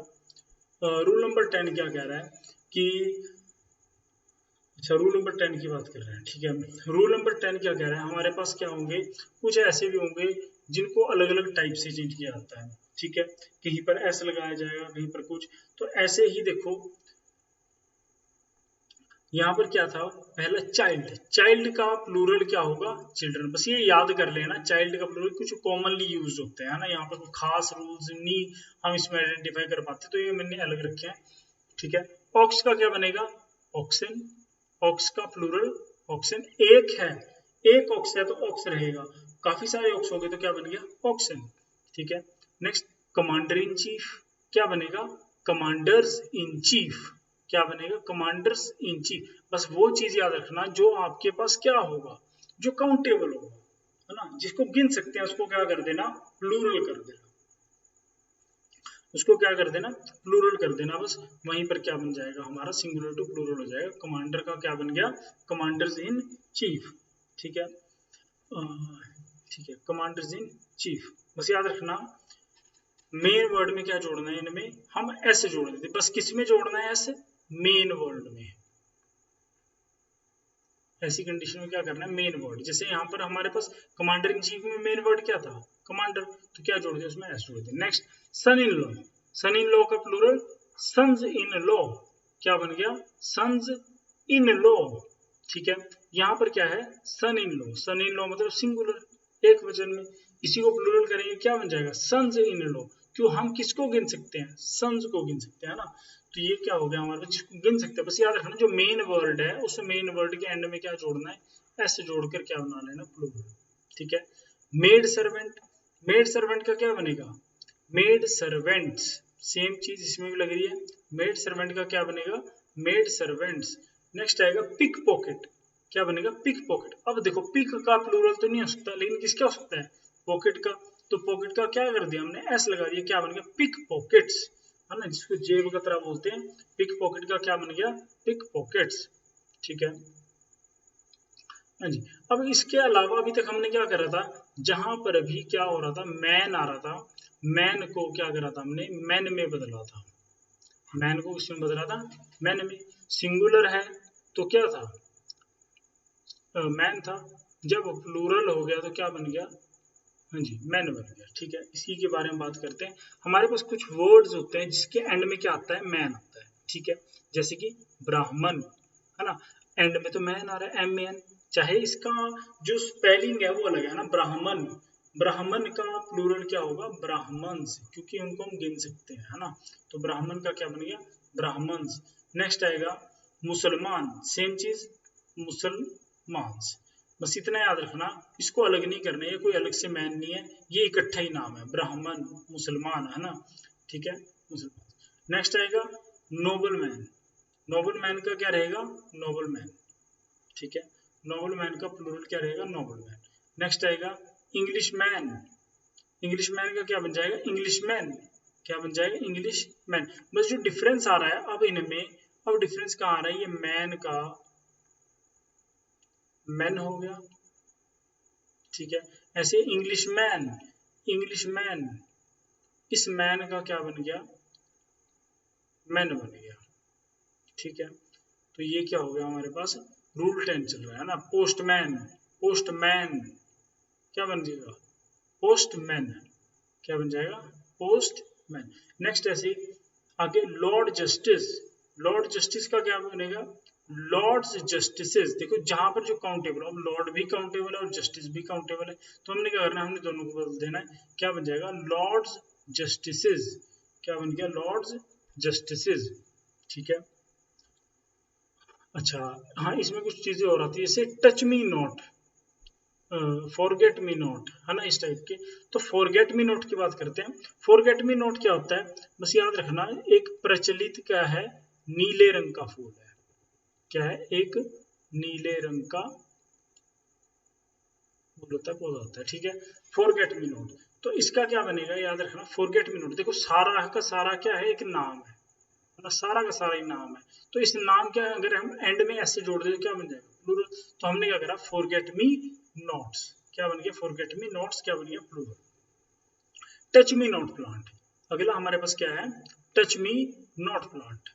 रूल नंबर 10 क्या कह रहा है कि, अच्छा रूल नंबर 10 की बात कर रहे हैं। ठीक है, रूल नंबर 10 क्या कह रहा है, हमारे पास क्या होंगे, कुछ ऐसे भी होंगे जिनको अलग अलग टाइप से चेंज किया जाता है। ठीक है, कहीं पर एस लगाया जाएगा, कहीं पर कुछ, तो ऐसे ही देखो यहाँ पर क्या था, पहला चाइल्ड। चाइल्ड का प्लूरल क्या होगा, चिल्ड्रन। बस ये याद कर लेना, चाइल्ड का प्लूरल कुछ कॉमनली यूज होते हैं ना, यहाँ पर कोई खास रूल्स नहीं हम इसमें आइडेंटिफाई कर पाते, तो ये मैंने अलग रखे हैं। ठीक है, ऑक्स का क्या बनेगा, ऑक्सन। ऑक्स का प्लूरल ऑक्सन। एक है, एक ऑक्स है तो ऑक्स रहेगा, काफी सारे ऑक्स हो गए तो क्या बन गया, ऑक्सन। ठीक है, नेक्स्ट कमांडर इन चीफ। क्या बनेगा, कमांडर्स इन चीफ। क्या बनेगा, कमांडर्स इन चीफ। बस वो चीज याद रखना जो आपके पास क्या होगा, जो काउंटेबल होगा, है ना, जिसको गिन सकते हैं, उसको क्या कर देना, प्लूरल कर देना। उसको क्या कर देना, प्लूरल कर देना। बस वहीं पर क्या बन जाएगा, हमारा सिंगुलर टू प्लूरल हो जाएगा। कमांडर का क्या बन गया, कमांडर्स इन चीफ। ठीक है, ठीक है, कमांडर्स इन चीफ। बस याद रखना, मेन वर्ड में क्या जोड़ना है, इनमें हम एस जोड़ देते, बस किस में जोड़ना है, एस, मेन वर्ड में। ऐसी कंडीशन में क्या करना है, मेन वर्ड। जैसे यहाँ पर हमारे पास कमांडर इन चीफ में मेन वर्ड क्या था, कमांडर, तो क्या जोड़ दिया, उसमें एस जोड़ दिया। Next son in law. Son in law का प्लूरल सन्स इन लॉ। क्या बन गया, सन्स इन लॉ। ठीक है, यहाँ पर क्या है, son in law. Son in law मतलब सिंगुलर, एक वचन में। इसी को प्लूरल करेंगे, क्या बन जाएगा, सन्स इन लॉ। क्यों, हम किसको गिन सकते हैं, सन्स को गिन सकते हैं ना, तो ये क्या हो गया हमारे पास, जिसको गिन सकते हैं। बस याद रखना, जो मेन वर्ड है उस मेन वर्ड के एंड में क्या जोड़ना है, ऐसे जोड़कर क्या बना लेना, प्लूरल। ठीक है, मेड सर्वेंट। मेड सर्वेंट का क्या बनेगा, मेड सर्वेंट्स। सेम चीज इसमें भी लग रही है, मेड सर्वेंट का क्या बनेगा, मेड सर्वेंट्स। नेक्स्ट आएगा पिक पॉकेट। क्या बनेगा, पिक पॉकेट। अब देखो, पिक का प्लूरल तो नहीं हो सकता, लेकिन किसका हो सकता है, पॉकेट का। तो पॉकेट का क्या कर दिया हमने, एस लगा दिया, क्या बन गया, पिक पॉकेट्स, है ना, जिसको जेब की तरह बोलते हैं। पिक पॉकेट का क्या बन गया, पिक पॉकेट्स। ठीक है, हाँ जी। अब इसके अलावा अभी तक हमने क्या करा था, जहां पर अभी क्या हो रहा था, मैन आ रहा था, मैन को क्या करा था हमने, मैन में बदला था। मैन को किसमें बदला था, मैन में। सिंगुलर है तो क्या था, मैन था। जब प्लूरल हो गया तो क्या बन गया, हाँ जी, मैन बन गया। ठीक है, इसी के बारे में बात करते हैं। हमारे पास कुछ वर्ड्स होते हैं जिसके एंड में क्या आता है, मैन आता है। ठीक है, जैसे कि ब्राह्मण, है ना, एंड में तो मैन आ रहा है, एम एन। चाहे इसका जो स्पेलिंग है वो अलग है ना, ब्राह्मण। ब्राह्मण का प्लूरल क्या होगा, ब्राह्मण्स, क्योंकि उनको हम गिन सकते हैं, है ना। तो ब्राह्मण का क्या बन गया, ब्राह्मण्स। नेक्स्ट आएगा मुसलमान, सेम चीज, मुसलमान। बस इतना याद रखना, इसको अलग नहीं करना, ये कोई अलग से मैन नहीं है, ये इकट्ठा ही नाम है, ब्राह्मण मुसलमान, है ना। ठीक है, मुसलमान। नेक्स्ट आएगा नोबल मैन। नोबल मैन का क्या रहेगा, नोबल मैन। ठीक है, नोबल मैन का प्लूरल क्या रहेगा, नोबल मैन। नेक्स्ट आएगा इंग्लिशमैन, इंग्लिशमैन का क्या बन जाएगा इंग्लिशमैन, क्या बन जाएगा इंग्लिशमैन। बस जो डिफरेंस आ रहा है अब इनमें, अब डिफरेंस कहाँ आ रहा है, ये मैन का मैन हो गया, ठीक है। ऐसे इंग्लिशमैन, इंग्लिशमैन, इस मैन का क्या बन गया मैन बन गया, ठीक है। तो ये क्या हो गया हमारे पास, रूल 10 चल रहा है ना। पोस्टमैन, पोस्टमैन क्या बन जाएगा पोस्टमैन, क्या बन जाएगा पोस्टमैन। नेक्स्ट ऐसे आगे लॉर्ड जस्टिस, लॉर्ड जस्टिस का क्या बनेगा लॉर्ड्स जस्टिसेस। देखो जहां पर जो काउंटेबल, अब लॉर्ड भी काउंटेबल है और जस्टिस भी काउंटेबल है, तो हमने क्या करना है, हमने दोनों को बदल देना है। क्या बन जाएगा लॉर्ड्स जस्टिसेस, क्या बन गया लॉर्ड्स जस्टिसेस, ठीक है। अच्छा हाँ, इसमें कुछ चीजें और आती है, जैसे touch me not, forget me not, है ना, इस टाइप के। तो फॉरगेट मी नॉट की बात करते हैं। फॉरगेट मी नॉट क्या होता है, बस याद रखना, एक प्रचलित क्या है, नीले रंग का फूल है। क्या है, एक नीले रंग का फूल होता है, पौधा होता है, ठीक है। फॉरगेट मी नॉट, तो इसका क्या बनेगा, याद रखना फॉरगेट मी नॉट। देखो सारा का सारा क्या है, एक नाम है ना, सारा का सारा ही नाम है। तो इस नाम के अगर हम एंड में ऐसे जोड़ दें तो क्या बन जाएगा प्लूरल। तो हमने क्या करा, फॉरगेट मी नॉट्स, क्या बन गया फॉरगेट मी नॉट्स, क्या बन गया plural. Touch me not plant, अगला हमारे पास क्या है, टच मी नॉट प्लांट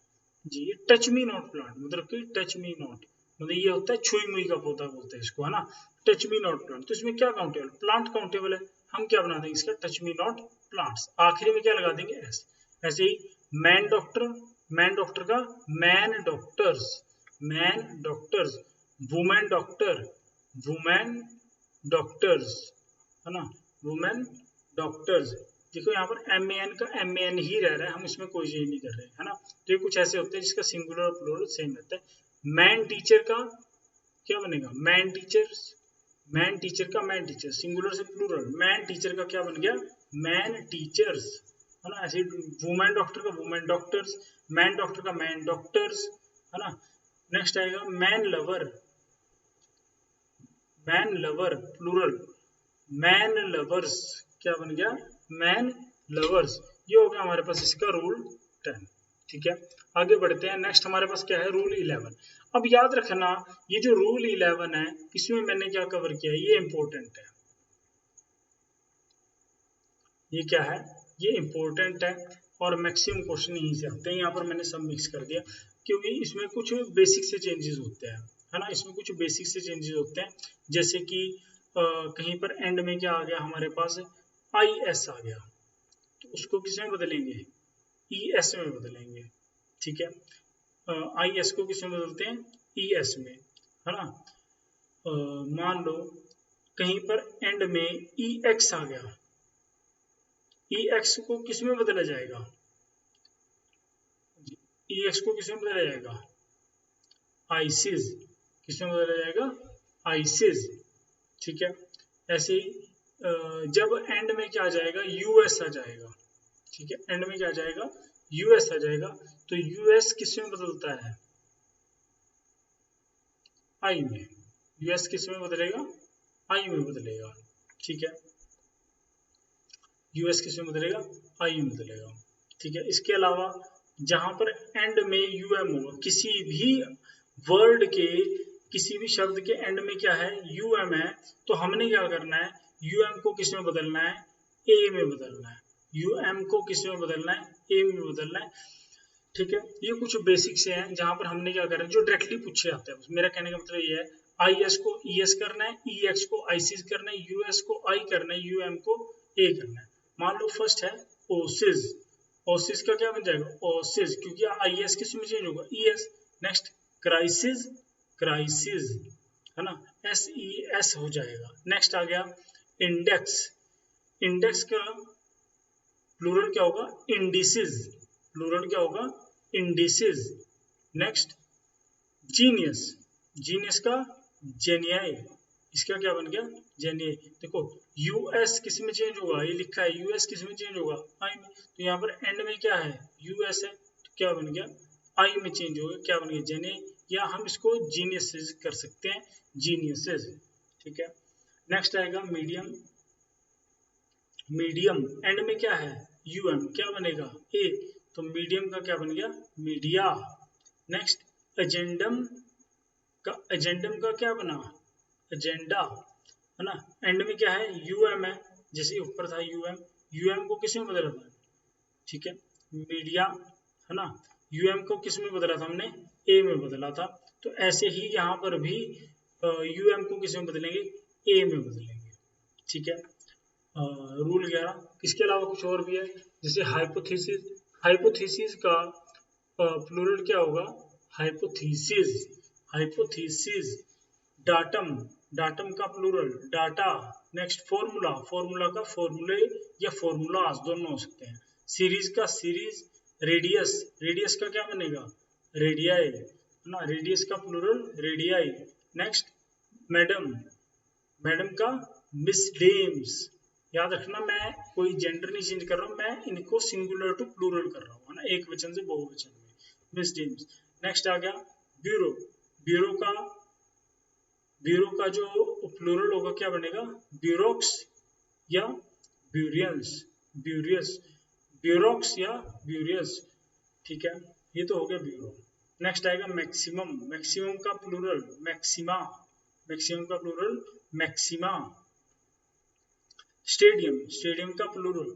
जी। टच मी नॉट प्लांट मतलब कि टच मी नॉट मतलब ये होता है छुई मुई का पौधा बोलते हैं इसको, है ना। टच मी नॉट प्लांट, तो इसमें क्या काउंटेबल, प्लांट काउंटेबल है, हम क्या बना देंगे इसका टच मी नॉट प्लांट्स, आखिरी में क्या लगा देंगे एस। ऐसे ही मैन डॉक्टर, मैन डॉक्टर का man doctors, man doctors. Women doctor, women doctors, है ना, वुमेन डॉक्टर्स। देखो यहाँ पर एम एन का एम एन ही रह रहा है, हम इसमें कोई चेंज नहीं कर रहे, है ना। तो ये कुछ ऐसे होते हैं जिसका सिंगुलर और प्लूरल सेम रहता है। मैन टीचर का क्या बनेगा मैन टीचर्स, मैन टीचर का मैन टीचर, सिंगुलर से प्लूरल, मैन टीचर का क्या बन गया मैन टीचर्स, है ना। ऐसे वुमेन डॉक्टर का वुमेन डॉक्टर्स, मैन डॉक्टर का मैन डॉक्टर्स, है ना। नेक्स्ट आएगा man lover, man lover plural, man lovers, क्या बन गया मैन लवर्स। ये हो गया हमारे पास इसका रूल 10, ठीक है। आगे बढ़ते हैं, नेक्स्ट हमारे पास क्या है रूल 11। अब याद रखना ये जो रूल 11 है इसमें मैंने क्या कवर किया, ये इंपॉर्टेंट है, ये क्या है ये इंपॉर्टेंट है और मैक्सिमम क्वेश्चन यहीं से आते हैं। यहाँ पर मैंने सब मिक्स कर दिया क्योंकि इसमें कुछ बेसिक से चेंजेस होते हैं, है ना। इसमें कुछ बेसिक से चेंजेस होते हैं, जैसे कि कहीं पर एंड में क्या आ गया हमारे पास आई एस आ गया, तो उसको किस में बदलेंगे ई एस में बदलेंगे, ठीक है। आई एस को किस में बदलते हैं ई एस में, है ना। मान लो कहीं पर एंड में ई एक्स आ गया, ई एक्स को किस में बदला जाएगा, ई एक्स को किस में बदला जाएगा आईसिस, किस में बदला जाएगा आईसिस, ठीक है। ऐसे ही जब एंड में क्या आ जाएगा यूएस आ जाएगा, ठीक है, एंड में क्या आ जाएगा यूएस आ जाएगा, तो यूएस किस में बदलता है आई में, यूएस किस में बदलेगा आई में बदलेगा, ठीक है। यूएस किस में बदलेगा आई में बदलेगा, ठीक है। इसके अलावा जहां पर एंड में यूएम होगा, किसी भी वर्ड के किसी भी शब्द के एंड में क्या है यूएम है, तो हमने क्या करना है यूएम को किस में बदलना है ए में बदलना है, यूएम को किस में बदलना है ए में बदलना है, ठीक है। ये कुछ बेसिक से हैं जहां पर हमने क्या करना है जो डायरेक्टली पूछे जाते हैं। मेरा कहने का मतलब ये है आई एस को ई एस करना है, ई एक्स को आईसीस करना है, यूएस को आई करना है, यूएम को ए करना है। मान लो फर्स्ट है ओसिस, ओसिस का क्या बन जाएगा ओसिस, क्योंकि आई एस किस में चेंज होगा E S. Next crisis, crisis, है ना, एस ई एस हो जाएगा। नेक्स्ट आ गया इंडेक्स, इंडेक्स का प्लूरल क्या होगा इंडिसेस, प्लूरल क्या होगा इंडिसेस। नेक्स्ट जीनियस, जीनियस का जेनियाई, इसका क्या बन गया जेनियाई। देखो यूएस किस में चेंज होगा, ये लिखा है यूएस किस में चेंज होगा आई में, तो यहाँ पर एंड में क्या है यूएस है, तो क्या बन गया आई में चेंज होगा, क्या बन गया जेनियाई, या हम इसको जीनियसेस कर सकते हैं जीनियसेस, ठीक है। नेक्स्ट आएगा मीडियम, मीडियम एंड में क्या है यूएम, क्या बनेगा ए, तो मीडियम का क्या बन गया मीडिया। नेक्स्ट एजेंडम का, एजेंडम का क्या बना एजेंडा, है ना, एंड में क्या है यूएम है, जैसे ऊपर था यूएम, यूएम को किस में बदला था, ठीक है मीडिया, है ना, यूएम को किस में बदला था हमने ए में बदला था, तो ऐसे ही यहाँ पर भी यूएम को किस में बदलेंगे ए में बदलेंगे, ठीक है। रूल 11, इसके अलावा कुछ और भी है, जैसे हाइपोथेसिस, हाइपोथेसिस का प्लूरल क्या होगा हाइपोथेसिस, हाइपोथेसिस। डाटम, डाटम का plural data. Next formula, formula का फॉर्मूले या फॉर्मूलाज दोनों हो सकते हैं। सीरीज का सीरीज। रेडियस, रेडियस का क्या बनेगा रेडियाई, है ना, रेडियस का plural radii. Next madam, madam का मिसडेम्स। याद रखना मैं कोई जेंडर नहीं चेंज कर रहा हूँ, मैं इनको सिंगुलर टू प्लूरल कर रहा हूँ, है ना, एक वचन से बहुवचन में, मिसडेम्स। नेक्स्ट आ गया ब्यूरो, ब्यूरो का, ब्यूरो का जो प्लूरल होगा क्या बनेगा ब्यूरोक्स या ब्यूरियंस, ब्यूरियस, ब्यूरोक्स या ब्यूरियस, ठीक है, ये तो हो गया ब्यूरो। नेक्स्ट आएगा मैक्सिमम, मैक्सिमम का प्लूरल मैक्सिमा, मैक्सिमम का प्लूरल मैक्सिमा। स्टेडियम, स्टेडियम का प्लूरल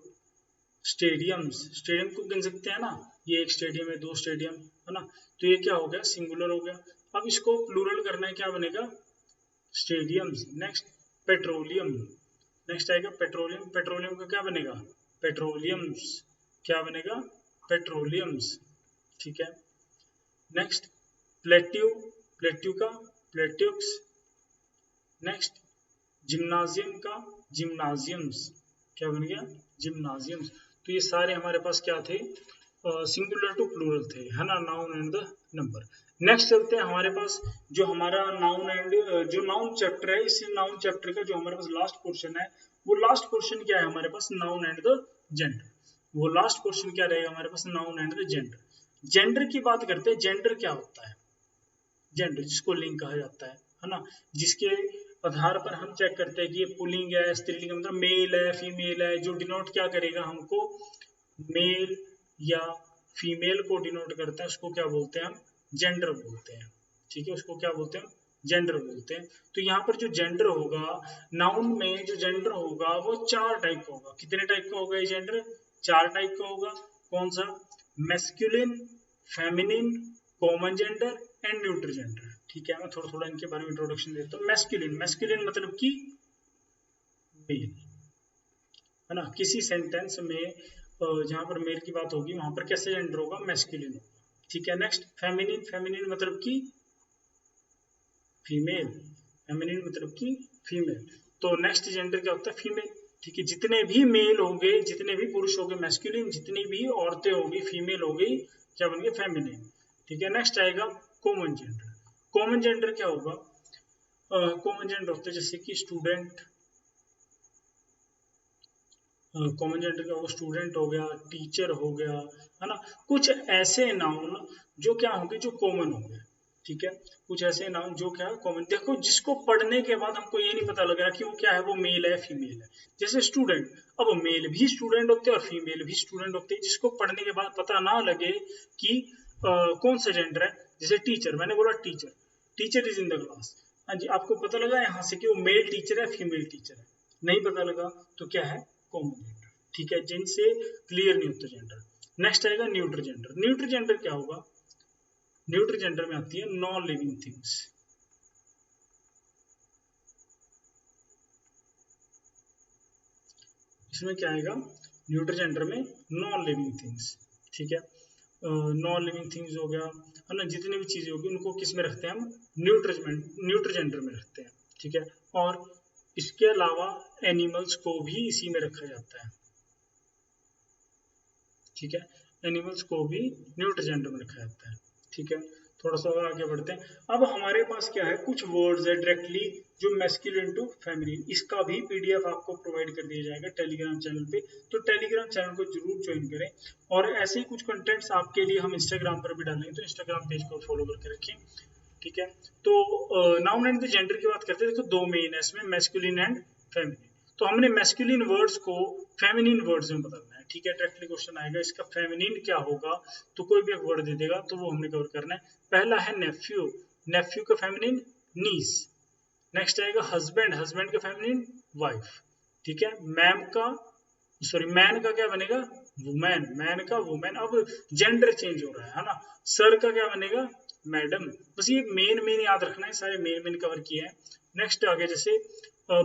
स्टेडियम्स, स्टेडियम को गिन सकते हैं ना, ये एक स्टेडियम है, दो स्टेडियम, है ना, तो ये क्या हो गया सिंगुलर हो गया। अब इसको प्लूरल करना है, क्या बनेगा स्टेडियम्स। नेक्स्ट पेट्रोलियम, नेक्स्ट आएगा पेट्रोलियम, पेट्रोलियम का क्या बनेगा पेट्रोलियम्स, क्या बनेगा पेट्रोलियम्स, ठीक है। नेक्स्ट प्लेट्यू, प्लेट्यू का प्लेट्यूक्स। नेक्स्ट जिम्नाजियम का जिम्नाजियम्स, क्या बन गया जिम्नाजियम्स। तो ये सारे हमारे पास क्या थे सिंगुलर टू प्लूरल थे, है ना, noun and the number. Next चलते हैं हमारे पास जो हमारा नाउन एंड जो नाउन चैप्टर है, इस नाउन चैप्टर का जो हमारे पास लास्ट पोर्शन है, वो लास्ट पोर्शन क्या है हमारे पास नाउन एंड द जेंडर, वो लास्ट पोर्शन क्या रहेगा हमारे पास noun and the gender. Gender की बात करते हैं, जेंडर क्या होता है, जेंडर जिसको लिंग कहा जाता है ना, जिसके आधार पर हम चेक करते हैं कि ये पुल्लिंग है स्त्रीलिंग, मतलब मेल है फीमेल है, जो डिनोट क्या करेगा हमको मेल या फीमेल को डिनोट करता है, उसको क्या बोलते हैं हम जेंडर बोलते हैं, ठीक है, उसको क्या बोलते हैं जेंडर बोलते हैं। तो यहाँ पर जो जेंडर होगा नाउन में, जो जेंडर होगा वो 4 टाइप का होगा। कितने टाइप का होगा ये जेंडर 4 टाइप का होगा। कौन सा masculine, feminine, common gender and neutral gender, ठीक है। मैं थोड़ा थोड़ा इनके बारे में इंट्रोडक्शन देता हूँ। मैस्कुलिन, मैस्कुलिन मतलब कि मेल, है ना, किसी सेंटेंस में जहां पर मेल की बात होगी वहां पर कैसे जेंडर होगा मैस्कुलिन होगा, ठीक है। नेक्स्ट फेमिनिन, फेमिनिन मतलब कि फीमेल, फेमिनिन मतलब कि फीमेल। तो नेक्स्ट जेंडर क्या होता है फीमेल, ठीक है। जितने भी मेल होंगे, जितने भी पुरुष होंगे मैस्कुलिन, जितनी भी औरतें होगी फीमेल हो गई, क्या बन गए फेमिनिन, ठीक है। नेक्स्ट आएगा कॉमन जेंडर, कॉमन जेंडर क्या होगा कॉमन जेंडर होता है जैसे कि स्टूडेंट, कॉमन जेंडर क्या होगा स्टूडेंट हो गया, टीचर हो गया, है ना, कुछ ऐसे नाउन जो क्या होंगे जो कॉमन होंगे, ठीक है, कुछ ऐसे नाउन जो क्या है कॉमन। देखो जिसको पढ़ने के बाद हमको ये नहीं पता लग रहा कि वो क्या है, वो मेल है फीमेल है, जैसे स्टूडेंट, अब मेल भी स्टूडेंट होते हैं और फीमेल भी स्टूडेंट होते हैं, जिसको पढ़ने के बाद पता ना लगे कि कौन सा जेंडर है। जैसे टीचर, मैंने बोला teacher, teacher is in the class, हाँ जी, आपको पता लगा यहाँ से कि वो मेल टीचर है फीमेल टीचर है, नहीं पता लगा तो क्या है कॉमन जेंडर, ठीक है, जिनसे क्लियर नहीं होता जेंडर। नेक्स्ट आएगा न्यूट्रल जेंडर, न्यूट्रल जेंडर क्या होगा, न्यूट्रल जेंडर में आती है नॉन लिविंग थिंग्स, इसमें क्या आएगा न्यूट्रल जेंडर में नॉन लिविंग थिंग्स, ठीक है, नॉन लिविंग थिंग्स हो गया, है ना, जितनी भी चीजें होगी उनको किस में रखते हैं हम न्यूट्रल जेंडर में रखते हैं, ठीक है। और इसके अलावा एनिमल्स को भी इसी में रखा जाता है, ठीक है, एनिमल्स को भी न्यूट्रल जेंडर में रखा जाता है, ठीक है। थोड़ा सा और आगे बढ़ते हैं। अब हमारे पास क्या है कुछ वर्ड्स है डायरेक्टली जो मैस्कुलिन टू फेमिनिन, इसका भी पीडीएफ आपको प्रोवाइड कर दिया जाएगा टेलीग्राम चैनल पे, तो टेलीग्राम चैनल को जरूर ज्वाइन करें। और ऐसे ही कुछ कंटेंट्स आपके लिए हम इंस्टाग्राम पर भी डालेंगे, तो इंस्टाग्राम पेज को फॉलो करके रखें। ठीक है। तो नाउन एंड द जेंडर की बात करते हैं, देखो दो मेन है इसमें, मैस्कुलिन एंड फेमिनिन। तो हमने मैस्कुलिन वर्ड्स को फेमिनिन वर्ड्स में बदलना है, ठीक है। डायरेक्टली क्वेश्चन आएगा इसका फेमिनिन क्या होगा, तो कोई भी एक वर्ड दे देगा तो वो हमने कवर करना है। पहला है नेफ्यू, नेफ्यू का फेमिनिन नीस। नेक्स्ट आएगा हस्बैंड, हस्बैंड का फेमिनिन वाइफ, ठीक है। मैन का क्या बनेगा, वुमेन, मैन का वुमेन। अब जेंडर चेंज हो रहा है ना। सर का क्या बनेगा, मैडम। बस ये मेन याद रखना है, सारे मेन कवर किए हैं। नेक्स्ट आगे जैसे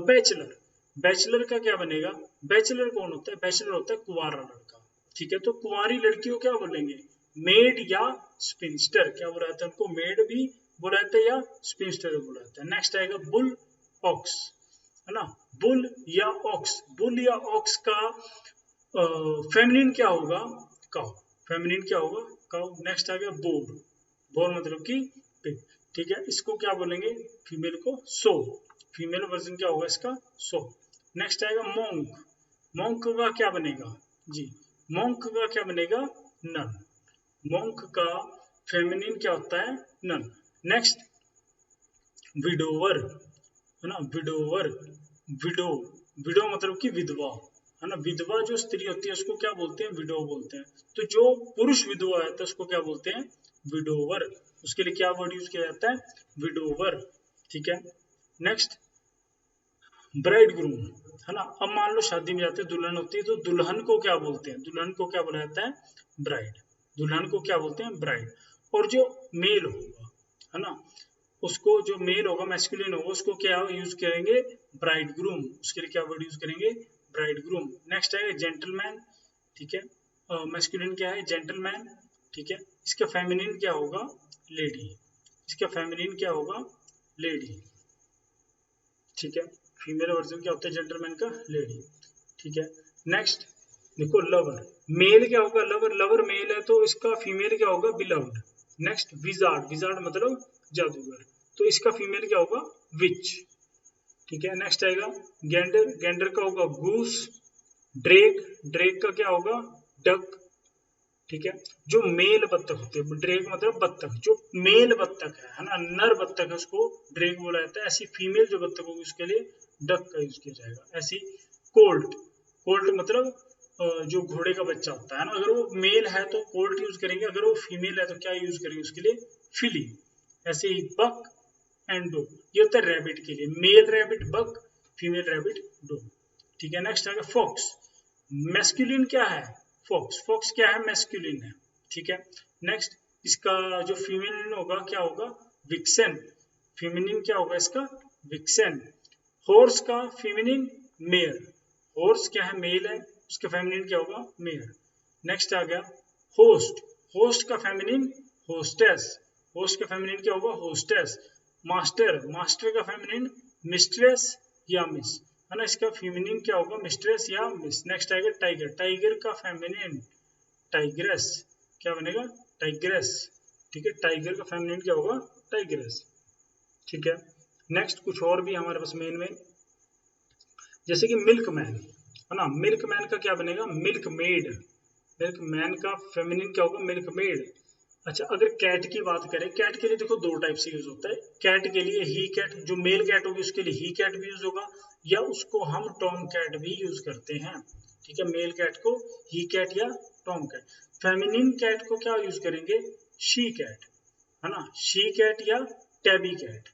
बैचलर, बैचलर का क्या बनेगा, बैचलर कौन होता है, बैचलर होता है कुंवारा लड़का, ठीक है। तो कुंवारी लड़की को क्या बोलेंगे, मेड या स्पिंस्टर, क्या बोला जाता है उनको, मेड भी बोला जाता है या स्पिंस्टर भी बोला जाता है। नेक्स्ट आएगा बुल ऑक्स, है ना, बुल या ऑक्स। बुल या ऑक्स का फेमिनिन क्या होगा, काउ, फेमिनिन क्या होगा, काउ। नेक्स्ट आ गया बोर, बोर मतलब कि पिग, ठीक है। इसको क्या बोलेंगे, फीमेल को सो, फीमेल वर्जन क्या होगा इसका, सो। नेक्स्ट आएगा मोंक, मोंक का क्या बनेगा जी, मोंक का क्या बनेगा, नन, मोंक का फेमिनिन क्या होता है, नन। नेक्स्ट विडोवर, है ना, विडोवर, विडो, विडो मतलब कि विधवा, है ना। विधवा जो स्त्री होती है उसको क्या बोलते हैं, विडो बोलते हैं। तो जो पुरुष विधवा है तो उसको क्या बोलते हैं, विडोवर। उसके लिए क्या वर्ड यूज किया जाता है, विडोवर, ठीक है। नेक्स्ट ब्राइड ग्रूम, है ना। अब मान लो शादी में जाते हैं, दुल्हन होती है, तो दुल्हन को क्या बोलते हैं, दुल्हन को क्या बोला जाता है, ब्राइड, दुल्हन को क्या बोलते हैं, ब्राइड। और जो मेल होगा, है ना, उसको जो मेल होगा मैस्कुलिन होगा उसको क्या यूज करेंगे, ब्राइड ग्रूम। उसके लिए क्या वर्ड यूज करेंगे, ब्राइड ग्रूम। नेक्स्ट है जेंटलमैन, ठीक है, मैस्कुलिन क्या है, जेंटलमैन, ठीक है। इसका फेमिनिन क्या होगा, लेडी, इसका फेमिनिन क्या होगा, लेडी, ठीक है। फीमेल वर्जन क्या होता है जेंटलमैन का, लेडी, ठीक है। नेक्स्ट देखो लवर, मेल क्या होगा, लवर, लवर मेल है तो इसका फीमेल क्या होगा, बिलव्ड। नेक्स्ट विजार्ड, विजार्ड मतलब जादूगर, तो इसका फीमेल क्या होगा, विच, ठीक है। नेक्स्ट आएगा गेंडर, गेंडर का होगा गूस। ड्रेक, ड्रेक का क्या होगा, डक, ठीक है। जो मेल बत्तख होते हैं, ड्रेक मतलब बत्तख, जो मेल बत्तख है ना, नर बत्तख है उसको ड्रेक बोला जाता है। ऐसी फीमेल जो बत्तख होगी उसके लिए डक का यूज किया जाएगा। ऐसी कोल्ट, कोल्ट मतलब जो घोड़े का बच्चा होता है ना, अगर वो मेल है तो कोल्ट यूज करेंगे, अगर वो फीमेल है तो क्या यूज करेंगे उसके लिए, फिली। ऐसे ही बक एंड डॉग, ये होता है रैबिट के लिए, मेल रैबिट बक, फीमेल रैबिट डॉग, ठीक है। नेक्स्ट आएगा फॉक्स, मैस्कुलिन क्या है, फॉक्स, फॉक्स क्या है, मैस्कुलिन है, ठीक है। नेक्स्ट इसका जो फीमेल होगा क्या होगा, विक्सन, फीमेनिन क्या होगा इसका, विक्सन। हॉर्स का फीमेनिन मेयर, हॉर्स क्या है, मेल है, उसका फेमिनिन क्या होगा, मेयर। नेक्स्ट आ गया होस्ट, होस्ट का फेमिनिन होस्टेस, होस्ट का फेमिनिन क्या होगा, होस्टेस। मास्टर, मास्टर का फेमिनिन मिस्ट्रेस या मिस, है ना, इसका फेमिनिन क्या होगा, मिस्ट्रेस या मिस। नेक्स्ट आएगा टाइगर, टाइगर का फेमिनिन टाइग्रेस, क्या बनेगा, टाइग्रेस, ठीक है। टाइगर का फेमिनिन क्या होगा, टाइग्रेस, ठीक है। नेक्स्ट कुछ और भी हमारे पास मेन में, जैसे कि मिल्क मैन, है ना, मिल्क मैन का क्या बनेगा, मिल्क मेड, मिल्क मैन का फेमिनिन क्या होगा, मिल्क मेड। अच्छा अगर कैट की बात करें, कैट के लिए देखो दो टाइप से यूज होता है। कैट के लिए ही कैट, जो मेल कैट होगी उसके लिए ही कैट भी यूज होगा, या उसको हम टॉम कैट भी यूज करते हैं, ठीक है। मेल कैट को ही कैट या टॉम कैट। फेमिनिन कैट को क्या यूज करेंगे, शी कैट, है ना, शी कैट या टैबी कैट।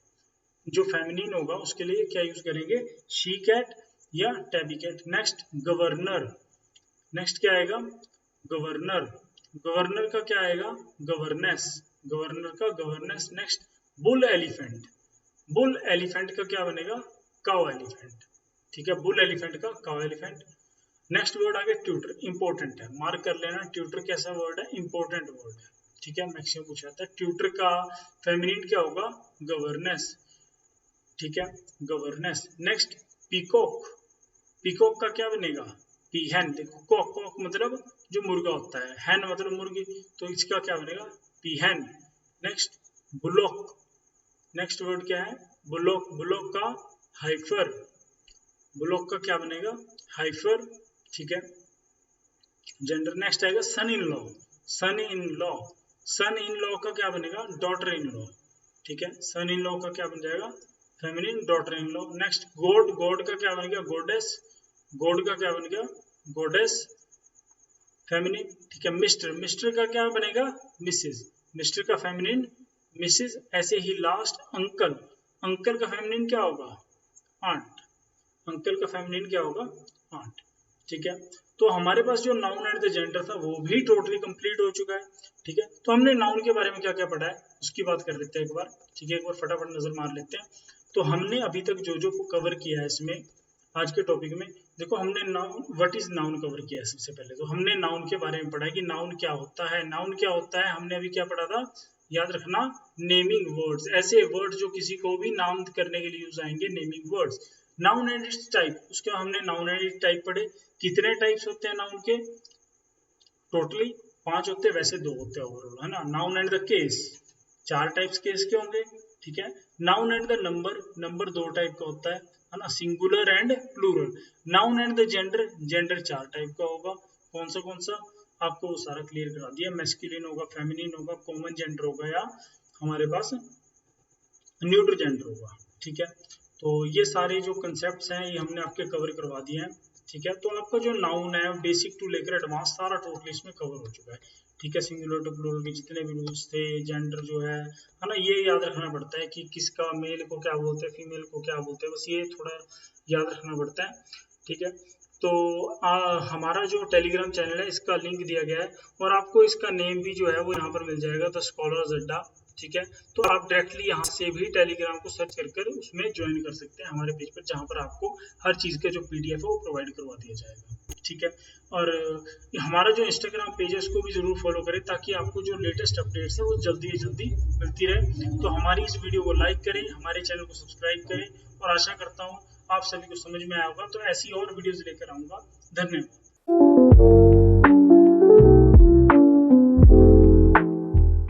जो फेमिनिन होगा उसके लिए क्या यूज करेंगे, शी कैट या tabby cat. Next governor, next क्या आएगा, गवर्नर, गवर्नर का क्या आएगा, गवर्नेस, गवर्नर का governess. Next bull elephant, bull elephant का क्या बनेगा, काउ एलिफेंट, ठीक है, बुल एलिफेंट का काउ एलिफेंट। नेक्स्ट वर्ड आ गया ट्यूटर, इंपॉर्टेंट है, मार्क कर लेना, ट्यूटर कैसा वर्ड है, इंपॉर्टेंट वर्ड है, ठीक है, मैक्सिमम पूछा जाता है। ट्यूटर का फेमिनिन क्या होगा, गवर्नेस, ठीक है, गवर्नेस। नेक्स्ट पीकॉक, पीकॉक का क्या बनेगा, पीहन। देखो कॉक, कॉक मतलब जो मुर्गा होता है, हैन मतलब मुर्गी, तो इसका क्या बनेगा, peahen. Next bullock, next word क्या है, बुलॉक, बुलॉक का हाइफर, बुलॉक का क्या बनेगा, हाइफर, ठीक है, जेंडर। नेक्स्ट आएगा son in law, son in law, son in law का क्या बनेगा, डॉटर इन लॉ, ठीक है। सन इन लॉ का क्या बन जाएगा, feminine, daughter in law. Next God, God का क्या बन गया, गॉडेस, गॉड का क्या बन गया, गॉडेस, फेमिनिन, ठीक है। मिस्टर, मिस्टर का क्या बनेगा, मिसेस, मिस्टर का फेमिनिन मिसेस। ऐसे ही लास्ट अंकल, अंकल का फेमिनिन क्या होगा, आंट, अंकल का फेमिनिन क्या होगा, आंट, ठीक है। तो हमारे पास जो नाउन एंड द जेंडर था वो भी टोटली कंप्लीट हो चुका है, ठीक है। तो हमने नाउन के बारे में क्या क्या पढ़ा है उसकी बात कर लेते हैं एक बार, ठीक है। एक बार फटाफट नजर मार लेते हैं। तो हमने अभी तक जो जो कवर किया है इसमें आज के टॉपिक में, देखो हमने noun, what is noun cover किया है। सबसे पहले तो हमने नाउन के बारे में पढ़ा है कि नाउन क्या होता है। नाउन क्या होता है, हमने अभी क्या पढ़ा था, याद रखना, नेमिंग वर्ड्स, ऐसे वर्ड्स जो किसी को भी नाम करने के लिए यूज आएंगे, naming words. Noun and it's type, उसके बाद हमने नाउन एंड इट्स टाइप पढ़े। कितने टाइप्स होते हैं नाउन के, टोटली 5 होते हैं, वैसे 2 होते हैं ओवरऑल, है ना। Noun and the case, 4 types case के होंगे, ठीक है। Noun and the number, number 2 type का होता है ना, singular and plural. Noun and the gender, gender 4 type का होगा। कौन सा आपको वो सारा क्लियर करा दिया, मैस्कुलिन होगा, फेमिनिन होगा, कॉमन जेंडर होगा, या हमारे पास न्यूट्रल जेंडर होगा, ठीक है। तो ये सारे जो कंसेप्ट्स हैं ये हमने आपके कवर करवा दिए हैं, ठीक है। तो आपका जो नाउन है बेसिक टू लेकर एडवांस सारा टोटली इसमें कवर हो चुका है, ठीक है। सिंगुलर टू प्लूरल के जितने भी रूल्स थे, जेंडर जो है ना, ये याद रखना पड़ता है कि किसका, मेल को क्या बोलते हैं, फीमेल को क्या बोलते हैं, बस ये थोड़ा याद रखना पड़ता है, ठीक है। तो हमारा जो टेलीग्राम चैनल है इसका लिंक दिया गया है, और आपको इसका नेम भी जो है वो यहाँ पर मिल जाएगा, द स्कॉलर्स अड्डा, ठीक है। तो आप डायरेक्टली यहाँ से भी टेलीग्राम को सर्च कर उसमें ज्वाइन कर सकते हैं हमारे पेज पर, जहाँ पर आपको हर चीज़ का जो PDF है वो प्रोवाइड करवा दिया जाएगा, ठीक है। और हमारा जो इंस्टाग्राम पेज है उसको भी जरूर फॉलो करें, ताकि आपको जो लेटेस्ट अपडेट्स है वो जल्दी से जल्दी मिलती रहे। तो हमारी इस वीडियो को लाइक करें, हमारे चैनल को सब्सक्राइब करें, और आशा करता हूँ आप सभी को समझ में आया होगा। तो ऐसी और वीडियोज लेकर आऊँगा। धन्यवाद।